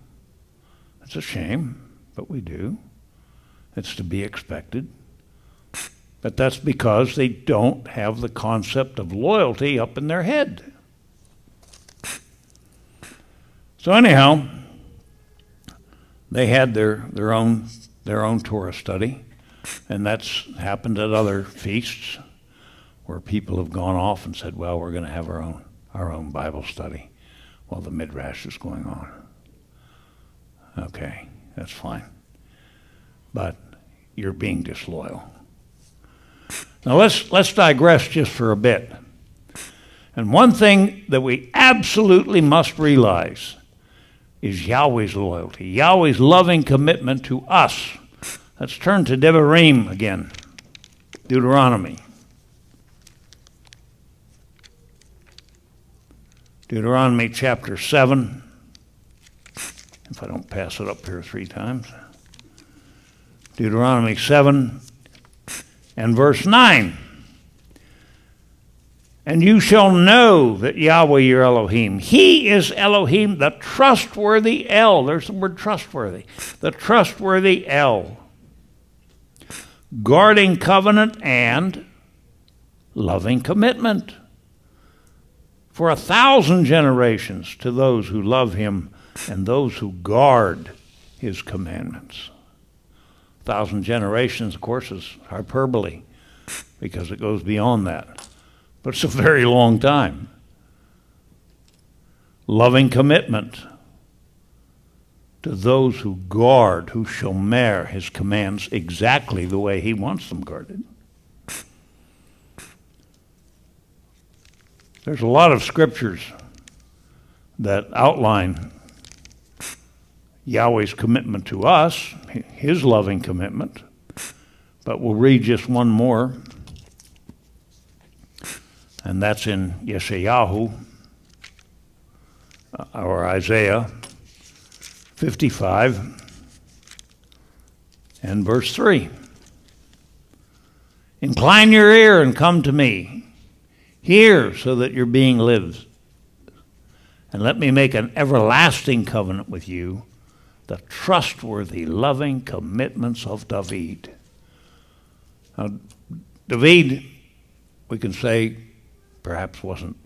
It's a shame, but we do. It's to be expected. But that's because they don't have the concept of loyalty up in their head. So anyhow, they had their own Torah study, and that's happened at other feasts where people have gone off and said, "Well, we're going to have our own Bible study while the Midrash is going on." Okay, that's fine. But you're being disloyal. Now let's digress just for a bit. And one thing that we absolutely must realize is Yahweh's loyalty, Yahweh's loving commitment to us. Let's turn to Devarim again, Deuteronomy. Deuteronomy chapter 7. If I don't pass it up here 3 times. Deuteronomy 7 and verse 9. "And you shall know that Yahweh your Elohim, He is Elohim, the trustworthy El." There's the word trustworthy. The trustworthy El. "Guarding covenant and loving commitment for 1,000 generations to those who love Him and those who guard His commandments." 1,000 generations, of course, is hyperbole because it goes beyond that. But it's a very long time. Loving commitment to those who guard, who shomer His commands exactly the way He wants them guarded. There's a lot of scriptures that outline Yahweh's commitment to us, His loving commitment. But we'll read just one more. And that's in Yeshayahu, or Isaiah 55 and verse 3. "Incline your ear and come to me. Hear so that your being lives. And let me make an everlasting covenant with you, the trustworthy, loving commitments of David." Now, David, we can say, perhaps wasn't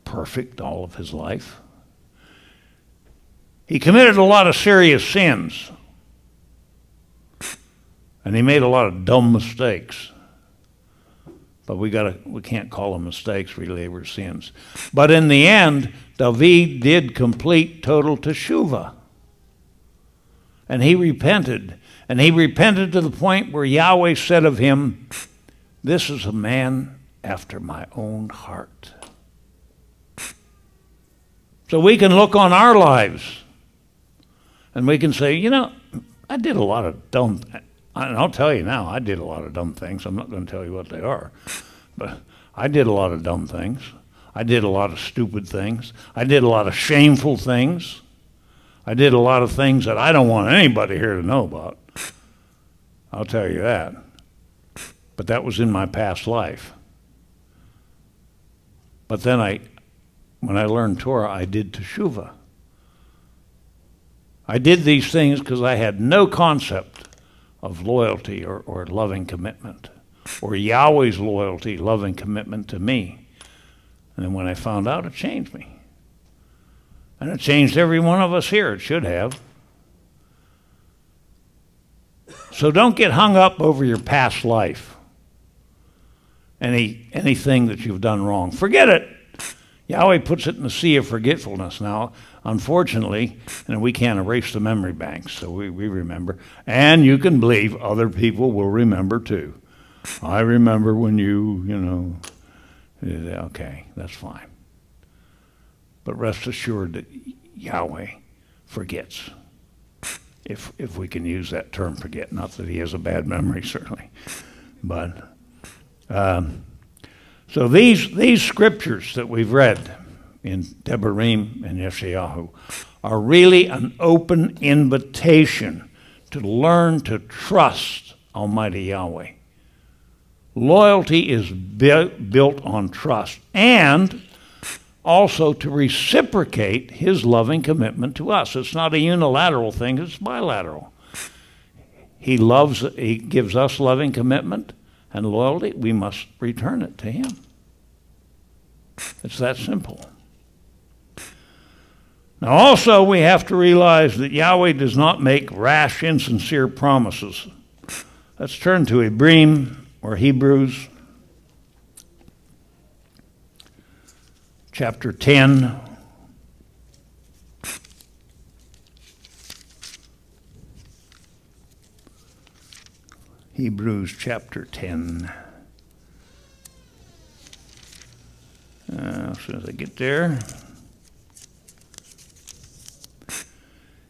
perfect all of his life. He committed a lot of serious sins. And he made a lot of dumb mistakes. But we can't call them mistakes, really, they were sins. But in the end, David did complete total teshuvah. And he repented. And he repented to the point where Yahweh said of him, "This is a man after my own heart." So we can look on our lives and we can say, you know, I did a lot of dumb, and I'll tell you now, I did a lot of dumb things. I'm not going to tell you what they are. But I did a lot of dumb things. I did a lot of stupid things. I did a lot of shameful things. I did a lot of things that I don't want anybody here to know about. I'll tell you that. But that was in my past life. But then when I learned Torah, I did teshuvah. I did these things because I had no concept of loyalty or loving commitment, or Yahweh's loyalty, loving commitment to me. And then when I found out, it changed me. And it changed every one of us here. It should have. So don't get hung up over your past life. Anything that you've done wrong. Forget it. Yahweh puts it in the sea of forgetfulness now. Unfortunately, and we can't erase the memory banks, so we remember. And you can believe other people will remember too. I remember when you okay, that's fine. But rest assured that Yahweh forgets. If we can use that term, forget. Not that he has a bad memory, certainly. But, so these scriptures that we've read in Devarim and Yeshayahu are really an open invitation to learn to trust Almighty Yahweh. Loyalty is built on trust, and also to reciprocate his loving commitment to us. It's not a unilateral thing, it's bilateral. He gives us loving commitment and loyalty. We must return it to him. It's that simple. Now also we have to realize that Yahweh does not make rash, insincere promises. Let's turn to Hebrews chapter 10. Hebrews chapter 10. As soon as I get there.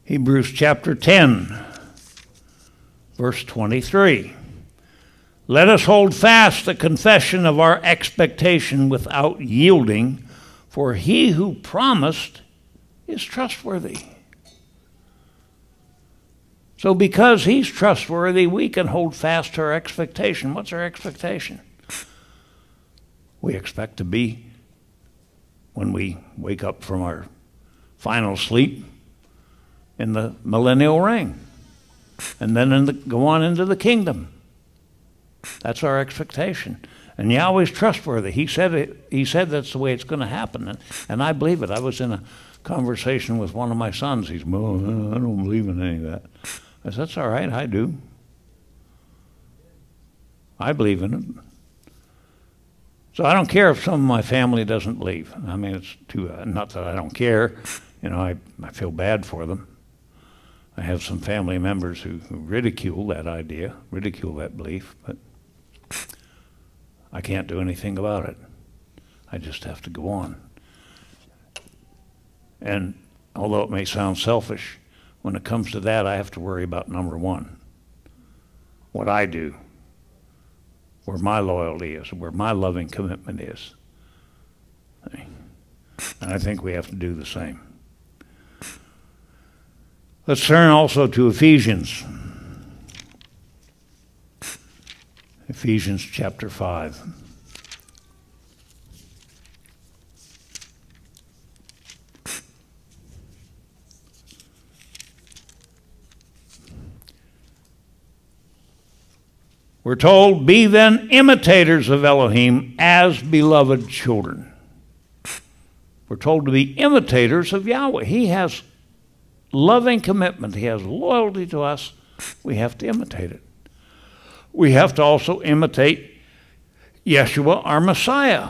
Hebrews chapter 10, verse 23. Let us hold fast the confession of our expectation without yielding, for he who promised is trustworthy. So because he's trustworthy, we can hold fast to our expectation. What's our expectation? We expect to be, when we wake up from our final sleep, in the millennial reign, and then go on into the kingdom. That's our expectation. And Yahweh's trustworthy. He said that's the way it's going to happen, and I believe it. I was in a conversation with one of my sons. He's, well, I don't believe in any of that. I said, that's all right, I do. I believe in it. So I don't care if some of my family doesn't believe. I mean, it's not that I don't care. I feel bad for them. I have some family members who ridicule that idea, ridicule that belief, but I can't do anything about it. I just have to go on. And although it may sound selfish, when it comes to that, I have to worry about number one, what I do, where my loyalty is, where my loving commitment is. And I think we have to do the same. Let's turn also to Ephesians. Ephesians chapter 5. We're told, be then imitators of Elohim as beloved children. We're told to be imitators of Yahweh. He has loving commitment. He has loyalty to us. We have to imitate it. We have to also imitate Yeshua, our Messiah,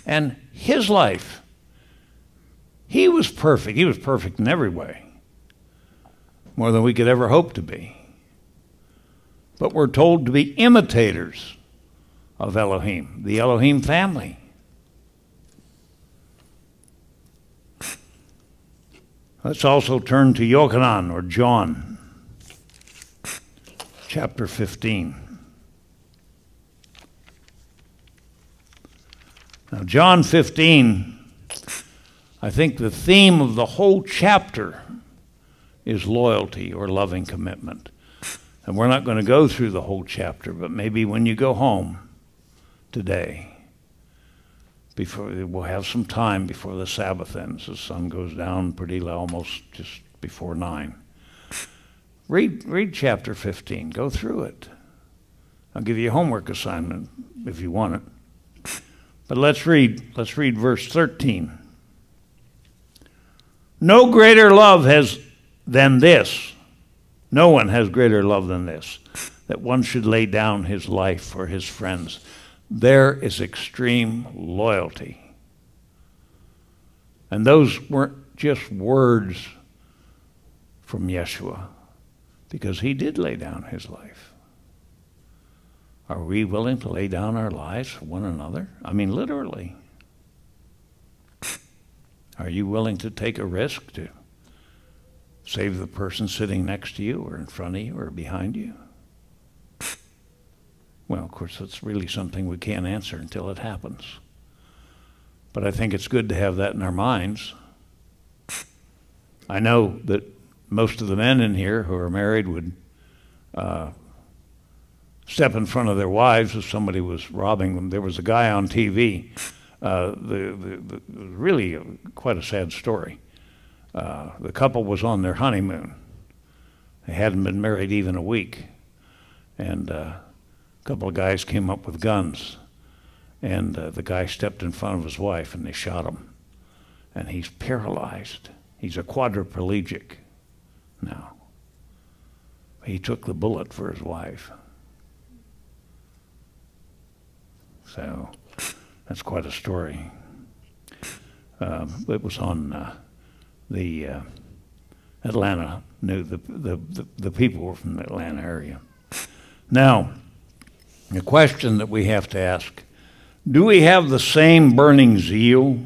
and his life. He was perfect. He was perfect in every way, more than we could ever hope to be. But we're told to be imitators of Elohim, the Elohim family. Let's also turn to Yochanan, or John, chapter 15. Now, John 15, I think the theme of the whole chapter is loyalty or loving commitment. And we're not going to go through the whole chapter, but maybe when you go home today, we'll have some time before the Sabbath ends. The sun goes down pretty low, almost just before 9. Read chapter 15. Go through it. I'll give you a homework assignment if you want it. But let's read verse 13. No greater love than this. No one has greater love than this, that one should lay down his life for his friends. There is extreme loyalty. And those weren't just words from Yeshua, because he did lay down his life. Are we willing to lay down our lives for one another? I mean, literally. Are you willing to take a risk to save the person sitting next to you or in front of you or behind you? Well, of course, that's really something we can't answer until it happens. But I think it's good to have that in our minds. I know that most of the men in here who are married would step in front of their wives if somebody was robbing them. There was a guy on TV, really quite a sad story. The couple was on their honeymoon. They hadn't been married even a week. And a couple of guys came up with guns. And the guy stepped in front of his wife and they shot him. And he's paralyzed. He's a quadriplegic now. He took the bullet for his wife. So that's quite a story. It was on the Atlanta news. The people were from the Atlanta area. Now, the question that we have to ask, do we have the same burning zeal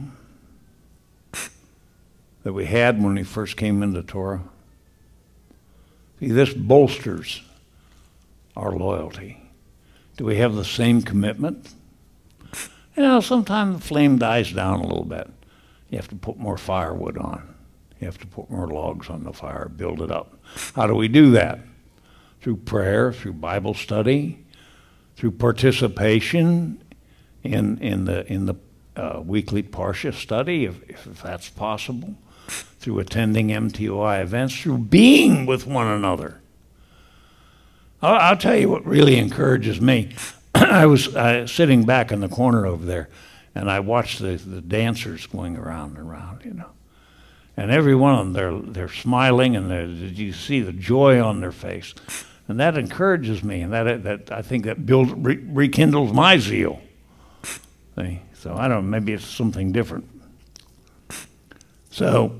that we had when we first came into Torah? See, this bolsters our loyalty. Do we have the same commitment? You know, sometimes the flame dies down a little bit. You have to put more firewood on. You have to put more logs on the fire, build it up. How do we do that? Through prayer, through Bible study, through participation in the weekly Parsha study, if that's possible, through attending MTOI events, through being with one another. I'll tell you what really encourages me. I was sitting back in the corner over there, and I watched the dancers going around and around, you know. And every one of them, they're smiling, and you see the joy on their face. And that encourages me, and that I think that rekindles my zeal. See? So I don't know, maybe it's something different. So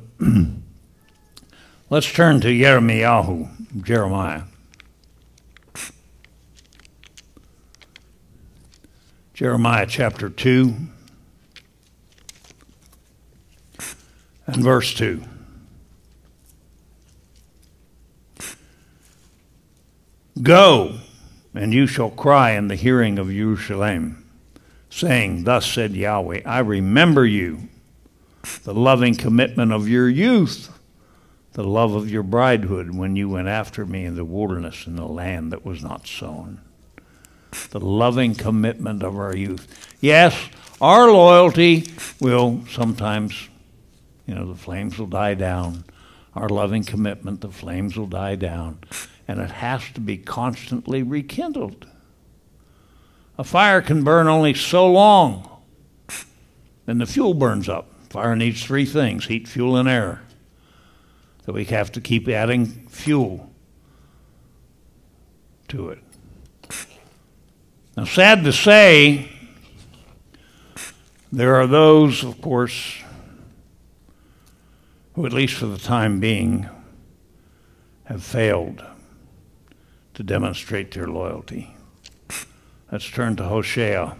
let's turn to Jeremiah. Jeremiah chapter 2 and verse 2. Go, and you shall cry in the hearing of Jerusalem, saying, Thus said Yahweh, I remember you, the loving commitment of your youth, the love of your bridehood, when you went after me in the wilderness in the land that was not sown. The loving commitment of our youth. Yes, our loyalty will sometimes, the flames will die down. Our loving commitment, the flames will die down. And it has to be constantly rekindled. A fire can burn only so long. Then the fuel burns up. Fire needs three things: heat, fuel, and air. So we have to keep adding fuel to it. Now, sad to say, there are those, of course, who, at least for the time being, have failed to demonstrate their loyalty. Let's turn to Hosea,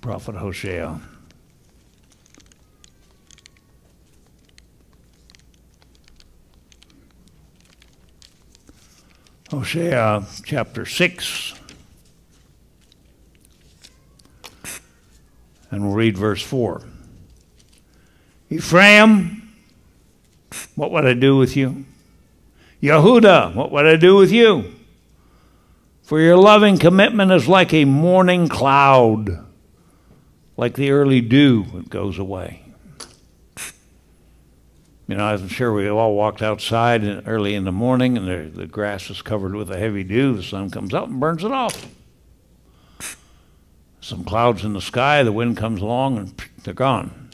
Prophet Hosea. Hosea chapter 6. And we'll read verse 4. Ephraim, what would I do with you? Yehuda, what would I do with you? For your loving commitment is like a morning cloud, like the early dew that goes away. You know, I'm sure we all walked outside early in the morning, and the grass is covered with a heavy dew. The sun comes up and burns it off. Some clouds in the sky, the wind comes along, and they're gone.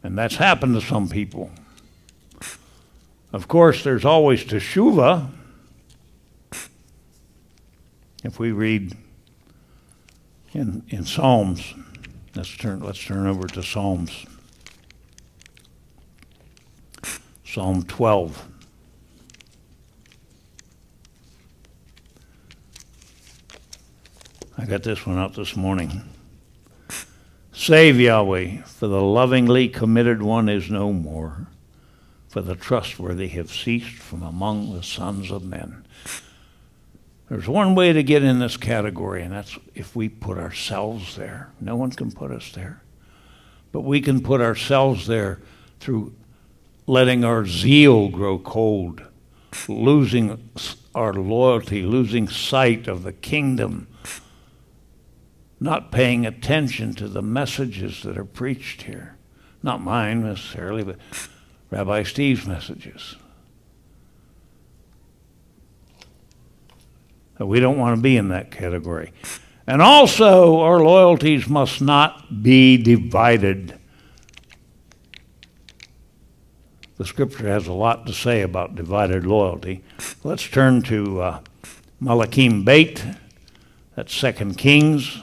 And that's happened to some people. Of course, there's always teshuvah. If we read in Psalms, let's turn over to Psalms. Psalm 12. I got this one out this morning. Save, Yahweh, for the lovingly committed one is no more, for the trustworthy have ceased from among the sons of men. There's one way to get in this category, and that's if we put ourselves there. No one can put us there. But we can put ourselves there through letting our zeal grow cold, losing our loyalty, losing sight of the kingdom, not paying attention to the messages that are preached here. Not mine necessarily, but Rabbi Steve's messages. We don't want to be in that category. And also, our loyalties must not be divided. The scripture has a lot to say about divided loyalty. Let's turn to Malachim Beit. That's 2 Kings.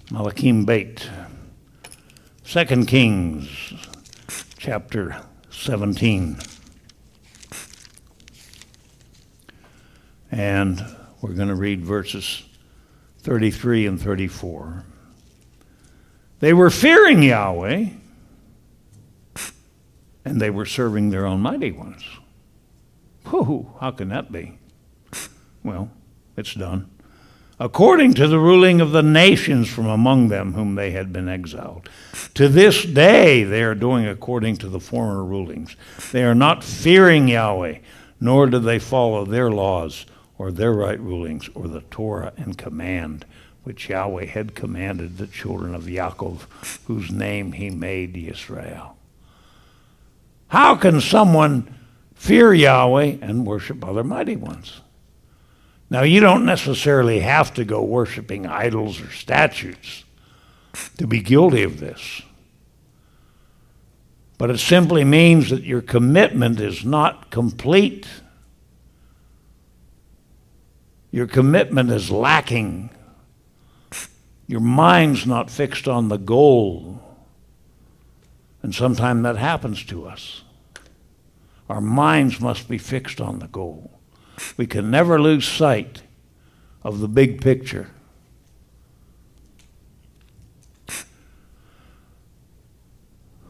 Malachim Beit. 2 Kings, chapter 17. And we're going to read verses 33 and 34. They were fearing Yahweh, and they were serving their own mighty ones. Whew, how can that be? Well, it's done. According to the ruling of the nations from among them whom they had been exiled. To this day they are doing according to the former rulings. They are not fearing Yahweh, nor do they follow their laws or their right rulings or the Torah and command which Yahweh had commanded the children of Yaakov, whose name he made Yisrael. How can someone fear Yahweh and worship other mighty ones? Now, you don't necessarily have to go worshiping idols or statues to be guilty of this. But it simply means that your commitment is not complete. Your commitment is lacking. Your mind's not fixed on the goal. And sometimes that happens to us. Our minds must be fixed on the goal. We can never lose sight of the big picture.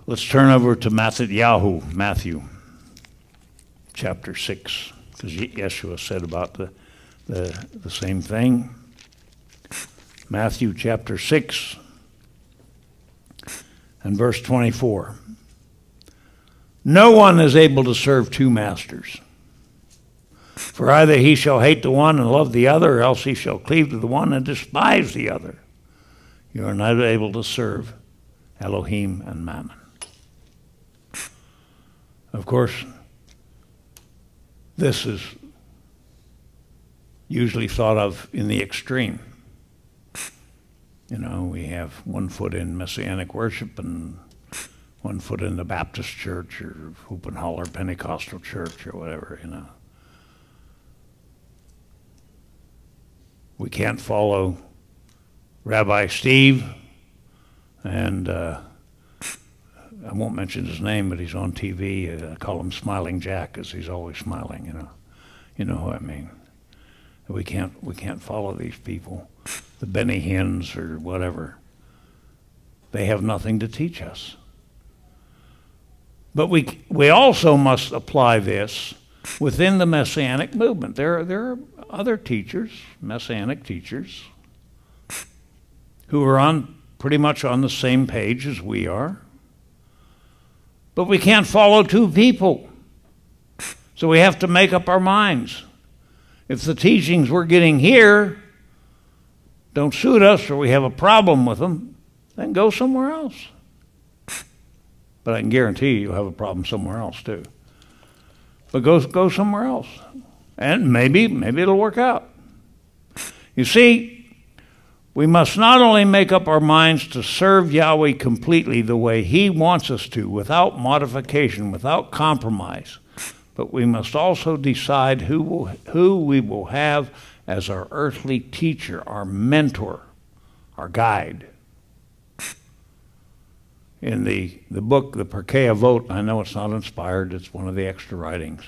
Let's turn over to Matthew chapter 6, because Yeshua said about the same thing. Matthew chapter 6 and verse 24. No one is able to serve two masters. For either he shall hate the one and love the other, or else he shall cleave to the one and despise the other. You are not able to serve Elohim and Mammon. Of course, this is usually thought of in the extreme. You know, we have one foot in Messianic worship and one foot in the Baptist church or Hoop and Holler Pentecostal church or whatever, you know. We can't follow Rabbi Steve, and I won't mention his name, but he's on TV. I call him Smiling Jack, because he's always smiling, you know. You know what I mean. We can't follow these people, the Benny Hinns or whatever. They have nothing to teach us. But we also must apply this within the Messianic movement. There are other teachers, Messianic teachers, who are pretty much on the same page as we are. But we can't follow two people. So we have to make up our minds. If the teachings we're getting here don't suit us or we have a problem with them, then go somewhere else. But I can guarantee you'll have a problem somewhere else too. But go somewhere else. And maybe it'll work out. You see, we must not only make up our minds to serve Yahweh completely the way He wants us to, without modification, without compromise, but we must also decide who we will have as our earthly teacher, our mentor, our guide. In the book, the Pirkei Avot, I know it's not inspired, it's one of the extra writings,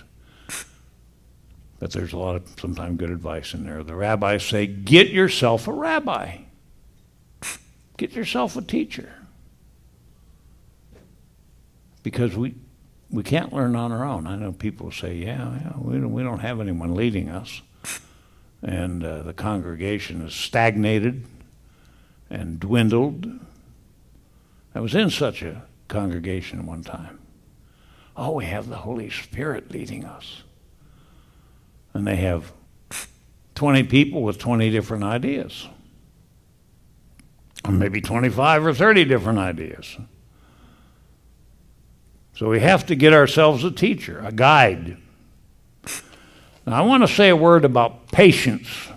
but there's a lot of sometimes good advice in there. The rabbis say, get yourself a rabbi. Get yourself a teacher. Because we can't learn on our own. I know people say, yeah, we don't have anyone leading us. And the congregation is stagnated and dwindled. I was in such a congregation one time. Oh, we have the Holy Spirit leading us. And they have 20 people with 20 different ideas. Or maybe 25 or 30 different ideas. So we have to get ourselves a teacher, a guide. Now I want to say a word about patience,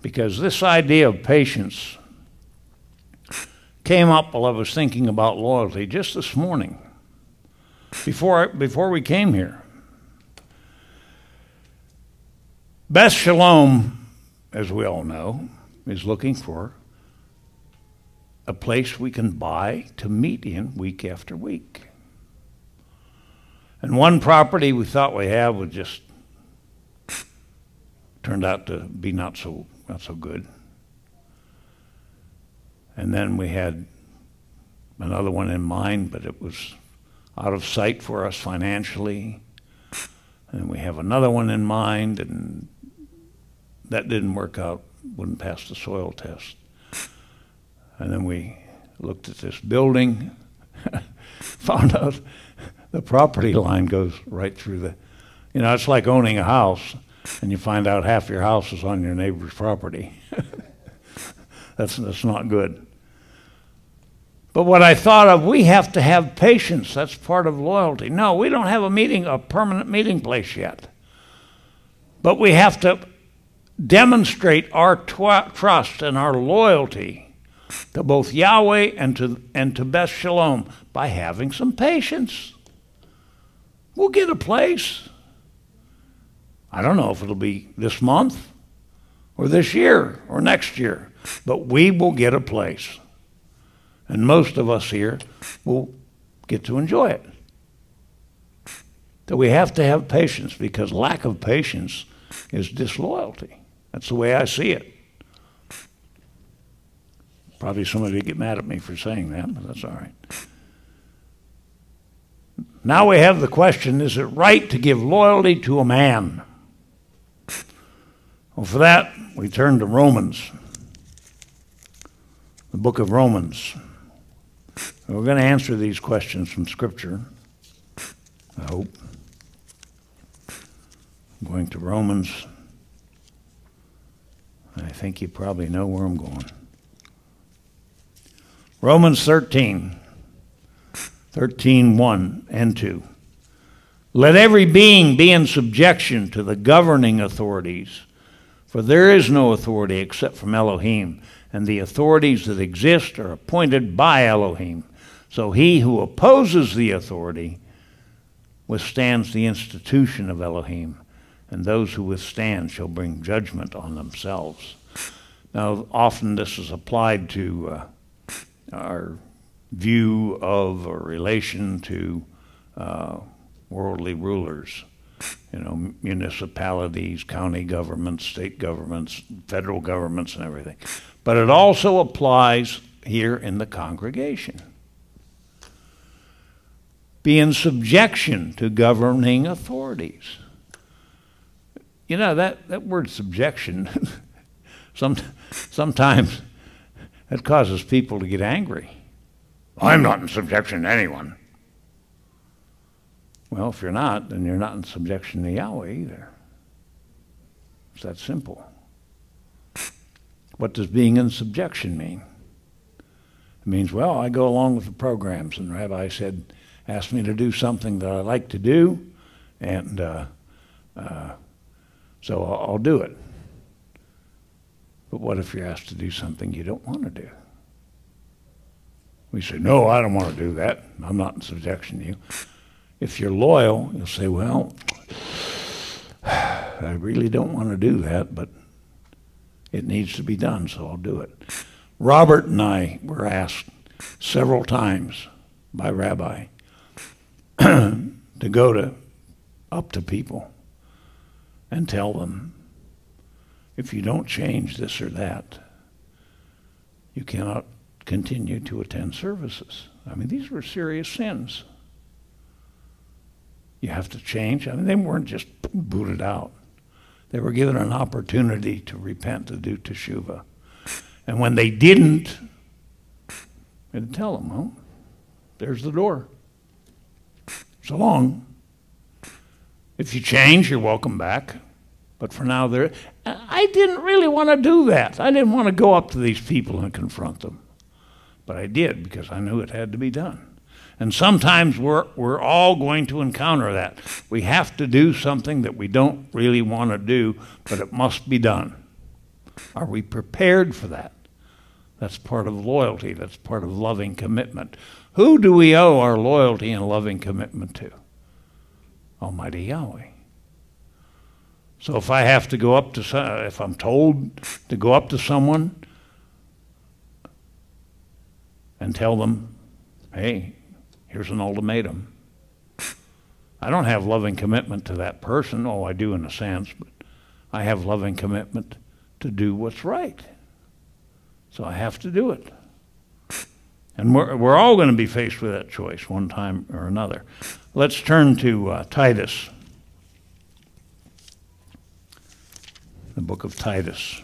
because this idea of patience came up while I was thinking about loyalty just this morning, before we came here. Beth Shalom, as we all know, is looking for a place we can buy to meet in week after week. And one property we thought we had was just turned out to be not so good. And then we had another one in mind, but it was out of sight for us financially. And we have another one in mind, and that didn't work out, wouldn't pass the soil test. And then we looked at this building, found out the property line goes right through the, it's like owning a house, and you find out half your house is on your neighbor's property. That's not good. But what I thought of, we have to have patience. That's part of loyalty. No, we don't have a permanent meeting place yet. But we have to demonstrate our trust and our loyalty to both Yahweh and to Beth Shalom by having some patience. We'll get a place. I don't know if it'll be this month or this year or next year, but we will get a place. And most of us here will get to enjoy it. So we have to have patience, because lack of patience is disloyalty. That's the way I see it. Probably somebody will get mad at me for saying that, but that's all right. Now we have the question, is it right to give loyalty to a man? Well, for that, we turn to Romans, the book of Romans. We're going to answer these questions from Scripture, I hope. I'm going to Romans. I think you probably know where I'm going. Romans 13:1 and 2. Let every being be in subjection to the governing authorities, for there is no authority except from Elohim, and the authorities that exist are appointed by Elohim. So he who opposes the authority withstands the institution of Elohim, and those who withstand shall bring judgment on themselves. Now, often this is applied to our view of or relation to worldly rulers, municipalities, county governments, state governments, federal governments, and everything. But it also applies here in the congregation. Be in subjection to governing authorities. That word subjection, sometimes it causes people to get angry. I'm not in subjection to anyone. Well, if you're not, then you're not in subjection to Yahweh either. It's that simple. What does being in subjection mean? It means, well, I go along with the programs, and the rabbi asked me to do something that I like to do, and so I'll do it. But what if you're asked to do something you don't want to do? We say, no, I don't want to do that. I'm not in subjection to you. If you're loyal, you'll say, well, I really don't want to do that, but it needs to be done, so I'll do it. Robert and I were asked several times by Rabbi to go up to people and tell them, if you don't change this or that, you cannot continue to attend services. I mean, these were serious sins. You have to change. I mean, they weren't just booted out. They were given an opportunity to repent, to do teshuvah. And when they didn't, I'd tell them, well, there's the door. So long. If you change, you're welcome back. But for now, I didn't really want to do that. I didn't want to go up to these people and confront them. But I did, because I knew it had to be done. And sometimes we're all going to encounter that. We have to do something that we don't really want to do, but it must be done. Are we prepared for that? That's part of loyalty. That's part of loving commitment. Who do we owe our loyalty and loving commitment to? Almighty Yahweh. So if I have to go up to, if I'm told to go up to someone and tell them, hey, here's an ultimatum. I don't have loving commitment to that person. Oh, I do in a sense, but I have loving commitment to do what's right. So I have to do it. And we're all going to be faced with that choice one time or another. Let's turn to Titus. The book of Titus.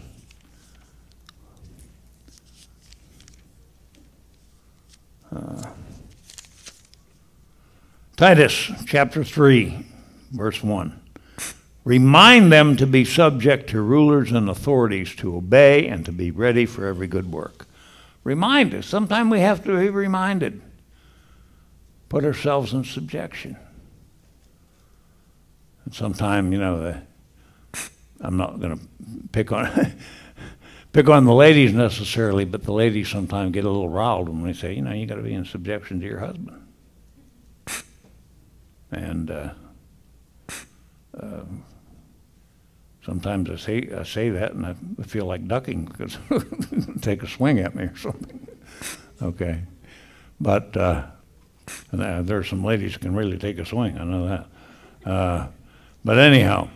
Titus chapter 3, verse 1. Remind them to be subject to rulers and authorities, to obey and to be ready for every good work. Remind us. Sometimes we have to be reminded. Put ourselves in subjection. And sometimes, I'm not going to pick on the ladies necessarily, but the ladies sometimes get a little riled when we say, you got to be in subjection to your husband. And sometimes I say that, and I feel like ducking because take a swing at me or something. Okay, but there's some ladies who can really take a swing. I know that. But anyhow,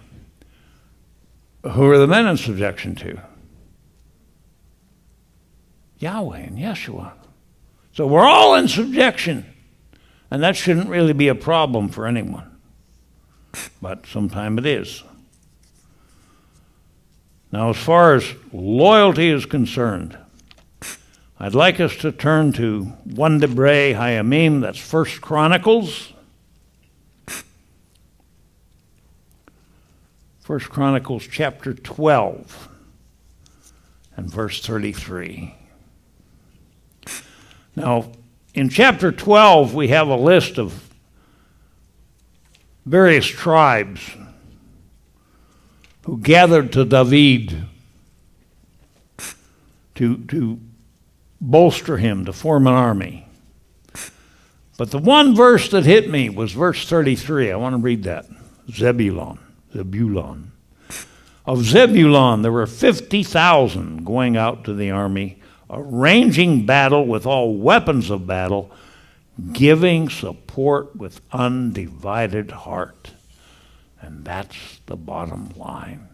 who are the men in subjection to? Yahweh and Yeshua. So we're all in subjection, and that shouldn't really be a problem for anyone. But sometimes it is. Now, as far as loyalty is concerned, I'd like us to turn to 1 Debrei Hayamim, that's 1 Chronicles. 1 Chronicles chapter 12 and verse 33. Now, in chapter 12, we have a list of various tribes who gathered to David to bolster him, to form an army. But the one verse that hit me was verse 33. I want to read that. Zebulon. Of Zebulon, there were 50,000 going out to the army, arranging battle with all weapons of battle, giving support with undivided heart. And that's the bottom line.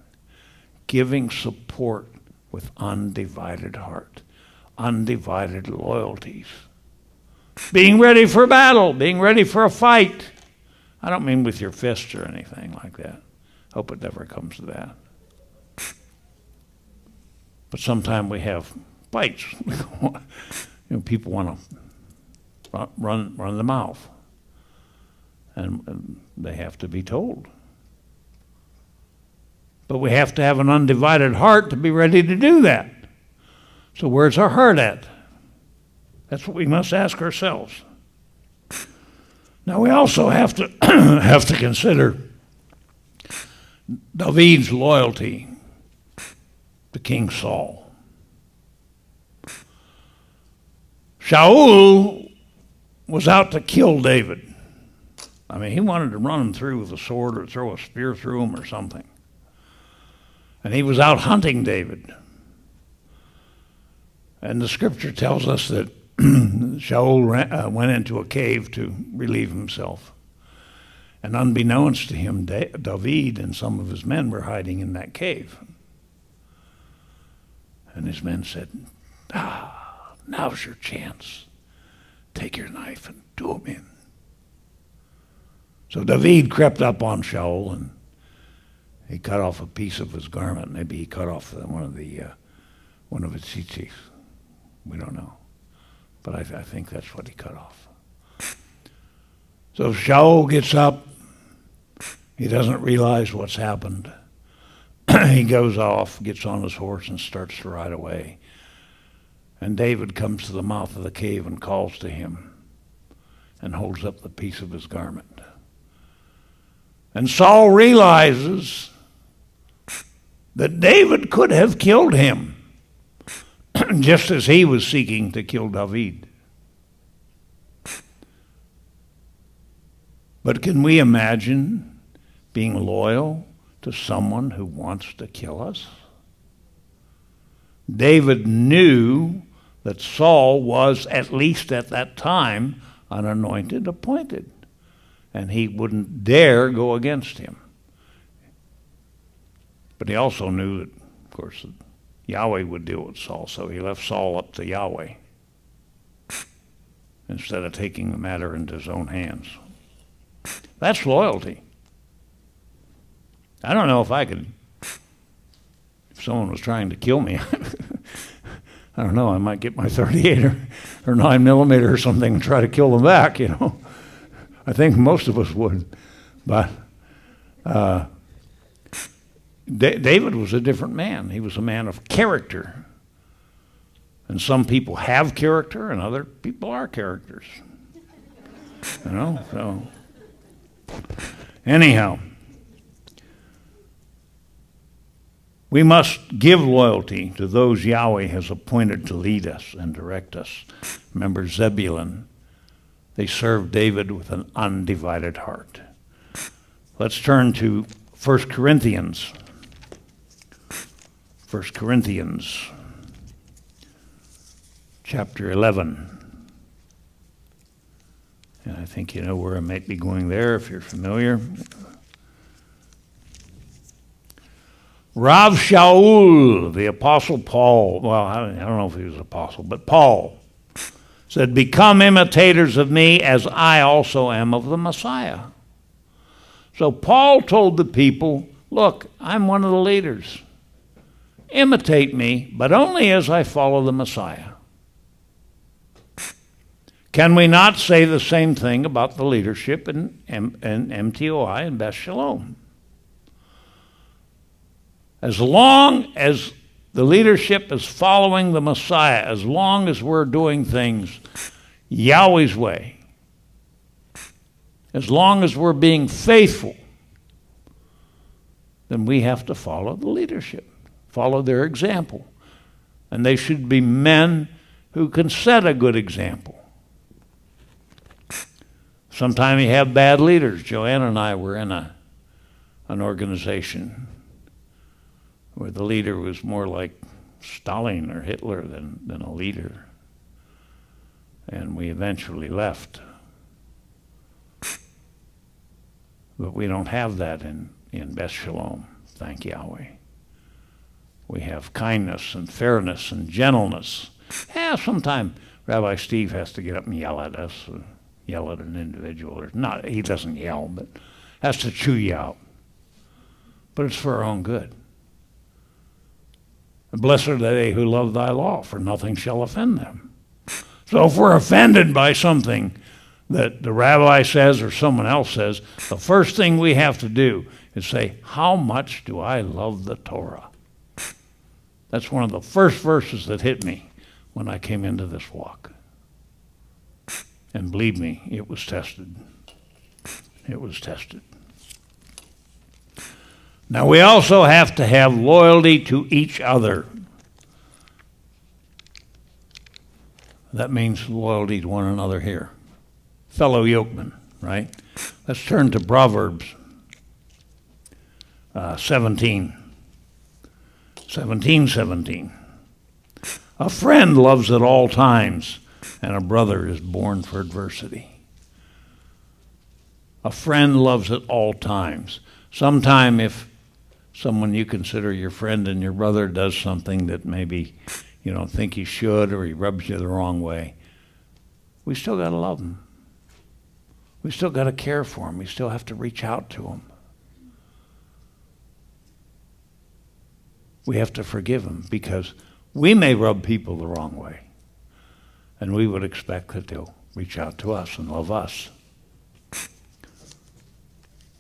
Giving support with undivided heart. Undivided loyalties. Being ready for battle. Being ready for a fight. I don't mean with your fists or anything like that. Hope it never comes to that. But sometimes we have fights. People want to run the mouth. And they have to be told. But we have to have an undivided heart to be ready to do that. So where's our heart at? That's what we must ask ourselves. Now we also have to have to consider David's loyalty to King Saul. Shaul was out to kill David. I mean, he wanted to run him through with a sword or throw a spear through him or something. And he was out hunting David. And the scripture tells us that Shaul went into a cave to relieve himself. And unbeknownst to him, David and some of his men were hiding in that cave. And his men said, now's your chance. Take your knife and do him in. So David crept up on Shaul and he cut off a piece of his garment. Maybe he cut off one of his tzitzis. We don't know. But I think that's what he cut off. So Shaul gets up. He doesn't realize what's happened. He goes off, gets on his horse, and starts to ride away. And David comes to the mouth of the cave and calls to him and holds up the piece of his garment. And Saul realizes that David could have killed him just as he was seeking to kill David. But can we imagine being loyal to someone who wants to kill us? David knew that Saul was, at least at that time, an anointed, appointed, and he wouldn't dare go against him. But he also knew that, of course, that Yahweh would deal with Saul, so he left Saul up to Yahweh instead of taking the matter into his own hands. That's loyalty. I don't know if I could, if someone was trying to kill me, I don't know, I might get my 38 or 9mm or something and try to kill them back, you know. I think most of us would. But David was a different man. He was a man of character. And some people have character and other people are characters. You know, so anyhow, we must give loyalty to those Yahweh has appointed to lead us and direct us. Remember Zebulun. They served David with an undivided heart. Let's turn to 1 Corinthians. 1 Corinthians chapter 11. And I think you know where I might be going there if you're familiar. Rav Shaul, the Apostle Paul, well, I don't know if he was an apostle, but Paul said, "Become imitators of me as I also am of the Messiah." So Paul told the people, look, I'm one of the leaders. Imitate me, but only as I follow the Messiah. Can we not say the same thing about the leadership in MTOI and Beth Shalom? As long as the leadership is following the Messiah, as long as we're doing things Yahweh's way, as long as we're being faithful, then we have to follow the leadership, follow their example. And they should be men who can set a good example. Sometimes you have bad leaders. Joanna and I were in an organization where the leader was more like Stalin or Hitler than a leader. And we eventually left. But we don't have that in Beth Shalom, thank Yahweh. We have kindness and fairness and gentleness. Yeah, sometimes Rabbi Steve has to get up and yell at us, or yell at an individual. Or not, he doesn't yell, but has to chew you out. But it's for our own good. Blessed are they who love thy law, for nothing shall offend them. So if we're offended by something that the rabbi says or someone else says, the first thing we have to do is say, how much do I love the Torah? That's one of the first verses that hit me when I came into this walk. And believe me, it was tested. It was tested. Now, we also have to have loyalty to each other. That means loyalty to one another here. Fellow yokemen, right? Let's turn to Proverbs 17. 17:17. A friend loves at all times, and a brother is born for adversity. A friend loves at all times. Sometime if someone you consider your friend and your brother does something that maybe you don't think he should, or he rubs you the wrong way, we still got to love him. We still got to care for him. We still have to reach out to him. We have to forgive him, because we may rub people the wrong way, and we would expect that they'll reach out to us and love us.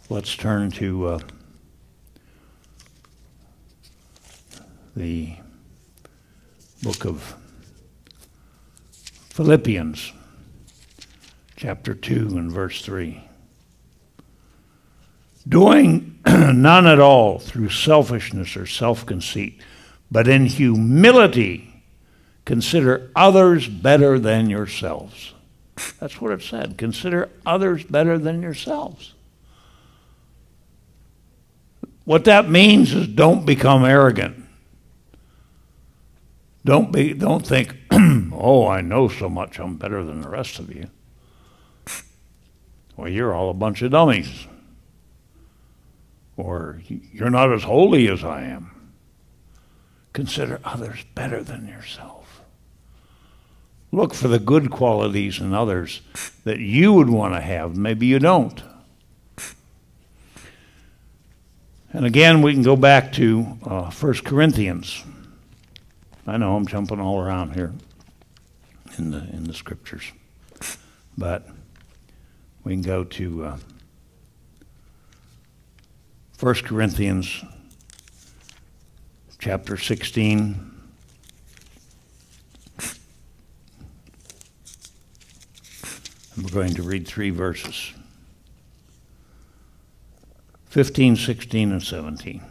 Let's turn to the book of Philippians, chapter 2 and verse 3. Doing none at all through selfishness or self-conceit, but in humility consider others better than yourselves. That's what it said. Consider others better than yourselves. What that means is don't become arrogant. Don't think, oh, I know so much, I'm better than the rest of you. Well, you're all a bunch of dummies. Or you're not as holy as I am. Consider others better than yourself. Look for the good qualities in others that you would want to have. Maybe you don't. And again, we can go back to 1 Corinthians. I know I'm jumping all around here in the scriptures, but we can go to 1 Corinthians chapter 16. And we're going to read 3 verses, 15, 16, and 17.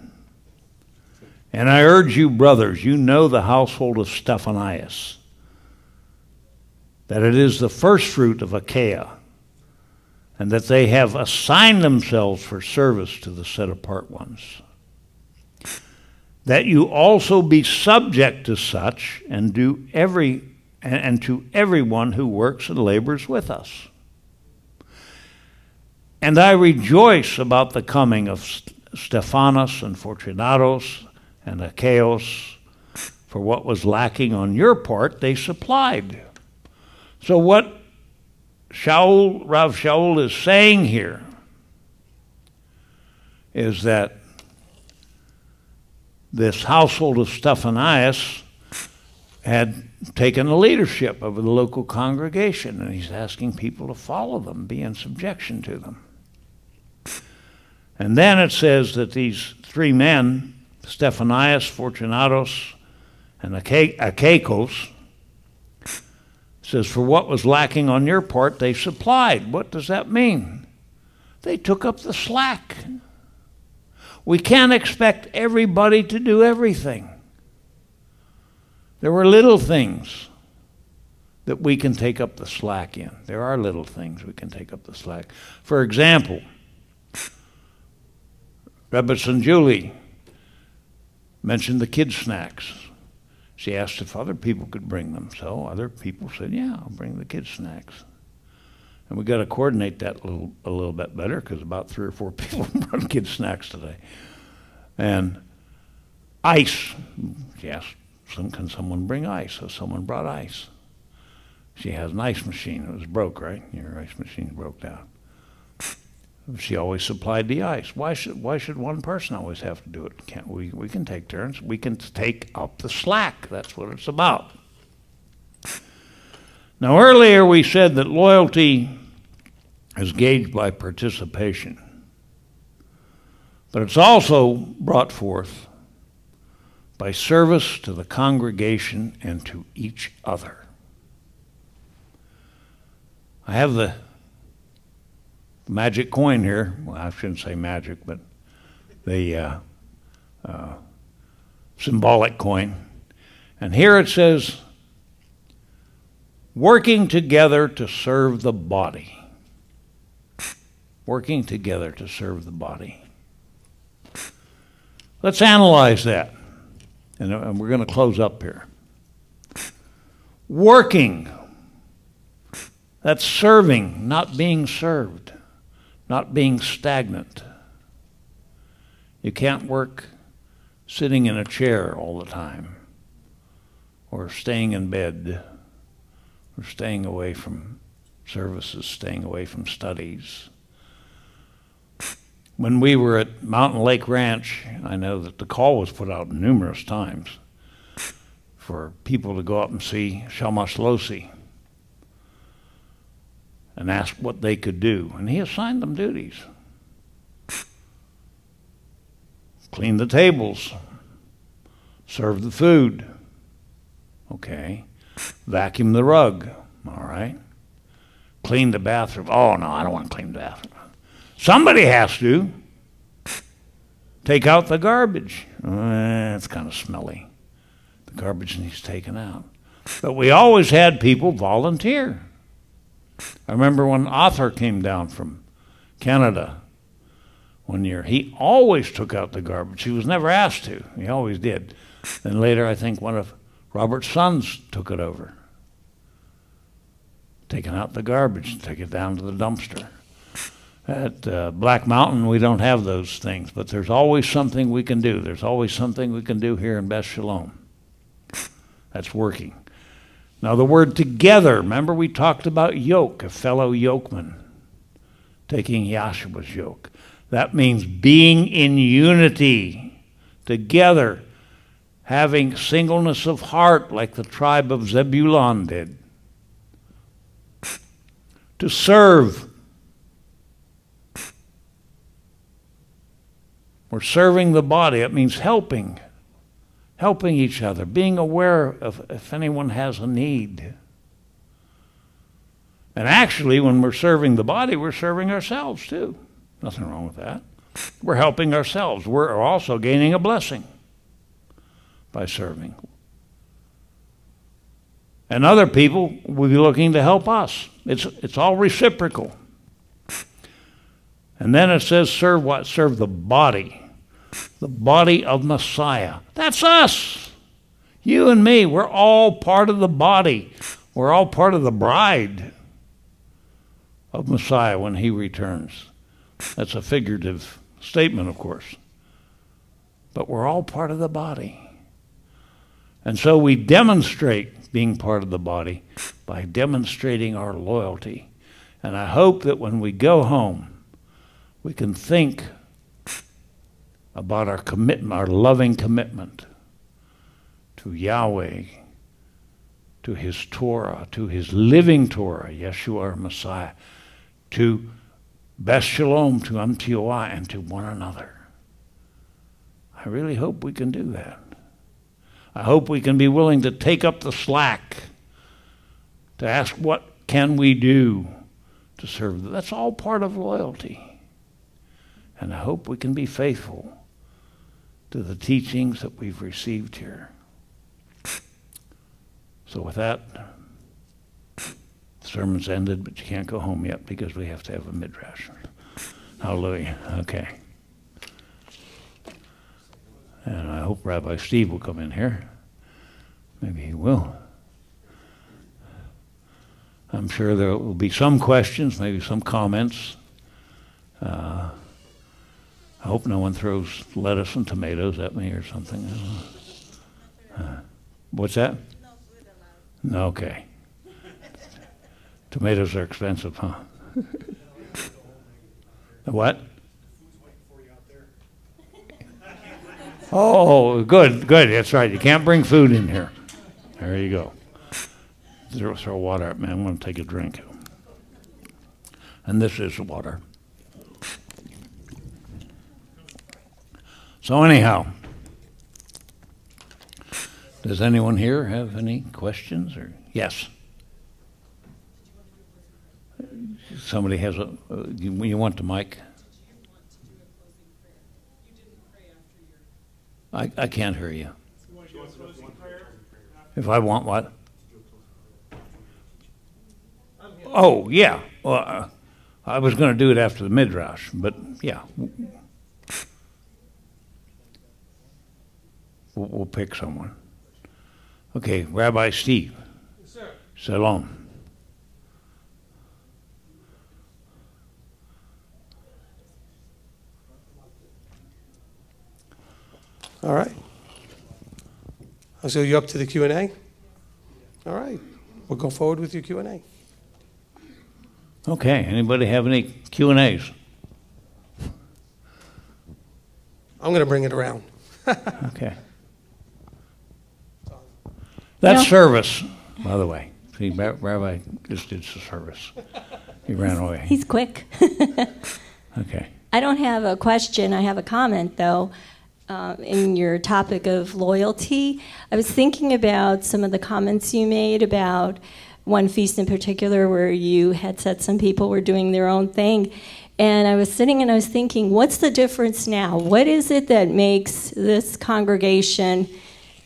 And I urge you, brothers, you know the household of Stephanias, that it is the first fruit of Achaia, and that they have assigned themselves for service to the set-apart ones. That you also be subject to such, and to everyone who works and labors with us. And I rejoice about the coming of Stephanas and Fortunatus and Achaeus, for what was lacking on your part they supplied. So what Rav Shaul is saying here is that this household of Stephanias had taken the leadership over the local congregation, and he's asking people to follow them, be in subjection to them. And then it says that these 3 men, Stephanias, Fortunatus, and Achaicos, says, for what was lacking on your part, they supplied. What does that mean? They took up the slack. We can't expect everybody to do everything. There were little things that we can take up the slack in. There are little things we can take up the slack. For example, Rebbe and Julie mentioned the kids' snacks. She asked if other people could bring them. So other people said, yeah, I'll bring the kids' snacks. And we got to coordinate that a little bit better, because about 3 or 4 people brought kids' snacks today. And ice. She asked, can someone bring ice? So someone brought ice. She has an ice machine. It was broke, right? Your ice machine broke down. She always supplied the ice. Why should one person always have to do it? Can't we can take turns. We can take up the slack. That's what it's about. Now, earlier we said that loyalty is gauged by participation, but it's also brought forth by service to the congregation and to each other. I have the magic coin here. Well, I shouldn't say magic, but the symbolic coin. And here it says, working together to serve the body. Working together to serve the body. Let's analyze that. And we're going to close up here. Working. That's serving, not being served, not being stagnant. You can't work sitting in a chair all the time, or staying in bed, or staying away from services, staying away from studies. When we were at Mountain Lake Ranch, I know that the call was put out numerous times for people to go up and see Shamash Losi and ask what they could do. And he assigned them duties. Clean the tables, serve the food, okay. Vacuum the rug, all right. Clean the bathroom. Oh, no, I don't want to clean the bathroom. Somebody has to. Take out the garbage. It's kind of smelly. The garbage needs taken out. But we always had people volunteer. I remember when Arthur came down from Canada one year. He always took out the garbage. He was never asked to. He always did. Then later, I think one of Robert's sons took it over. Taking out the garbage and take it down to the dumpster. At Black Mountain, we don't have those things, but there's always something we can do. There's always something we can do here in Beth Shalom. That's working. Now the word together, remember we talked about yoke, a fellow yokeman, taking Yahshua's yoke. That means being in unity, together, having singleness of heart like the tribe of Zebulun did. To serve. We're serving the body. It means helping each other, being aware of if anyone has a need. And actually, when we're serving the body, we're serving ourselves too. Nothing wrong with that. We're helping ourselves. We're also gaining a blessing by serving. And other people will be looking to help us. It's all reciprocal. And then it says serve what? Serve the body. The body of Messiah. That's us. You and me. We're all part of the body. We're all part of the bride of Messiah when he returns. That's a figurative statement, of course. But we're all part of the body. And so we demonstrate being part of the body by demonstrating our loyalty. And I hope that when we go home, we can think about our commitment, our loving commitment to Yahweh, to his Torah, to his living Torah, Yeshua our Messiah, to Beth Shalom, to MTOI, and to one another. I really hope we can do that. I hope we can be willing to take up the slack, to ask what can we do to serve. That's all part of loyalty. And I hope we can be faithful to the teachings that we've received here. So with that, the sermon's ended, but you can't go home yet because we have to have a midrash. Hallelujah. Okay. And I hope Rabbi Steve will come in here. Maybe he will. I'm sure there will be some questions, maybe some comments. I hope no one throws lettuce and tomatoes at me or something. What's that? No, okay. Tomatoes are expensive, huh? What? Oh, good, good. That's right. You can't bring food in here. There you go. Throw water at me. I'm going to take a drink. And this is water. So anyhow, Does anyone here have any questions? Or yes? Somebody has a. You want the mic? I can't hear you. If I want what? Oh, yeah. Well, I was going to do it after the midrash, but yeah. We'll pick someone. Okay, Rabbi Steve. Yes, sir. Shalom. All right. So you up to the Q&A? All right. We'll go forward with your Q&A. Okay, anybody have any Q&As? I'm going to bring it around. Okay. That's service, by the way. See, Rabbi just did the service. He ran away. He's quick. Okay. I don't have a question. I have a comment, though. In your topic of loyalty, I was thinking about some of the comments you made about one feast in particular where you had said some people were doing their own thing. And I was sitting and I was thinking, what's the difference now? What is it that makes this congregation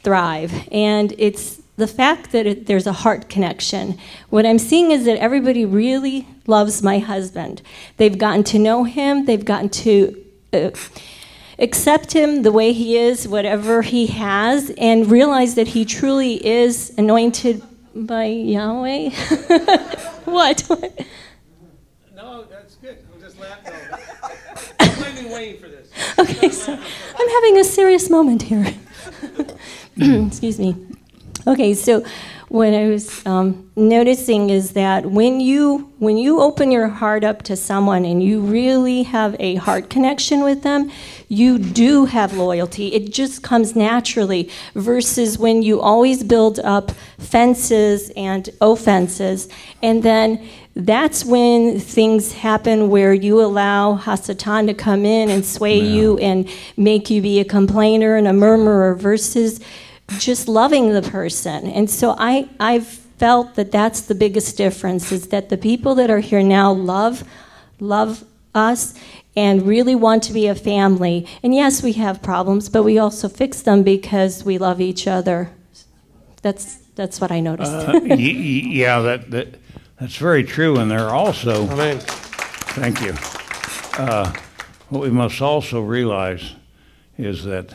thrive? And it's the fact that there's a heart connection. What I'm seeing is that everybody really loves my husband. They've gotten to know him. They've gotten to accept him the way he is, whatever he has, and realize that he truly is anointed by Yahweh. What? No, that's good. I'm just laughing. I've been waiting for this. Okay, so I'm having a serious moment here. Excuse me. Okay, so what I was noticing is that when you open your heart up to someone and you really have a heart connection with them, you do have loyalty. It just comes naturally, versus when you always build up fences and offenses, and then that's when things happen where you allow Hasatan to come in and sway you and make you be a complainer and a murmurer, versus just loving the person. And so I've felt that that's the biggest difference, is that the people that are here now love us and really want to be a family. And yes, we have problems, but we also fix them because we love each other. That's what I noticed. Yeah, that's very true. And there are also, Amen. Thank you. What we must also realize is that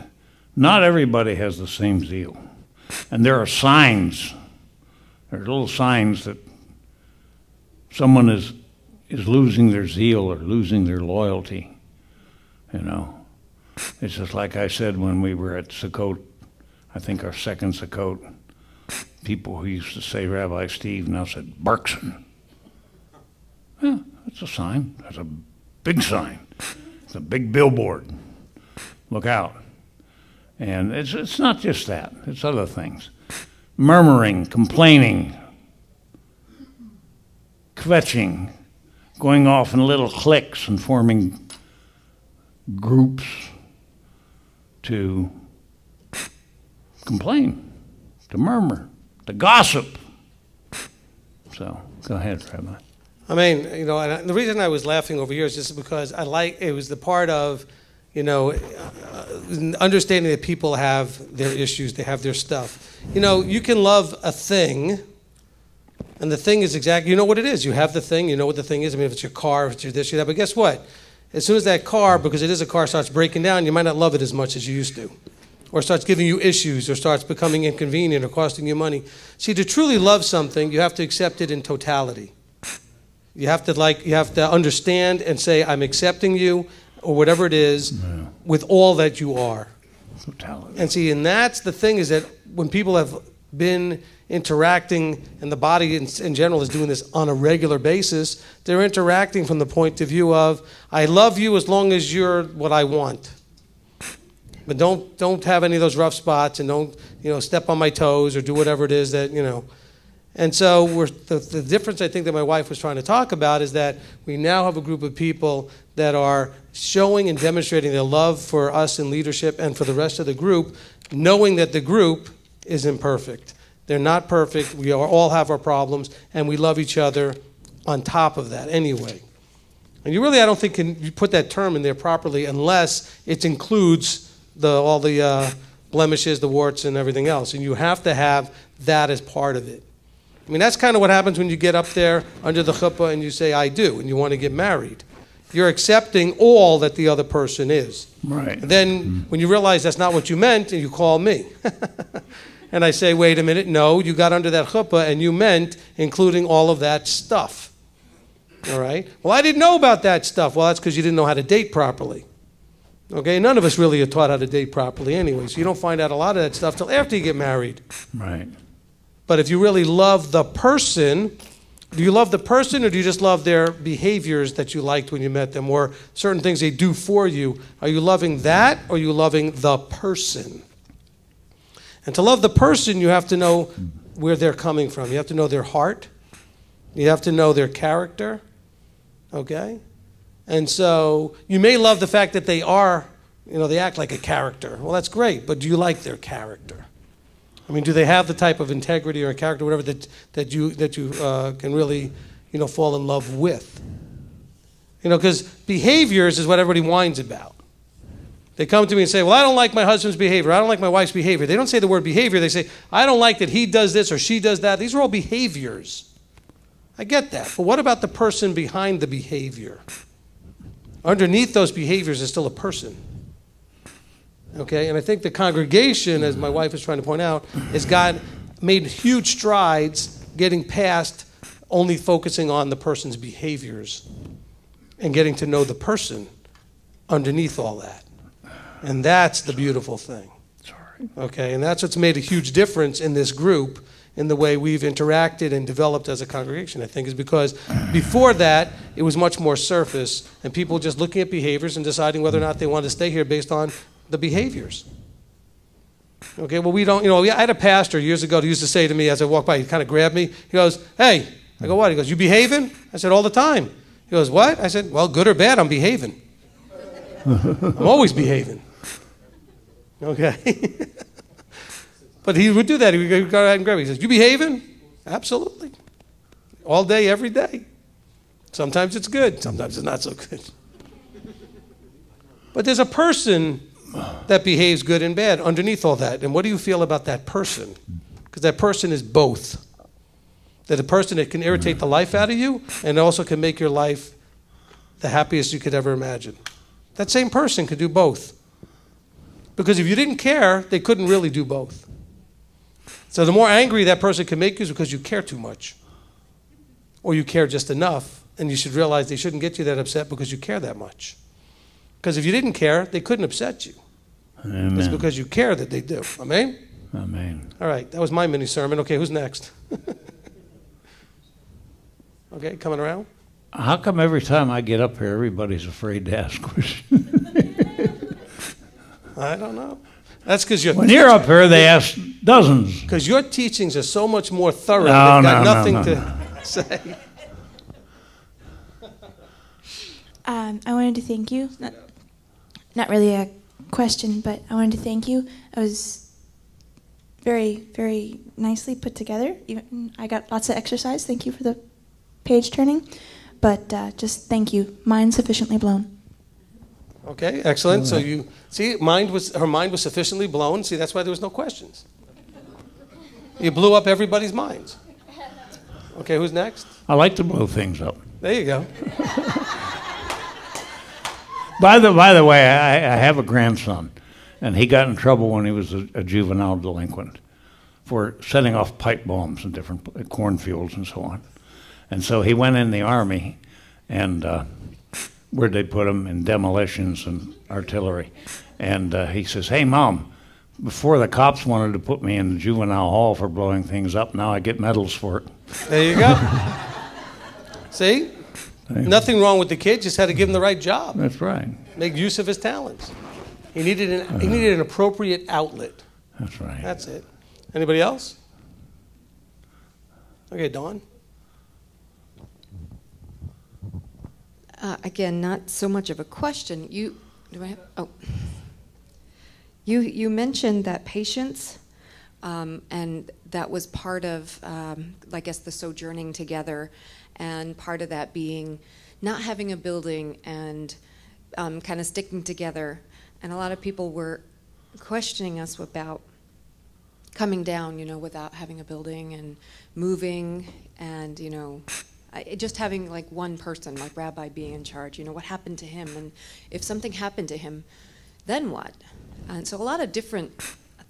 not everybody has the same zeal. And there are signs, there are little signs that someone is losing their zeal or losing their loyalty, you know. It's just like I said when we were at Sukkot, I think our second Sukkot, people who used to say Rabbi Steve now said Berkson. Yeah, that's a sign. That's a big sign. It's a big billboard. Look out. And it's not just that. It's other things. Murmuring, complaining, kvetching, going off in little cliques and forming groups to complain, to murmur, to gossip. So, go ahead, Rabbi. I mean, you know, and the reason I was laughing over here is just because it was the part of, you know, understanding that people have their issues, they have their stuff. You know, you can love a thing, and the thing is exactly, you know what it is. You have the thing, you know what the thing is. I mean, if it's your car, if it's your this, your that. But guess what? As soon as that car, because it is a car, starts breaking down, you might not love it as much as you used to. Or starts giving you issues, or starts becoming inconvenient, or costing you money. See, to truly love something, you have to accept it in totality. You have to understand and say, I'm accepting you, or whatever it is, with all that you are. Totality. And see, and that's the thing, is that when people have been interacting, and the body in general is doing this on a regular basis, they're interacting from the point of view of, I love you as long as you're what I want. But don't have any of those rough spots, and don't, you know, step on my toes or do whatever it is that, you know. And so the difference I think that my wife was trying to talk about is that we now have a group of people that are showing and demonstrating their love for us in leadership and for the rest of the group, knowing that the group is imperfect. They're not perfect. We all have our problems, and we love each other on top of that anyway. And you really, I don't think, you put that term in there properly unless it includes all the blemishes, the warts, and everything else. And you have to have that as part of it. I mean, that's kind of what happens when you get up there under the chuppah and you say, I do, and you want to get married. You're accepting all that the other person is. Right. And then when you realize that's not what you meant, and you call me. And I say, wait a minute, no, you got under that chuppah and you meant including all of that stuff. All right? Well, I didn't know about that stuff. Well, that's because you didn't know how to date properly. Okay? None of us really are taught how to date properly anyway, so you don't find out a lot of that stuff till after you get married. Right. But if you really love the person, do you love the person or do you just love their behaviors that you liked when you met them or certain things they do for you? Are you loving that or are you loving the person? And to love the person, you have to know where they're coming from. You have to know their heart. You have to know their character. Okay? And so you may love the fact that they are, they act like a character. Well, that's great, but do you like their character? I mean, do they have the type of integrity or character, whatever, that you can really, fall in love with? Because behaviors is what everybody whines about. They come to me and say, well, I don't like my husband's behavior. I don't like my wife's behavior. They don't say the word behavior. They say, I don't like that he does this or she does that. These are all behaviors. I get that. But what about the person behind the behavior? Underneath those behaviors is still a person. Okay, and I think the congregation, as my wife is trying to point out, has made huge strides getting past only focusing on the person's behaviors and getting to know the person underneath all that. And that's the beautiful thing. Okay, and that's what's made a huge difference in this group in the way we've interacted and developed as a congregation, I think, is because before that, it was much more surface and people just looking at behaviors and deciding whether or not they want to stay here based on the behaviors. Okay, well, we don't, I had a pastor years ago who used to say to me as I walked by, he kind of grabbed me, he goes, hey, I go, what? He goes, you behaving? I said, all the time. He goes, what? I said, well, good or bad, I'm behaving. I'm always behaving. Okay? But he would do that. He would go out and grab me. He says, you behaving? Absolutely. All day, every day. Sometimes it's good. Sometimes it's not so good. But there's a person that behaves good and bad underneath all that. And what do you feel about that person? Because that person is both. That a person that can irritate the life out of you and also can make your life the happiest you could ever imagine. That same person could do both. Because if you didn't care, they couldn't really do both. So the more angry that person can make you is because you care too much. Or you care just enough, and you should realize they shouldn't get you that upset because you care that much. Because if you didn't care, they couldn't upset you. Amen. It's because you care that they do. Amen? Amen. All right, that was my mini sermon. Okay, who's next? Okay, coming around. How come every time I get up here, everybody's afraid to ask questions? I don't know. That's because when you're up here, they ask dozens. Because your teachings are so much more thorough. No, They've got no, nothing no, to no. say. I wanted to thank you. Not really a question, but I wanted to thank you. I was very, very nicely put together. I got lots of exercise. Thank you for the page turning. But just thank you. Mind sufficiently blown. Okay, excellent. So you see, her mind was sufficiently blown. See, that's why there was no questions. You blew up everybody's minds. Okay, who's next? I like to blow things up. There you go. By the way, I have a grandson, and he got in trouble when he was a juvenile delinquent for setting off pipe bombs in different cornfields and so on. And so he went in the Army, and where'd they put him? In demolitions and artillery. And he says, hey, Mom, before the cops wanted to put me in the juvenile hall for blowing things up, now I get medals for it. There you go. See? Nothing wrong with the kid, just had to give him the right job. That's right. Make use of his talents. He needed an appropriate outlet. That's right. That's it. Anybody else? Okay, Dawn. Again, not so much of a question. You mentioned that patience And that was part of, I guess, the sojourning together, and part of that being not having a building and kind of sticking together. And a lot of people were questioning us about coming down, without having a building and moving and, just having like one person, like Rabbi being in charge, what happened to him? And if something happened to him, then what? And so a lot of different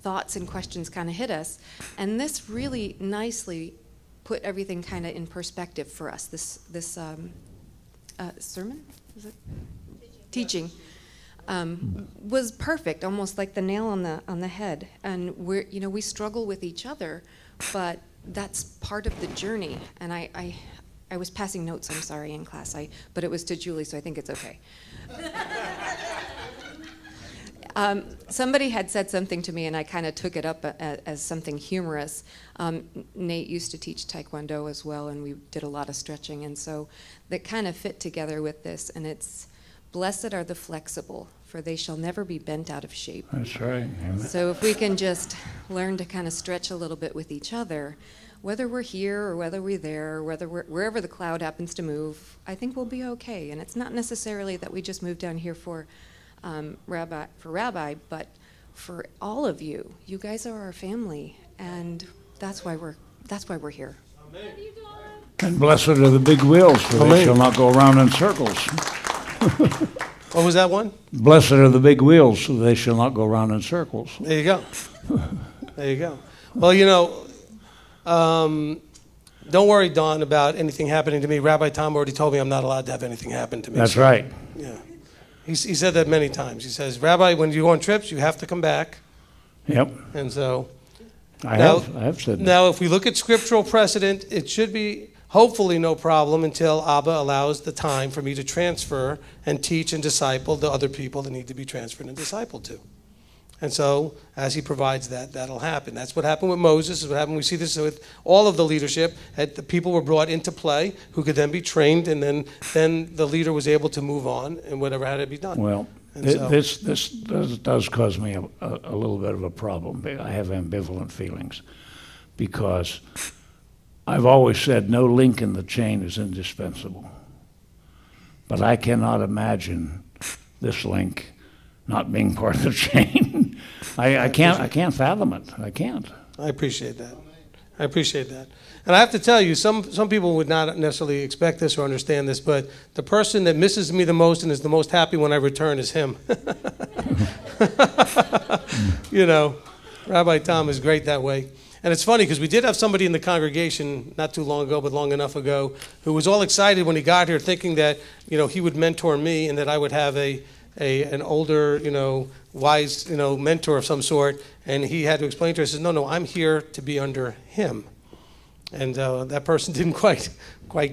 thoughts and questions kind of hit us. And this really nicely put everything kind of in perspective for us. This sermon? Is it? Teaching. Was perfect, almost like the nail on the head. And we struggle with each other, but that's part of the journey. And I was passing notes, I'm sorry, in class, but it was to Julie, so I think it's okay. Somebody had said something to me, and I kind of took it up as something humorous. Nate used to teach Taekwondo as well, and we did a lot of stretching, and so that kind of fit together with this, and it's, blessed are the flexible, for they shall never be bent out of shape. That's right. Amen. So if we can just learn to kind of stretch a little bit with each other, whether we're here or whether we're there, or whether we're wherever the cloud happens to move, I think we'll be okay. And it's not necessarily that we just moved down here for Rabbi, but for all of you. You guys are our family, and that's why we're here. Amen. And blessed are the big wheels, for they shall not go around in circles. What was that one? Blessed are the big wheels, so they shall not go around in circles. There you go. There you go. Well, don't worry, Don, about anything happening to me. Rabbi Tom already told me I'm not allowed to have anything happen to me. That's right. Yeah. He said that many times. He says, Rabbi, when you go on trips, you have to come back. Yep. And so I have said that. Now, if we look at scriptural precedent, it should be hopefully no problem until Abba allows the time for me to transfer and teach and disciple the other people that need to be transferred and discipled to. And so, as he provides that, that'll happen. That's what happened with Moses. Is what happened. We see this with all of the leadership. The people were brought into play, who could then be trained, and then the leader was able to move on, and whatever had to be done. Well, this does cause me a little bit of a problem. I have ambivalent feelings, because I've always said no link in the chain is indispensable. But I cannot imagine this link not being part of the chain. I can't fathom it. I can't. I appreciate that. I appreciate that. And I have to tell you, some people would not necessarily expect this or understand this, but the person that misses me the most and is the most happy when I return is him. Rabbi Tom is great that way. And it's funny because we did have somebody in the congregation not too long ago, but long enough ago, who was all excited when he got here, thinking that he would mentor me and that I would have an older wise mentor of some sort. And he had to explain to us, no, I'm here to be under him. And that person didn't quite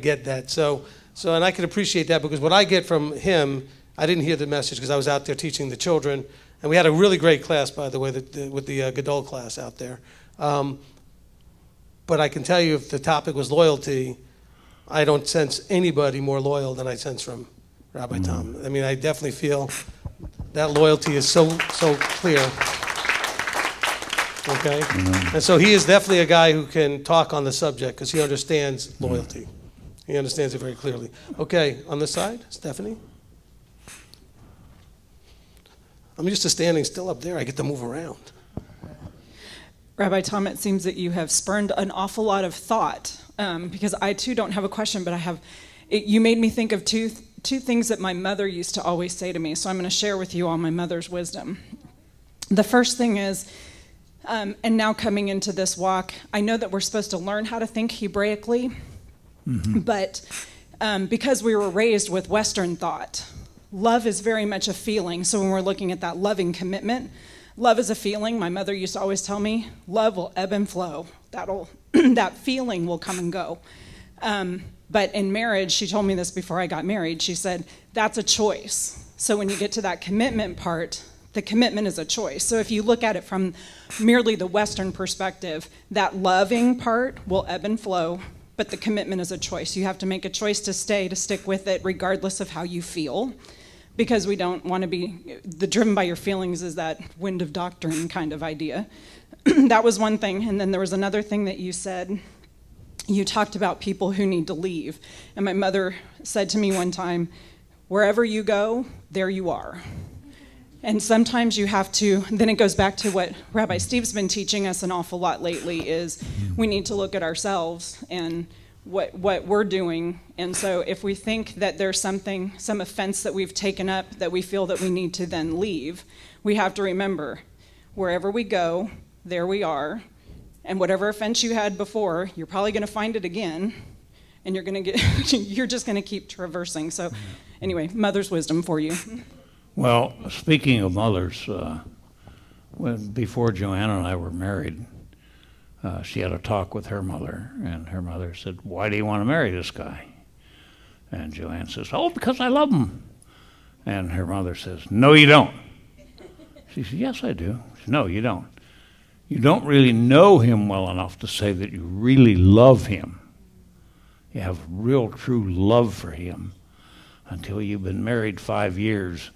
get that. So and I can appreciate that, because what I get from him, I didn't hear the message because I was out there teaching the children, and we had a really great class, by the way, with the Gadol class out there. But I can tell you, if the topic was loyalty, I don't sense anybody more loyal than I sense from Rabbi Tom. I mean, I definitely feel that loyalty is so clear. Okay? And so he is definitely a guy who can talk on the subject, because he understands loyalty. He understands it very clearly. Okay, on this side, Stephanie? I'm used to standing still up there. I get to move around. Rabbi Tom, it seems that you have spurned an awful lot of thought, because I too don't have a question, but you made me think of two things that my mother used to always say to me, so I'm going to share with you all my mother's wisdom. The first thing is, and now coming into this walk, I know that we're supposed to learn how to think Hebraically, but because we were raised with Western thought, love is very much a feeling. So when we're looking at that loving commitment, love is a feeling. My mother used to always tell me, love will ebb and flow. That feeling will come and go. But in marriage, she told me this before I got married, she said, that's a choice. So when you get to that commitment part, the commitment is a choice. So if you look at it from merely the Western perspective, that loving part will ebb and flow, but the commitment is a choice. You have to make a choice to stick with it, regardless of how you feel. Because we don't want to be, the driven by your feelings is that wind of doctrine kind of idea. that was one thing. And then there was another thing that you said. You talked about people who need to leave. And my mother said to me one time, wherever you go, there you are. And sometimes you have to, then it goes back to what Rabbi Steve's been teaching us an awful lot lately, is we need to look at ourselves and what we're doing. And so if we think that there's some offense that we've taken up that we feel that we need to then leave, we have to remember, wherever we go, there we are. And whatever offense you had before, you're probably going to find it again. And you're going to get, you're just going to keep traversing. So anyway, mother's wisdom for you. Well, speaking of mothers, before Joanna and I were married, she had a talk with her mother, and her mother said, "Why do you want to marry this guy?" And Joanne says, "Oh, because I love him." And her mother says, "No, you don't." She said, "Yes, I do." She said, "No, you don't. You don't really know him well enough to say that you really love him. You have real, true love for him until you've been married 5 years.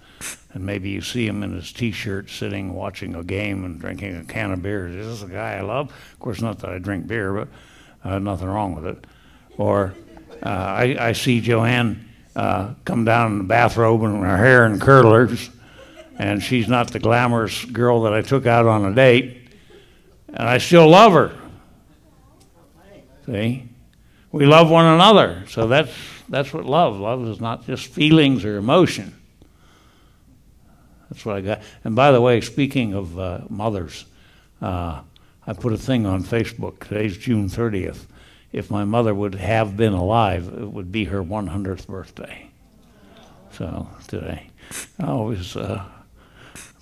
And maybe you see him in his T-shirt sitting watching a game and drinking a can of beer. Is this the guy I love? Of course, not that I drink beer, but nothing wrong with it. Or I see Joanne come down in the bathrobe and her hair in curlers, and she's not the glamorous girl that I took out on a date, and I still love her. See? We love one another. So that's what love. Love is not just feelings or emotion. That's what I got. And by the way, speaking of mothers, I put a thing on Facebook. Today's June 30th. If my mother would have been alive, it would be her 100th birthday. So today, I always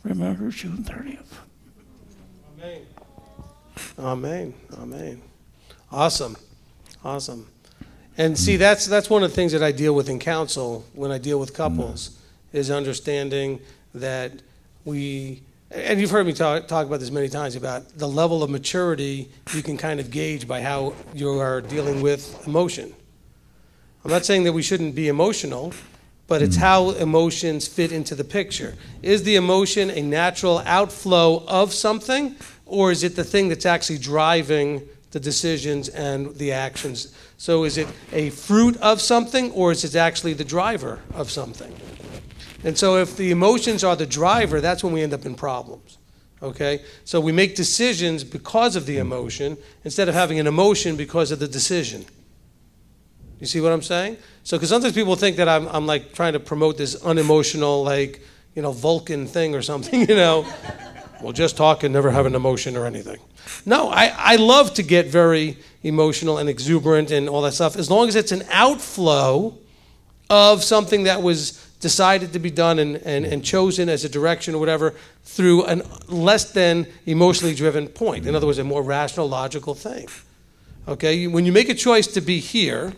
remember June 30th. Amen. Amen. Amen. Awesome. Awesome. And see, that's one of the things that I deal with in counsel when I deal with couples, is understanding that we, and you've heard me talk about this many times, about the level of maturity you can kind of gauge by how you are dealing with emotion. I'm not saying that we shouldn't be emotional, but it's how emotions fit into the picture. Is the emotion a natural outflow of something, or is it the thing that's actually driving the decisions and the actions? So is it a fruit of something, or is it actually the driver of something? And so if the emotions are the driver, that's when we end up in problems, okay? So we make decisions because of the emotion instead of having an emotion because of the decision. You see what I'm saying? So because sometimes people think that I'm like trying to promote this unemotional, like, Vulcan thing or something, We'll just talk and never have an emotion or anything. No, I love to get very emotional and exuberant and all that stuff, as long as it's an outflow of something that was decided to be done and chosen as a direction or whatever through a less than emotionally driven point. In other words, a more rational, logical thing. Okay, when you make a choice to be here,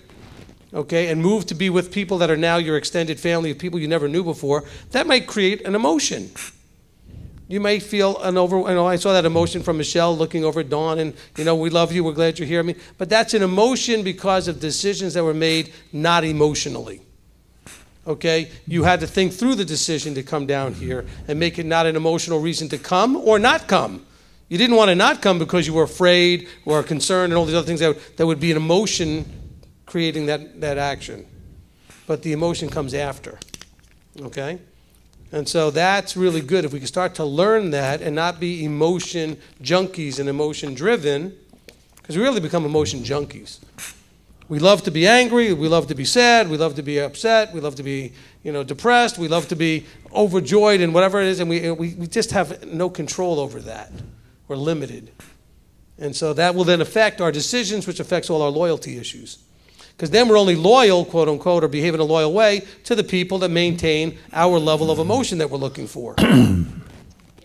okay, and move to be with people that are now your extended family of people you never knew before, that might create an emotion. You may feel I saw that emotion from Michelle looking over at Dawn and, we love you, we're glad you're here. But that's an emotion because of decisions that were made not emotionally. Okay? You had to think through the decision to come down here and make it not an emotional reason to come or not come. You didn't want to not come because you were afraid or concerned and all these other things that would be an emotion creating that action. But the emotion comes after. Okay? And so that's really good. If we can start to learn that and not be emotion junkies and emotion driven, because we really become emotion junkies. We love to be angry, we love to be sad, we love to be upset, we love to be, depressed, we love to be overjoyed and whatever it is, and we just have no control over that. We're limited. And so that will then affect our decisions, which affects all our loyalty issues. Because then we're only loyal, quote unquote, or behave in a loyal way to the people that maintain our level of emotion that we're looking for.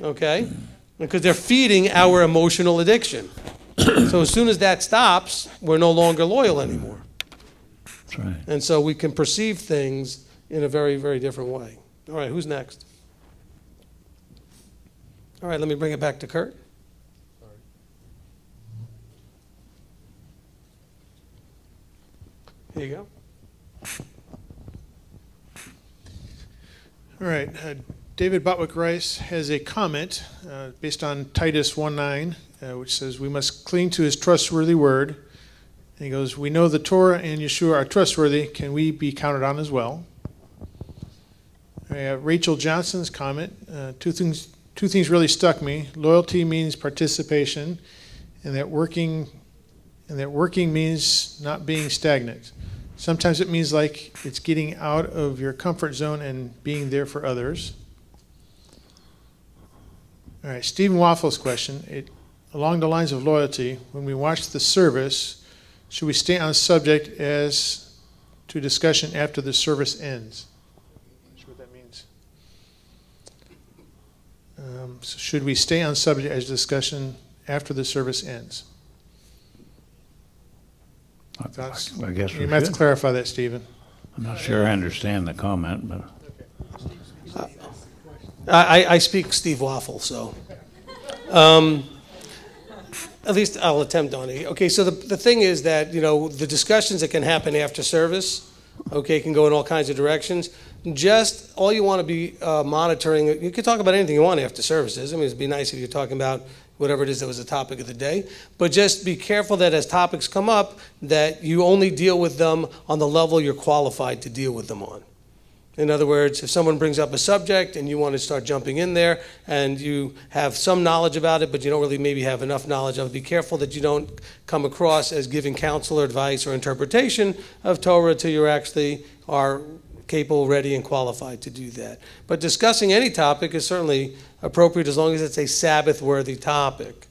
Okay? Because they're feeding our emotional addiction. So as soon as that stops, we're no longer loyal anymore. That's right. And so we can perceive things in a very, very different way. All right, who's next? All right, let me bring it back to Kurt. Here you go. All right. David Botwick Rice has a comment based on Titus 1:9, which says, we must cling to his trustworthy word. And he goes, we know the Torah and Yeshua are trustworthy. Can we be counted on as well? Rachel Johnson's comment, two things really stuck me. Loyalty means participation, and that working means not being stagnant. Sometimes it means like it's getting out of your comfort zone and being there for others. All right, Stephen Waffle's question, along the lines of loyalty, when we watch the service, should we stay on subject as to discussion after the service ends? Not sure what that means. So should we stay on subject as discussion after the service ends? Thoughts? I guess you might have to clarify that, Stephen. I'm not sure I understand the comment, but I speak Steve Waffle, so at least I'll attempt on it. Okay, so the thing is that, you know, the discussions that can happen after service, okay, can go in all kinds of directions. Just all you want to be monitoring, you can talk about anything you want after services. I mean, it'd be nice if you're talking about whatever it is that was the topic of the day. But just be careful that as topics come up, that you only deal with them on the level you're qualified to deal with them on. In other words, if someone brings up a subject and you want to start jumping in there and you have some knowledge about it, but you don't really maybe have enough knowledge of it, be careful that you don't come across as giving counsel or advice or interpretation of Torah till you actually are capable, ready, and qualified to do that. But discussing any topic is certainly appropriate as long as it's a Sabbath-worthy topic.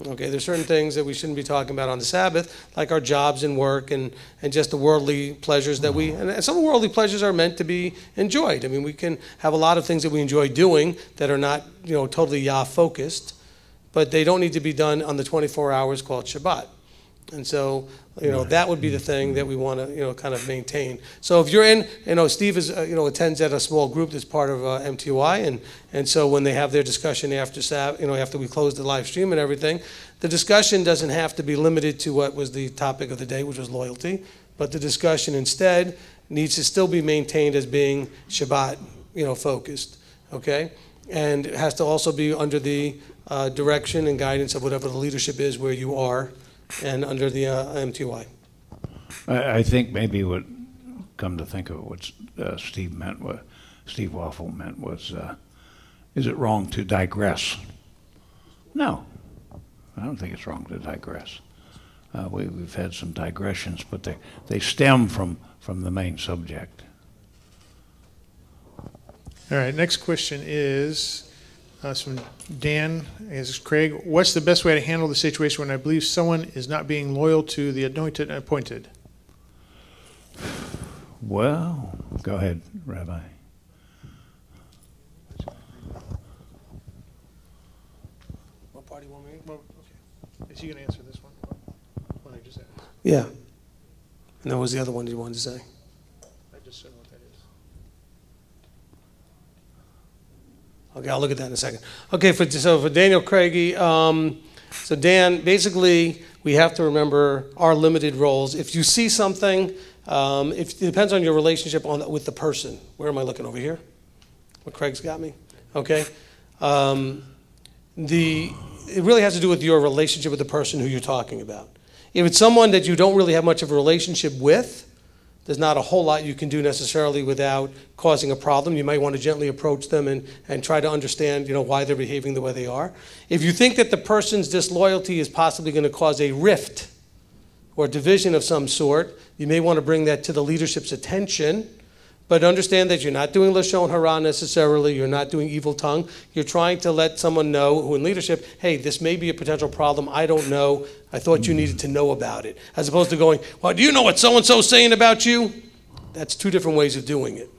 Okay, there's certain things that we shouldn't be talking about on the Sabbath, like our jobs and work and just the worldly pleasures that and some worldly pleasures are meant to be enjoyed. I mean, we can have a lot of things that we enjoy doing that are not, you know, totally Yah-focused, but they don't need to be done on the 24 hours called Shabbat. And so, you know, that would be the thing that we want to, you know, kind of maintain. So if you're in, you know, Steve is, you know, attends at a small group that's part of MTY, and so when they have their discussion after you know, after we close the live stream and everything, the discussion doesn't have to be limited to what was the topic of the day, which was loyalty, but the discussion instead needs to still be maintained as being Shabbat, you know, focused, okay? And it has to also be under the direction and guidance of whatever the leadership is where you are, and under the MTY. I think maybe what, come to think of it, what Steve Waffle meant was, is it wrong to digress? No, I don't think it's wrong to digress. We've had some digressions, but they stem from the main subject. All right, next question is from Dan. Is Craig, what's the best way to handle the situation when I believe someone is not being loyal to the anointed and appointed? Well, go ahead, Rabbi. What part do you want me? Well, okay. Is he going to answer this one? What I just asked. Yeah. And what was the other one you wanted to say? I just said what that is. Okay, I'll look at that in a second. Okay, so for Daniel Craigie, so Dan, basically, we have to remember our limited roles. If you see something, it depends on your relationship with the person. Where am I looking, over here? What Craig's got me? Okay. It really has to do with your relationship with the person who you're talking about. If it's someone that you don't really have much of a relationship with, there's not a whole lot you can do necessarily without causing a problem. You might want to gently approach them and try to understand, you know, why they're behaving the way they are. If you think that the person's disloyalty is possibly going to cause a rift or division of some sort, you may want to bring that to the leadership's attention. But understand that you're not doing Lashon Hara necessarily. You're not doing evil tongue. You're trying to let someone know who in leadership, hey, this may be a potential problem. I don't know. I thought you needed to know about it. As opposed to going, well, do you know what so-and-so's saying about you? That's two different ways of doing it.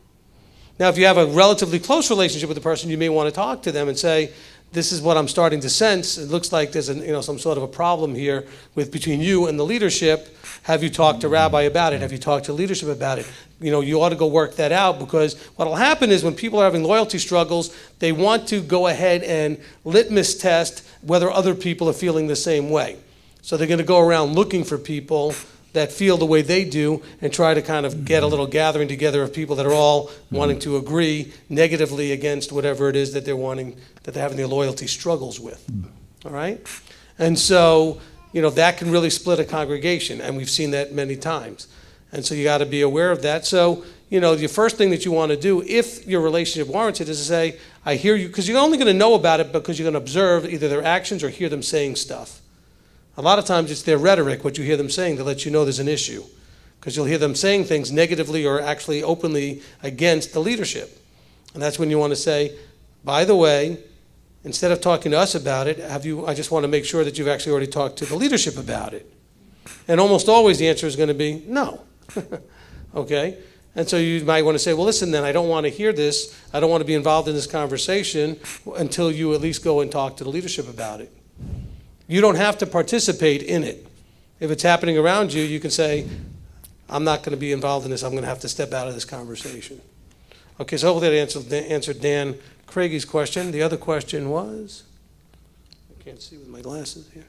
Now, if you have a relatively close relationship with the person, you may want to talk to them and say, this is what I'm starting to sense. It looks like there's some sort of a problem here between you and the leadership. Have you talked to Rabbi about it? Have you talked to leadership about it? You know, you ought to go work that out, because what will happen is when people are having loyalty struggles, they want to go ahead and litmus test whether other people are feeling the same way. So they're going to go around looking for people that feel the way they do and try to kind of get a little gathering together of people that are all wanting to agree negatively against whatever it is that they're wanting, that they're having their loyalty struggles with. All right? And so, that can really split a congregation, and we've seen that many times. And so you got to be aware of that. So, the first thing that you want to do, if your relationship warrants it, is to say, I hear you, because you're only going to know about it because you're going to observe either their actions or hear them saying stuff. A lot of times it's their rhetoric, what you hear them saying, that lets you know there's an issue. Because you'll hear them saying things negatively or actually openly against the leadership. And that's when you want to say, by the way, instead of talking to us about it, I just want to make sure that you've actually already talked to the leadership about it. And almost always the answer is going to be no. Okay? And so you might want to say, well, listen, then I don't want to hear this. I don't want to be involved in this conversation until you at least go and talk to the leadership about it. You don't have to participate in it. If it's happening around you, you can say, I'm not going to be involved in this. I'm going to have to step out of this conversation. Okay, so hopefully that answered Dan Craigie's question. The other question was? I can't see with my glasses here.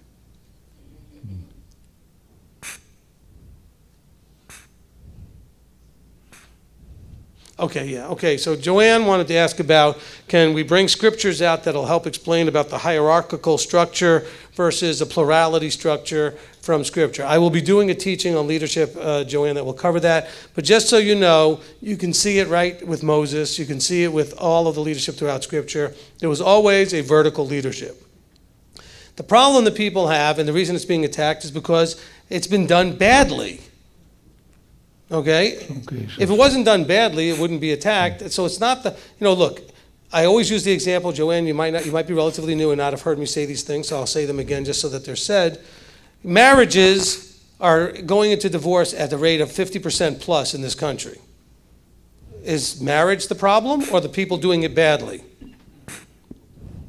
Okay, so Joanne wanted to ask about, can we bring scriptures out that'll help explain about the hierarchical structure versus a plurality structure from Scripture? I will be doing a teaching on leadership, Joanne, that will cover that. But just so you know, you can see it right with Moses. You can see it with all of the leadership throughout Scripture. There was always a vertical leadership. The problem that people have, and the reason it's being attacked, is because it's been done badly. Okay? If it wasn't done badly, it wouldn't be attacked. So it's not the, look, I always use the example, Joanne, you might be relatively new and not have heard me say these things, so I'll say them again just so that they're said. Marriages are going into divorce at the rate of 50% plus in this country. Is marriage the problem or the people doing it badly?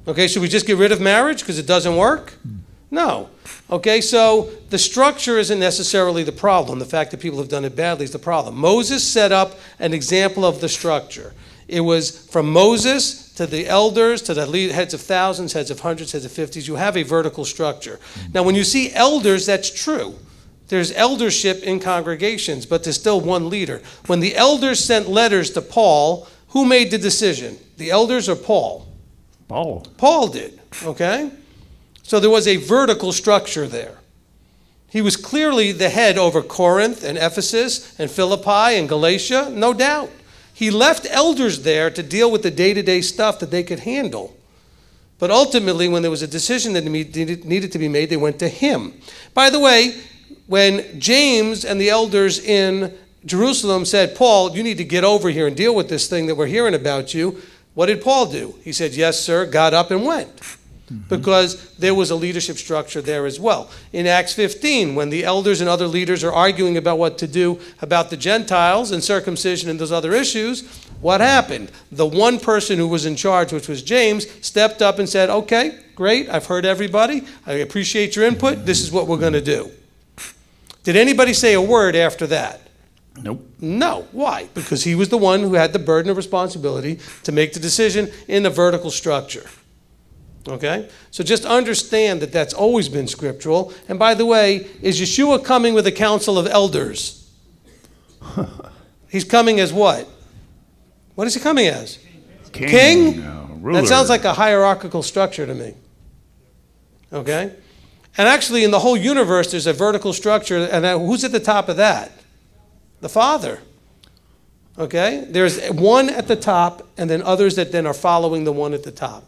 Okay, should we just get rid of marriage because it doesn't work? No. Okay, so the structure isn't necessarily the problem. The fact that people have done it badly is the problem. Moses set up an example of the structure. It was from Moses to the elders, to the heads of thousands, heads of hundreds, heads of 50s. You have a vertical structure. Now, when you see elders, that's true. There's eldership in congregations, but there's still one leader. When the elders sent letters to Paul, who made the decision? The elders or Paul? Paul. Paul did, okay? So there was a vertical structure there. He was clearly the head over Corinth and Ephesus and Philippi and Galatia, no doubt. He left elders there to deal with the day-to-day stuff that they could handle. But ultimately, when there was a decision that needed to be made, they went to him. By the way, when James and the elders in Jerusalem said, Paul, you need to get over here and deal with this thing that we're hearing about you, what did Paul do? He said, yes, sir, got up and went. Because there was a leadership structure there as well. In Acts 15, when the elders and other leaders are arguing about what to do about the Gentiles and circumcision and those other issues, what happened? The one person who was in charge, which was James, stepped up and said, okay, great, I've heard everybody. I appreciate your input. This is what we're going to do. Did anybody say a word after that? Nope. No. Why? Because he was the one who had the burden of responsibility to make the decision in the vertical structure. Okay? So just understand that that's always been scriptural. And by the way, is Yeshua coming with a council of elders? He's coming as what? What is he coming as? King? That sounds like a hierarchical structure to me. Okay? And actually in the whole universe there's a vertical structure, and who's at the top of that? The Father. Okay? There's one at the top and then others that then are following the one at the top.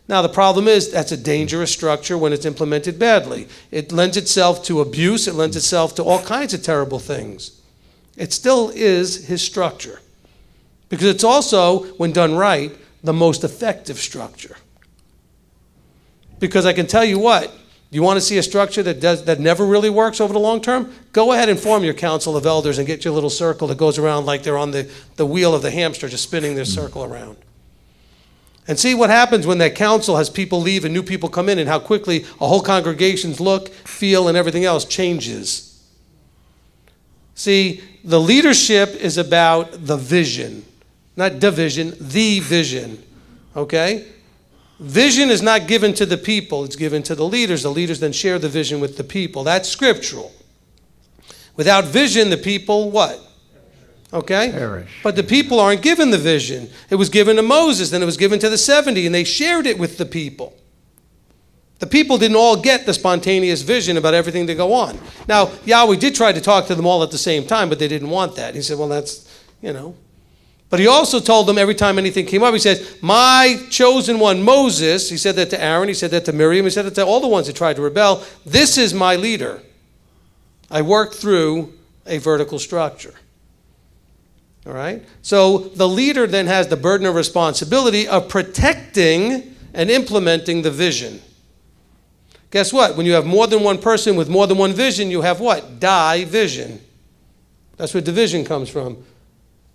Now, the problem is that's a dangerous structure when it's implemented badly. It lends itself to abuse. It lends itself to all kinds of terrible things. It still is his structure. Because it's also, when done right, the most effective structure. Because I can tell you what, you want to see a structure that never really works over the long term? Go ahead and form your council of elders and get your little circle that goes around like they're on the wheel of the hamster, just spinning their circle around. And see what happens when that council has people leave and new people come in, and how quickly a whole congregation's look, feel, and everything else changes. See, the leadership is about the vision. Not division, the vision. Okay? Vision is not given to the people, it's given to the leaders. The leaders then share the vision with the people. That's scriptural. Without vision, the people what? Okay? Perish. But the people aren't given the vision. It was given to Moses, then it was given to the 70, and they shared it with the people. The people didn't all get the spontaneous vision about everything to go on. Now, Yahweh did try to talk to them all at the same time, but they didn't want that. He said, well, that's, you know. But he also told them every time anything came up, he said, my chosen one, Moses, he said that to Aaron, he said that to Miriam, he said that to all the ones that tried to rebel, this is my leader. I work through a vertical structure. All right? So the leader then has the burden of responsibility of protecting and implementing the vision. Guess what? When you have more than one person with more than one vision, you have what? Division. That's where division comes from.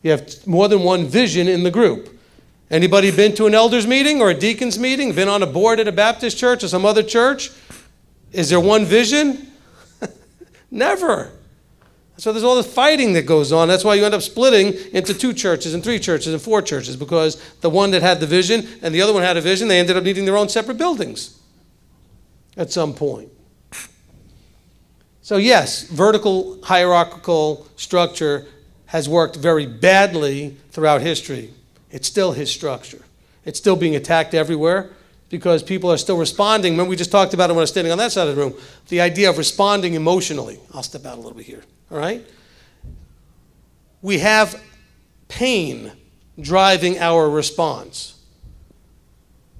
You have more than one vision in the group. Anybody been to an elders meeting or a deacons meeting? Been on a board at a Baptist church or some other church? Is there one vision? Never. So there's all this fighting that goes on. That's why you end up splitting into 2 churches and 3 churches and 4 churches, because the one that had the vision and the other one had a vision, they ended up needing their own separate buildings at some point. So yes, vertical hierarchical structure has worked very badly throughout history. It's still his structure. It's still being attacked everywhere because people are still responding. Remember, we just talked about it when I was standing on that side of the room, the idea of responding emotionally. I'll step out a little bit here, all right? We have pain driving our response.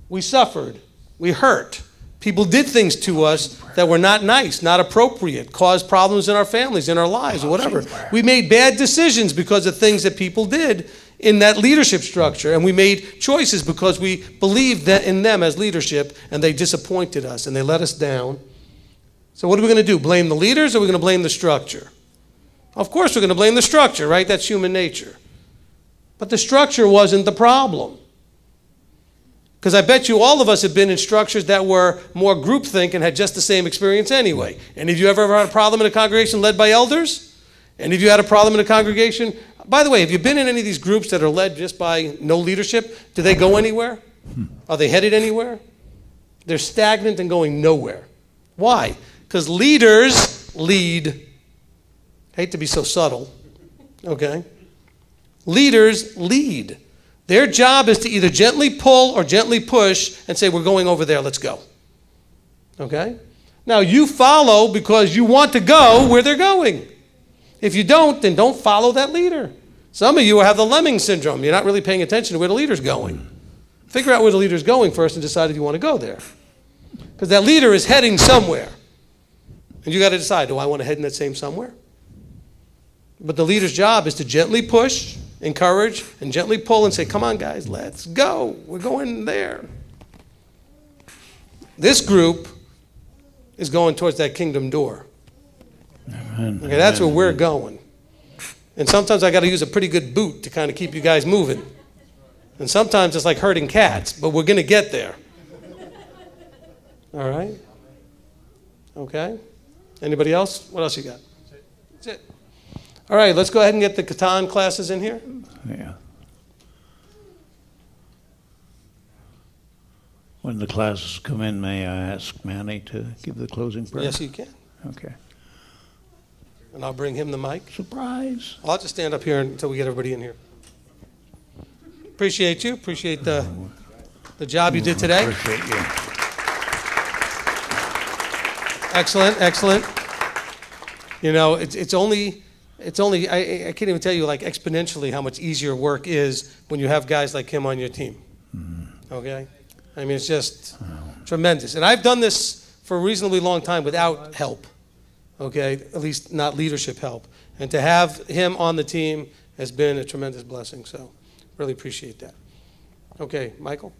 We suffered. We hurt. People did things to us that were not nice, not appropriate, caused problems in our families, in our lives, or whatever. We made bad decisions because of things that people did in that leadership structure, and we made choices because we believed that in them as leadership, and they disappointed us, and they let us down. So what are we going to do? Blame the leaders, or are we going to blame the structure? Of course we're going to blame the structure, right? That's human nature. But the structure wasn't the problem. Because I bet you all of us have been in structures that were more groupthink and had just the same experience anyway. Any of you ever had a problem in a congregation led by elders? Any of you had a problem in a congregation? By the way, have you been in any of these groups that are led just by no leadership? Do they go anywhere? Are they headed anywhere? They're stagnant and going nowhere. Why? Because leaders lead. Hate to be so subtle, okay? Leaders lead. Their job is to either gently pull or gently push and say, we're going over there, let's go. Okay? Now, you follow because you want to go where they're going. If you don't, then don't follow that leader. Some of you have the lemming syndrome. You're not really paying attention to where the leader's going. Figure out where the leader's going first and decide if you want to go there. Because that leader is heading somewhere. And you got to decide, do I want to head in that same somewhere? But the leader's job is to gently push, encourage, and gently pull and say, come on, guys, let's go. We're going there. This group is going towards that kingdom door. Amen. Okay, that's where we're going. And sometimes I got to use a pretty good boot to kind of keep you guys moving. And sometimes it's like herding cats, but we're going to get there. All right? Okay? Anybody else? What else you got? That's it. All right, let's go ahead and get the Katan classes in here. Yeah. When the classes come in, may I ask Manny to give the closing prayer? Yes, you can. Okay. And I'll bring him the mic. Surprise. I'll just stand up here until we get everybody in here. Appreciate you. Appreciate the job you did today. Appreciate you. Excellent, excellent. You know, it's only I can't even tell you like exponentially how much easier work is when you have guys like him on your team. Okay? I mean, it's just tremendous. And I've done this for a reasonably long time without help. Okay? At least not leadership help. And to have him on the team has been a tremendous blessing. So really appreciate that. Okay, Michael?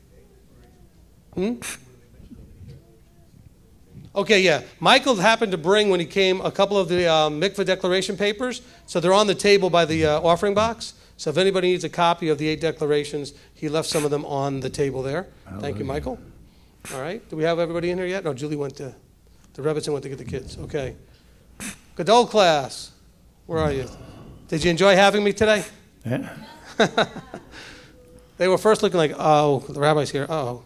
Okay, yeah. Michael happened to bring, when he came, a couple of the mikveh declaration papers. So they're on the table by the offering box. So if anybody needs a copy of the 8 declarations, he left some of them on the table there. Thank you, Michael. All right. Do we have everybody in here yet? No, Julie went to, the Rebbitzin went to get the kids. Okay. Gadol class. Where are you? Did you enjoy having me today? Yeah. They were first looking like, oh, the rabbi's here. Uh-oh.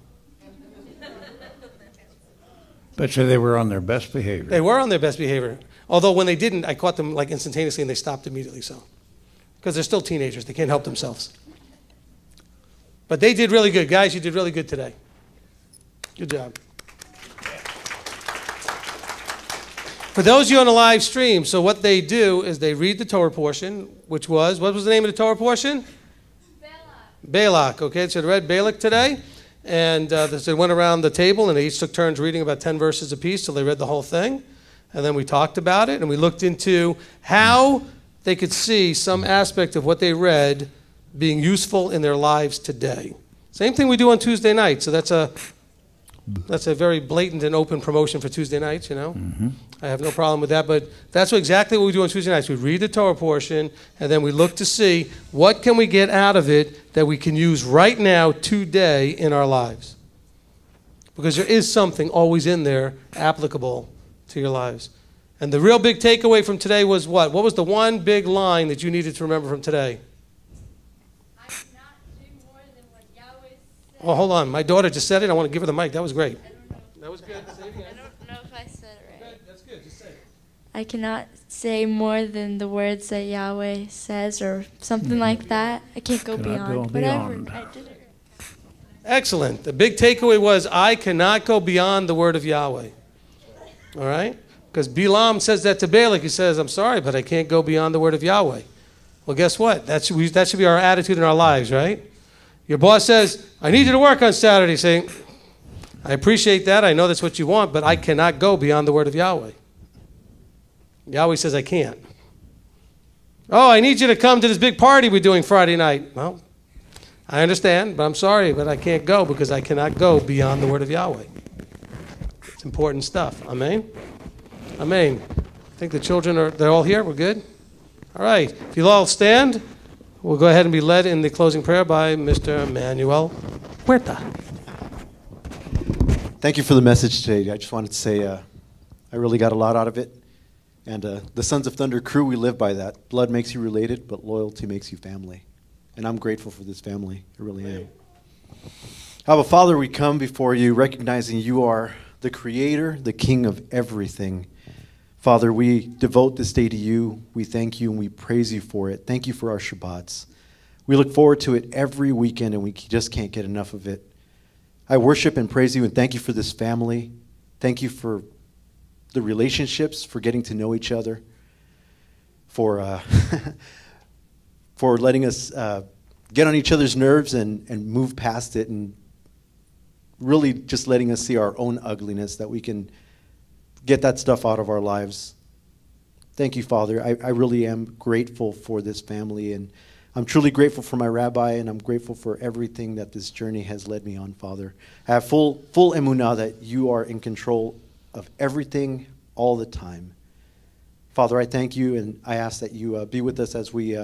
Bet you they were on their best behavior. They were on their best behavior. Although when they didn't, I caught them like instantaneously and they stopped immediately. So, because they're still teenagers, they can't help themselves. But they did really good. Guys, you did really good today. Good job. For those of you on the live stream, so what they do is they read the Torah portion, which was, what was the name of the Torah portion? Balak. Okay, so they read Balak today. And they went around the table and they each took turns reading about 10 verses apiece till they read the whole thing. And then we talked about it and we looked into how they could see some aspect of what they read being useful in their lives today. Same thing we do on Tuesday night. So that's a very blatant and open promotion for Tuesday nights, you know. I have no problem with that, but that's exactly what we do on Tuesday nights. We read the Torah portion, and then we look to see what can we get out of it that we can use right now, today, in our lives. Because there is something always in there applicable to your lives. And the real big takeaway from today was what? What was the one big line that you needed to remember from today? Oh, hold on. My daughter just said it. I want to give her the mic. That was great. That was good. Say it again. I don't know if I said it right. That's good. Just say it. I cannot say more than the words that Yahweh says or something like that. I can't go beyond. Whatever. I did it. Excellent. The big takeaway was I cannot go beyond the word of Yahweh. All right? Because Bilam says that to Balak. He says, I'm sorry, but I can't go beyond the word of Yahweh. Well, guess what? That should be our attitude in our lives, right? Your boss says, I need you to work on Saturday. Saying, I appreciate that. I know that's what you want, but I cannot go beyond the word of Yahweh. Yahweh says I can't. Oh, I need you to come to this big party we're doing Friday night. Well, I understand, but I'm sorry, but I can't go because I cannot go beyond the word of Yahweh. It's important stuff. Amen? Amen. I think the children they're all here. We're good? All right. If you'll all stand, we'll go ahead and be led in the closing prayer by Mr. Manuel Huerta. Thank you for the message today. I just wanted to say I really got a lot out of it. And the Sons of Thunder crew, we live by that. Blood makes you related, but loyalty makes you family. And I'm grateful for this family. I really am. Abba, Father, we come before you recognizing you are the creator, the king of everything. Father, we devote this day to you. We thank you and we praise you for it. Thank you for our Shabbats. We look forward to it every weekend and we just can't get enough of it. I worship and praise you and thank you for this family. Thank you for the relationships, for getting to know each other, for for letting us get on each other's nerves and move past it, and really just letting us see our own ugliness, that we can get that stuff out of our lives. Thank you, Father. I really am grateful for this family, and I'm truly grateful for my rabbi, and I'm grateful for everything that this journey has led me on, Father. I have full emunah that you are in control of everything all the time. Father, I thank you, and I ask that you be with us as we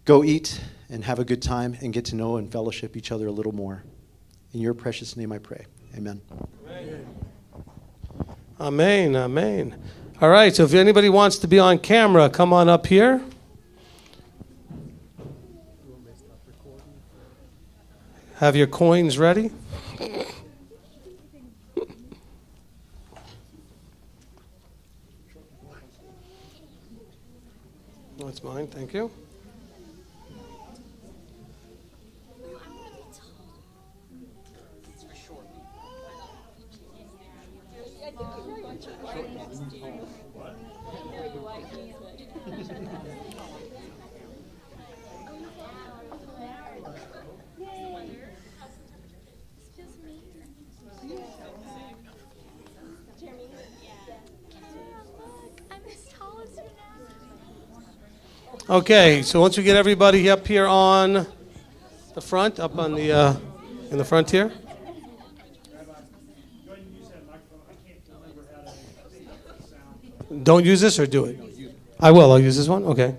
go eat and have a good time and get to know and fellowship each other a little more. In your precious name I pray. Amen. Amen. Amen. All right, so if anybody wants to be on camera, come on up here. Have your coins ready. That's mine, thank you. Okay, so once we get everybody up here on the front, up on the in the front here. Don't use this or do it? I will. I'll use this one. Okay.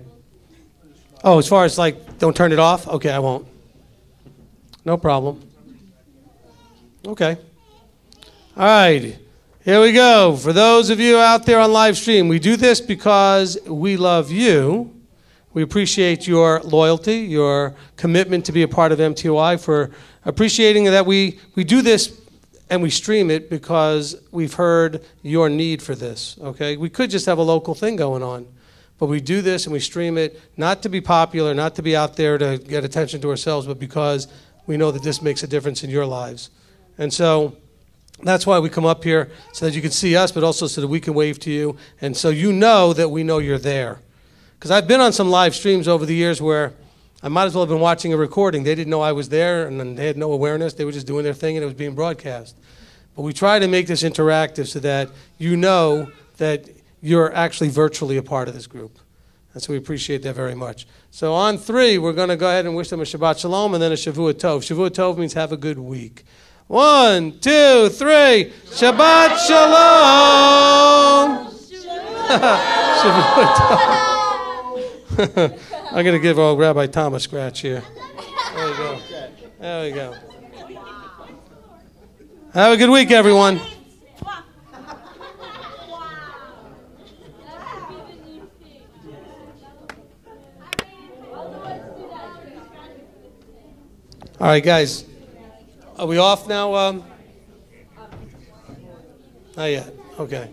Oh, as far as like, don't turn it off? Okay, I won't. No problem. Okay. All right. Here we go. For those of you out there on live stream, we do this because we love you. We appreciate your loyalty, your commitment to be a part of MTOI, for appreciating that we do this and we stream it because we've heard your need for this, okay? We could just have a local thing going on, but we do this and we stream it not to be popular, not to be out there to get attention to ourselves, but because we know that this makes a difference in your lives. And so that's why we come up here, so that you can see us, but also so that we can wave to you, and so you know that we know you're there. Because I've been on some live streams over the years where I might as well have been watching a recording. They didn't know I was there, and then they had no awareness. They were just doing their thing, and it was being broadcast. But we try to make this interactive so that you know that you're actually virtually a part of this group. And so we appreciate that very much. So on 3, we're going to go ahead and wish them a Shabbat Shalom and then a Shavua Tov. Shavua Tov means have a good week. 1, 2, 3. Shabbat Shalom! Shavua Tov. I'm going to give old Rabbi Tom a scratch here. There we go. There we go. Have a good week, everyone. All right, guys. Are we off now? Not yet. Okay.